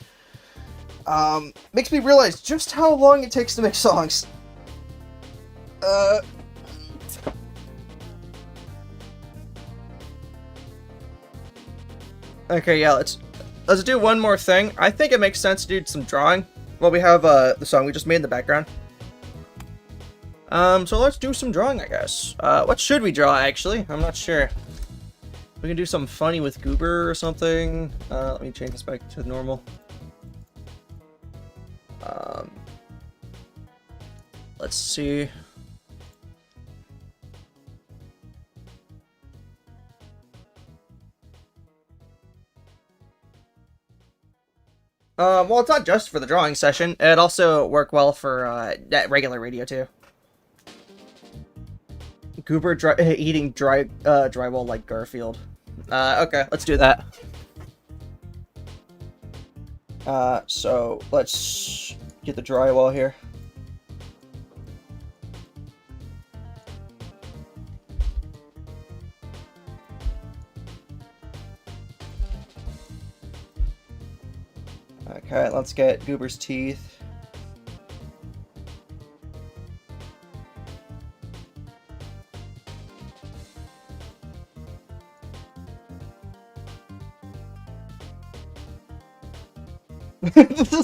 Makes me realize just how long it takes to make songs. Okay, yeah, let's do one more thing. I think it makes sense to do some drawing. Well, we have the song we just made in the background. So let's do some drawing, I guess. What should we draw, actually? I'm not sure. We can do something funny with Goober or something. Let me change this back to normal. Let's see. Well, it's not just for the drawing session. It also work well for regular radio too. Goober eating drywall like Garfield. Okay, let's do that. So let's get the drywall here. Okay, let's get Goober's teeth.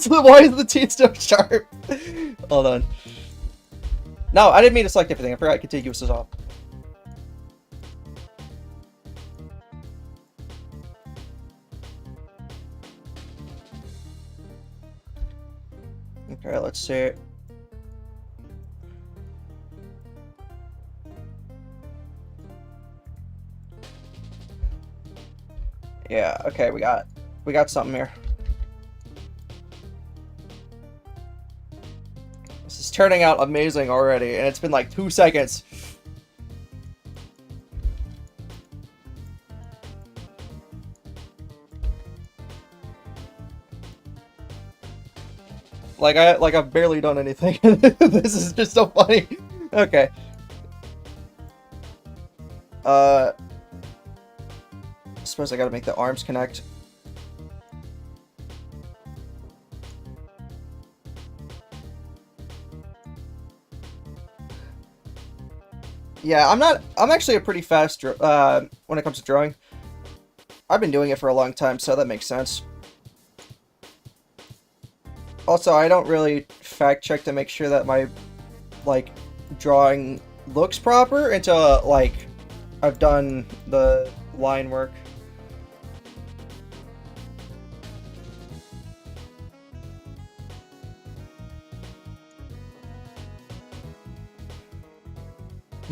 Why is the teeth so sharp? Hold on. No, I didn't mean to select everything. I forgot contiguous is off. Okay, let's see. Yeah, okay, we got something here. This is turning out amazing already, and it's been like 2 seconds. I've barely done anything. This is just so funny. Okay. I suppose I gotta make the arms connect. Yeah, I'm actually a pretty fast when it comes to drawing. I've been doing it for a long time, so that makes sense. Also, I don't really fact check to make sure that my, drawing looks proper until, I've done the line work.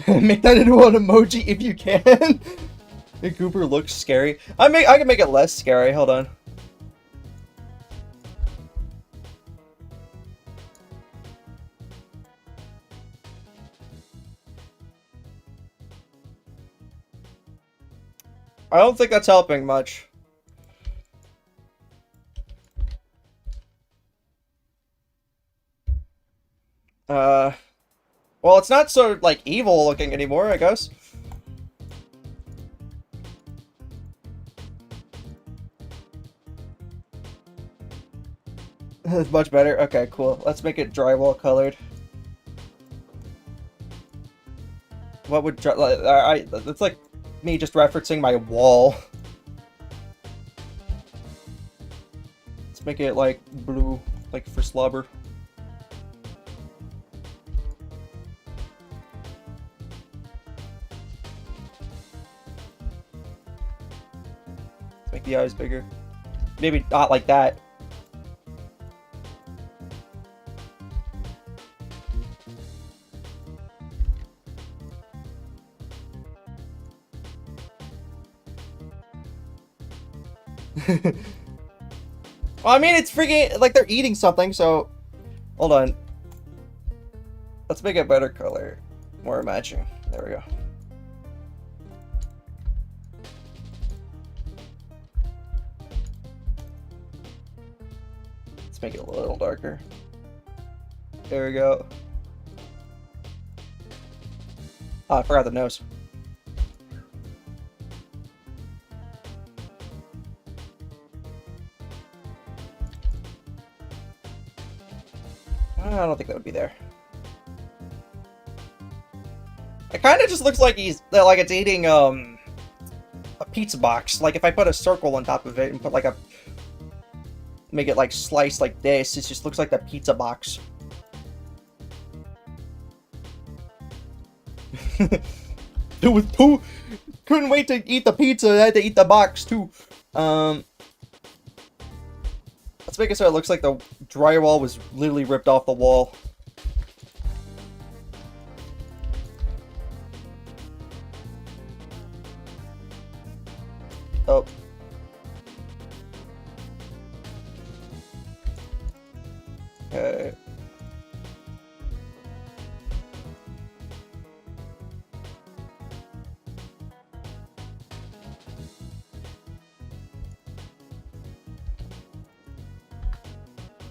Make that into an emoji if you can. The Goober looks scary. I can make it less scary. Hold on. I don't think that's helping much. Well, it's not so, evil looking anymore, I guess. That's much better. Okay, cool. Let's make it drywall colored. What would that's like me just referencing my wall. Let's make it blue, for slobber. Let's make the eyes bigger. Maybe not like that. Well, I mean, it's freaking they're eating something, so hold on. Let's make it better color, more matching. There we go. Let's make it a little darker. There we go. Oh, I forgot the nose. I don't think that would be there. It kind of just looks like like it's eating a pizza box. Like if I put a circle on top of it and put like make it like sliced like this, it just looks like the pizza box. It was too. Couldn't wait to eat the pizza. I had to eat the box too. Let's make it so it looks like the drywall was literally ripped off the wall. Oh. Okay.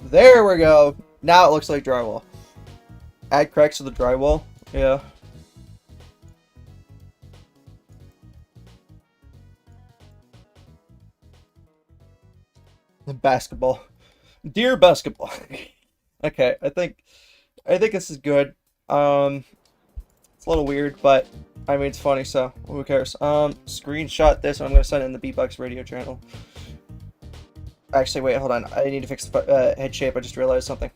There we go. Now it looks like drywall. Add cracks to the drywall. Yeah. Basketball. Dear basketball. Okay, I think this is good. It's a little weird, but I mean it's funny, so who cares? Screenshot this and I'm gonna send it in the BeepBox radio channel. Actually, wait, hold on. I need to fix the head shape. I just realized something.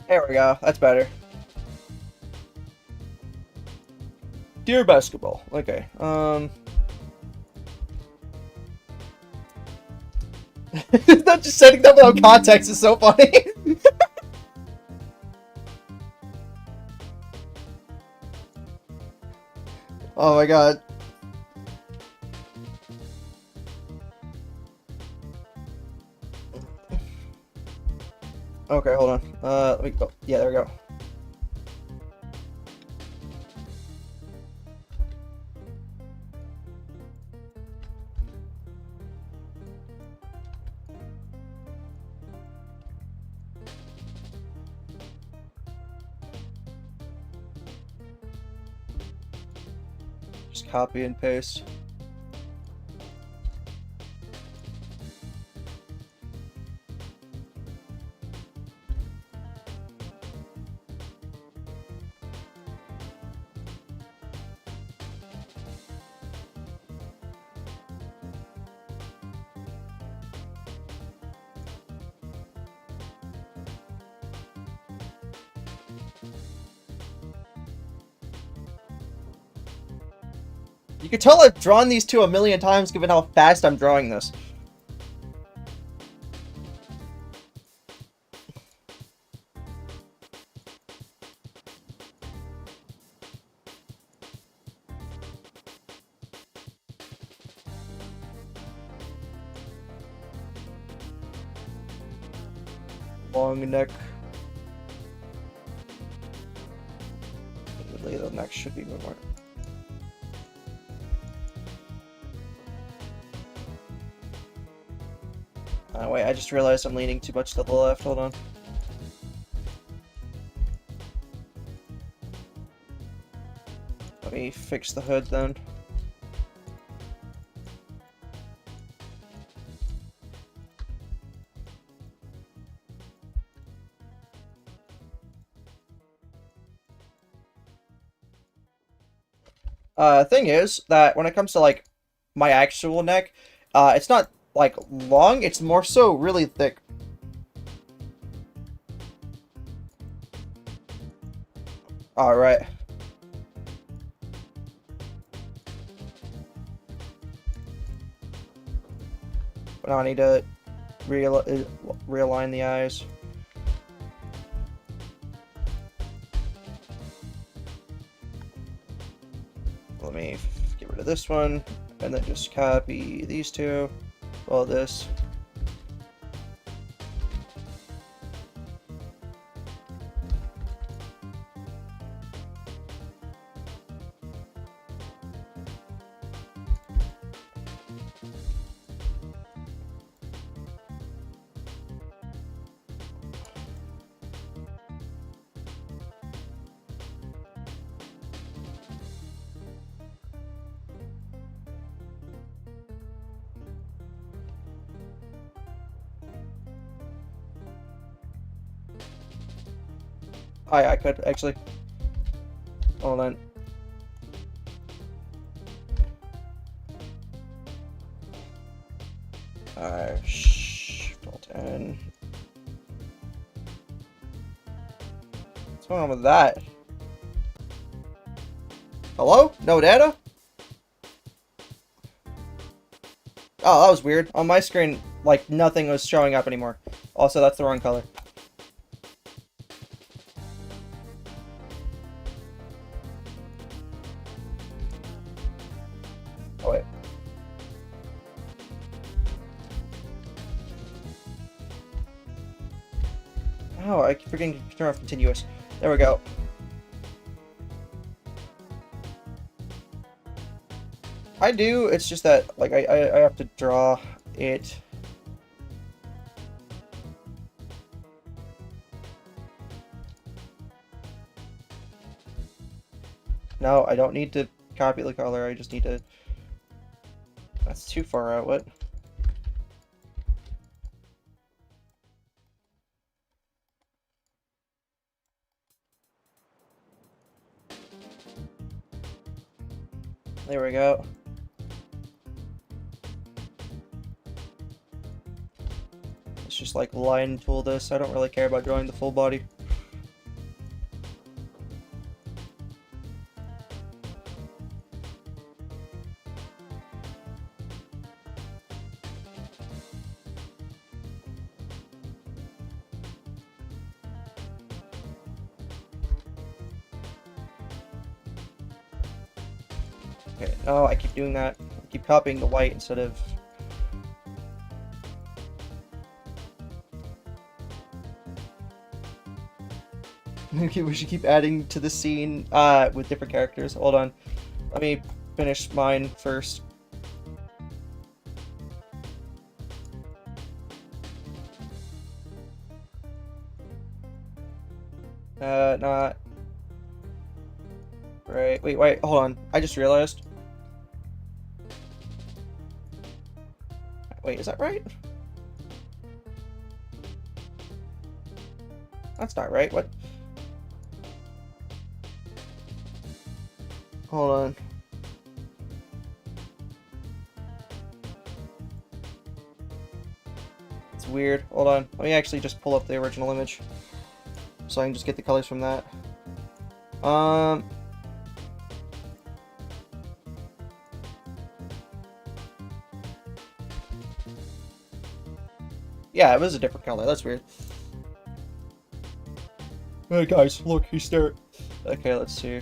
There we go. That's better. Dear basketball. Okay. Not just setting them without context is so funny. Oh my god. Okay, hold on. Let me go. Yeah, there we go. Just copy and paste. You can tell I've drawn these two a million times given how fast I'm drawing this. Long neck. The neck should be more. Wait, I just realized I'm leaning too much to the left. Hold on. Let me fix the hood then. Thing is that when it comes to like my actual neck, it's not like long, it's more so really thick. Alright. But now I need to realign the eyes. Let me get rid of this one, and then just copy these two. All this. I could, actually. Hold on. Alt N. What's going on with that? Hello? No data? Oh, that was weird. On my screen, like, nothing was showing up anymore. Also, that's the wrong color. Oh, wait. Oh, I keep forgetting to turn off continuous. There we go. I do, it's just that, like, I have to draw it. No, I don't need to copy the color, I just need to... That's too far out, what? There we go. Let's just like line tool this. I don't really care about drawing the full body. Okay, oh, I keep doing that. I keep copying the white instead of... We should keep adding to the scene with different characters. Hold on. Let me finish mine first. Not... Right, wait, hold on. I just realized. Wait, is that right? That's not right, what? Hold on. It's weird. Hold on. Let me actually just pull up the original image. So I can just get the colors from that. Yeah, it was a different color. That's weird. Hey guys, look, he's there. Okay, let's see.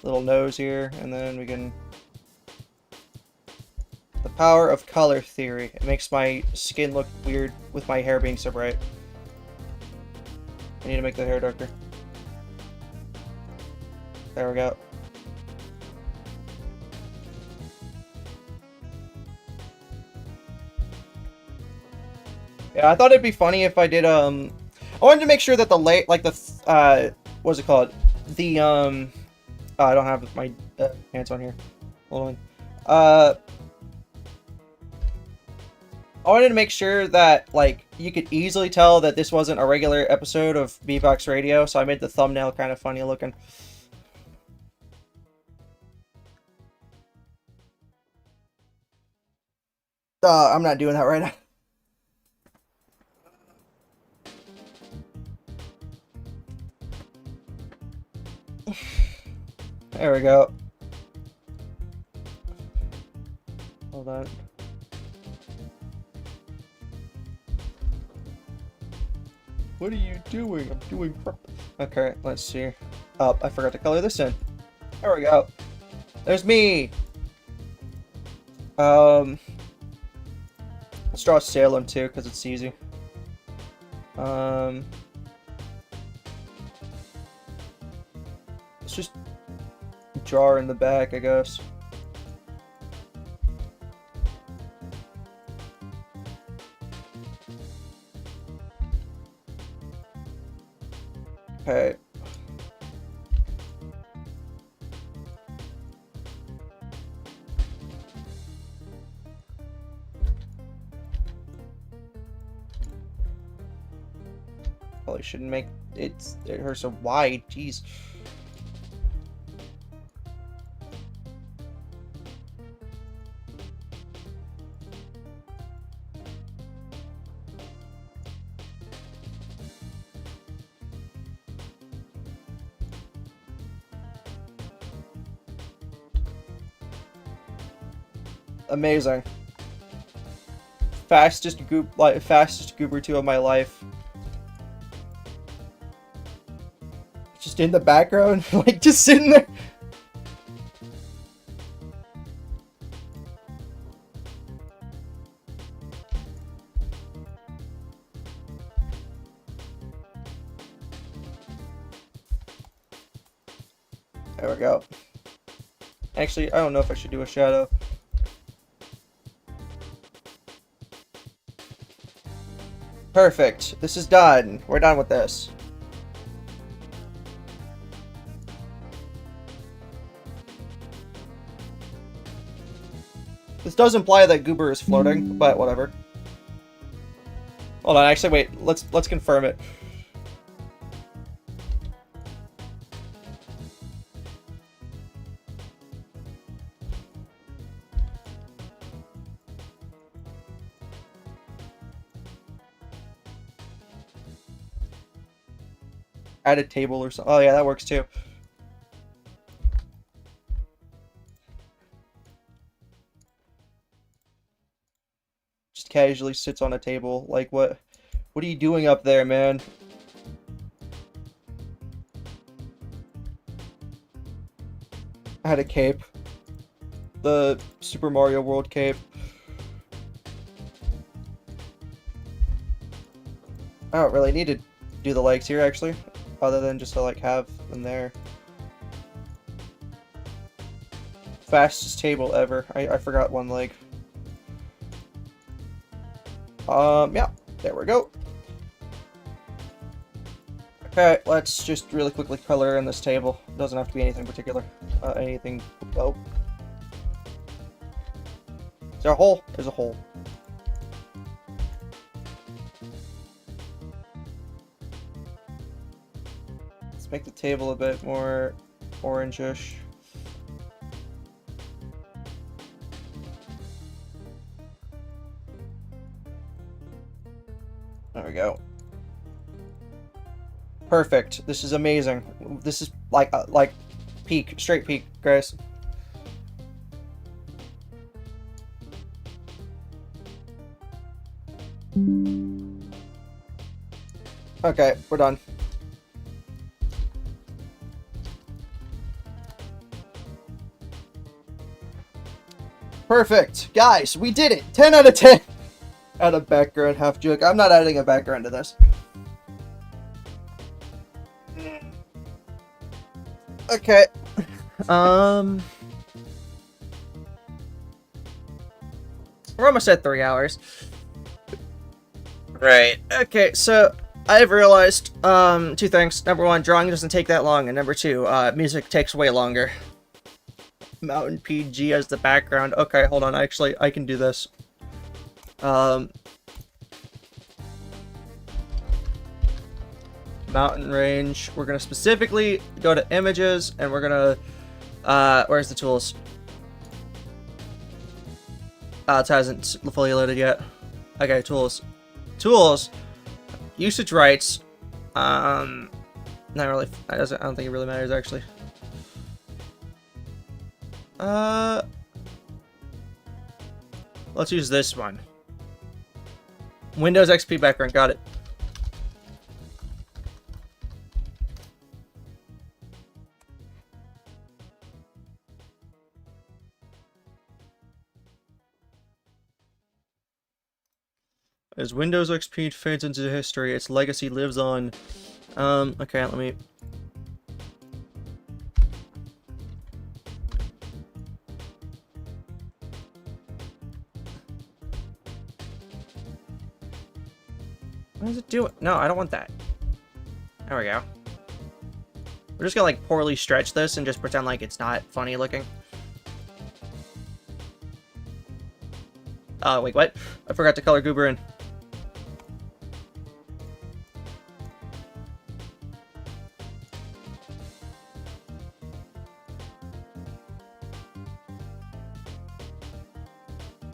Little nose here, and then we can... The power of color theory. It makes my skin look weird with my hair being so bright. I need to make the hair darker. There we go. Yeah, I thought it'd be funny if I did, I wanted to make sure that the what's it called? The, oh, I don't have my pants on here. Hold on. I wanted to make sure that, like, you could easily tell that this wasn't a regular episode of BBRadio, so I made the thumbnail kind of funny looking. I'm not doing that right now. There we go. Hold on. What are you doing? I'm doing... Okay, let's see. Oh, I forgot to color this in. There we go. There's me! Let's draw Salem too, because it's easy. Let's just draw her in the back, I guess. Okay. shouldn't make her so wide. Jeez. Amazing. Fastest goober 2 of my life. Just in the background, like just sitting there. There we go. Actually, I don't know if I should do a shadow. Perfect. This is done. We're done with this. This does imply that Goober is floating, but whatever. Hold on, actually, wait. Let's confirm it. Add a table or something. Oh yeah, that works too. Just casually sits on a table. Like, what are you doing up there, man? I had a cape. The Super Mario World cape. I don't really need to do the legs here, actually. Other than just to, like, have them there. Fastest table ever. I forgot one leg. Yeah. There we go. Okay, let's just really quickly color in this table. Doesn't have to be anything particular. Anything... Oh. Is there a hole? There's a hole. Make the table a bit more orangish. There we go. Perfect. This is amazing. This is like peak, straight peak, guys. Okay, we're done. Perfect. Guys, we did it. 10 out of 10. Add a background, half joke. I'm not adding a background to this. Okay. We're almost at 3 hours. Right. Okay, so I've realized 2 things. Number 1, drawing doesn't take that long, and number 2, music takes way longer. Mountain PG as the background. Okay, hold on. Actually, I can do this. Mountain range. We're gonna specifically go to images, and we're gonna where's the tools? It hasn't fully loaded yet. Okay, tools. Usage rights. Not really. I don't think it really matters actually. Let's use this one. Windows XP background, got it. As Windows XP fades into history, its legacy lives on. Okay, let me... What does it do? No, I don't want that. There we go. We're just gonna, like, poorly stretch this and just pretend like it's not funny looking. Wait, what? I forgot to color Goober in.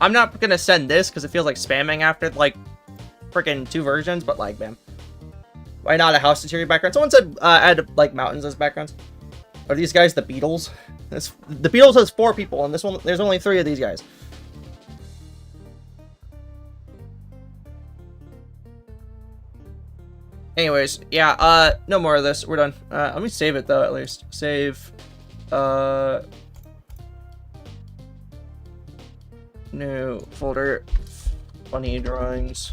I'm not gonna send this because it feels like spamming after, like, freaking 2 versions, but, like, man. Why not a house interior background? Someone said add, like, mountains as backgrounds. Are these guys the Beatles? The Beatles has 4 people, and this one, there's only 3 of these guys. Anyways, yeah, no more of this. We're done. Let me save it, though, at least. Save, new folder, funny drawings.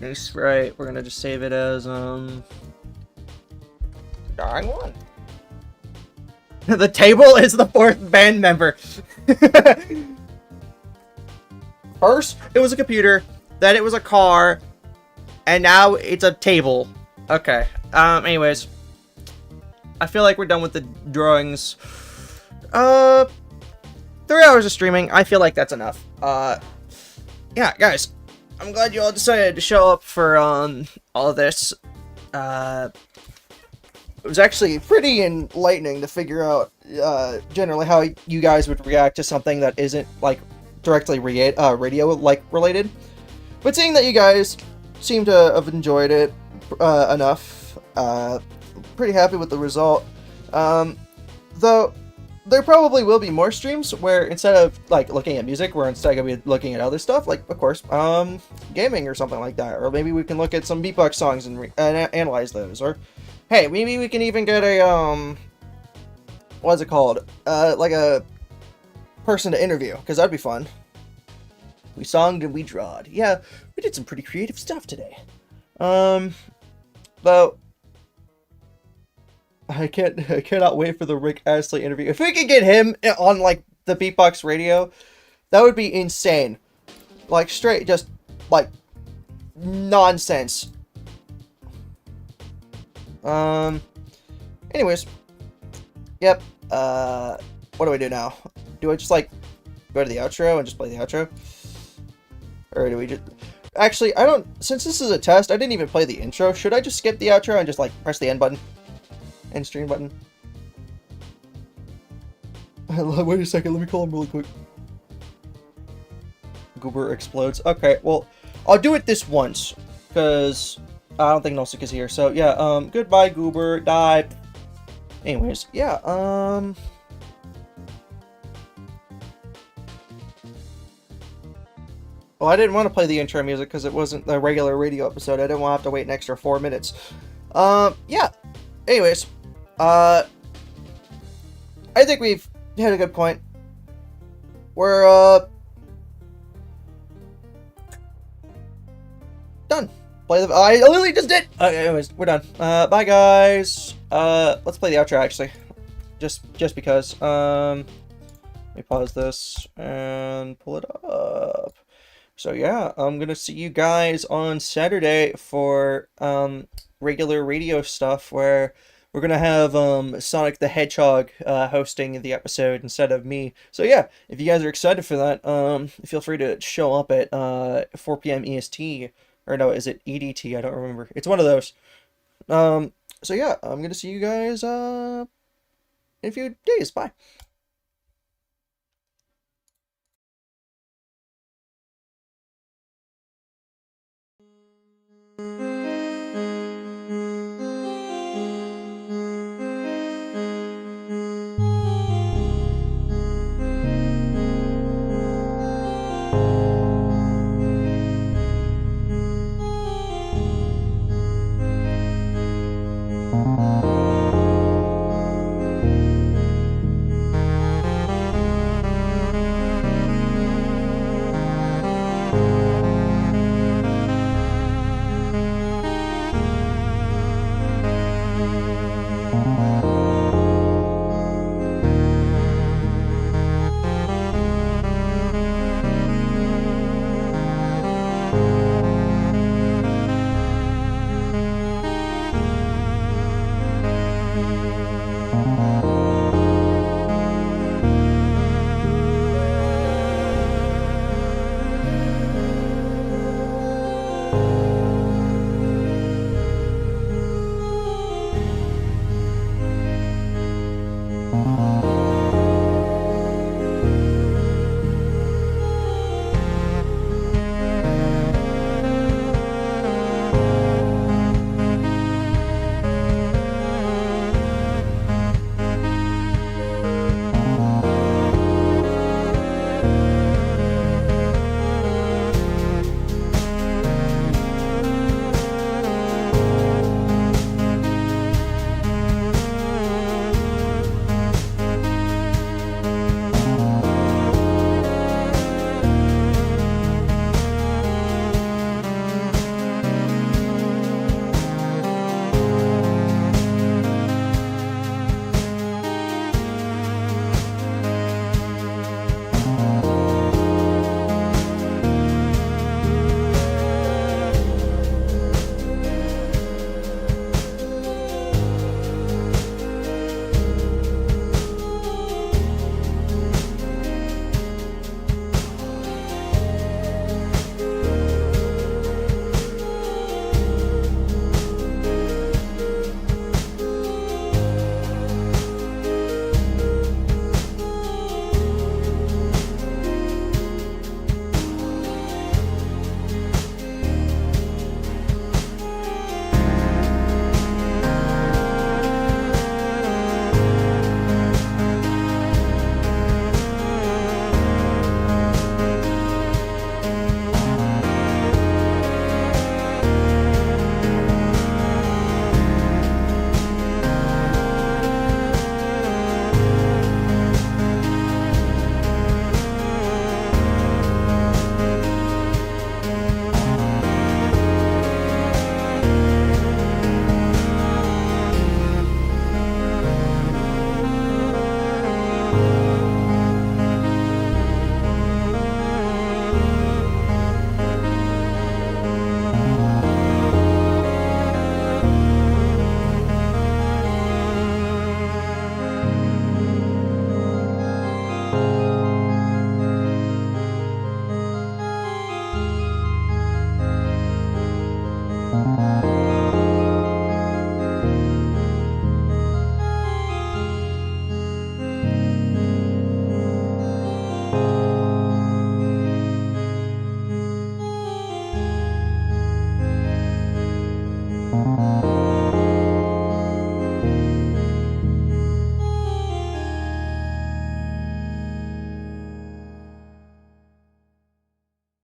New sprite, we're gonna just save it as, drawing 1. The table is the 4th band member. First, it was a computer, then it was a car, and now it's a table. Okay, anyways. I feel like we're done with the drawings. 3 hours of streaming, I feel like that's enough. Yeah, guys. I'm glad you all decided to show up for, all of this. It was actually pretty enlightening to figure out, generally how you guys would react to something that isn't, like, directly radio, like, related. But seeing that you guys seem to have enjoyed it, enough, pretty happy with the result. Though, there probably will be more streams where instead of, like, looking at music, we're instead going to be looking at other stuff, like, of course, gaming or something like that. Or maybe we can look at some BeepBox songs and analyze those. Or, hey, maybe we can even get a, what's it called? Like a person to interview, because that'd be fun. We songed and we drawed. Yeah, we did some pretty creative stuff today. Though, I cannot wait for the Rick Astley interview. If we could get him on, like, the BeepBox radio, that would be insane. Like, straight, just, like, nonsense. Anyways. Yep. What do I do now? Do I just, like, go to the outro and just play the outro? Or do we just... Actually, since this is a test, I didn't even play the intro. Should I just skip the outro and just, like, press the end button? End stream button. Wait a second, let me call him really quick. Goober explodes. Okay, well, I'll do it this once, because I don't think Nosik is here. So, yeah, goodbye, Goober. Die. Anyways, yeah, Well, I didn't want to play the intro music because it wasn't the regular radio episode. I didn't want to have to wait an extra 4 minutes. Yeah. Anyways, I think we've hit a good point. We're, done. I literally just did! Anyways, we're done. Bye, guys. Let's play the outro, actually. Just because. Let me pause this and pull it up. So yeah, I'm gonna see you guys on Saturday for regular radio stuff where we're gonna have Sonic the Hedgehog hosting the episode instead of me. So yeah, if you guys are excited for that, feel free to show up at 4 p.m. EST, or no, is it EDT? I don't remember. It's one of those. So yeah, I'm gonna see you guys in a few days. Bye.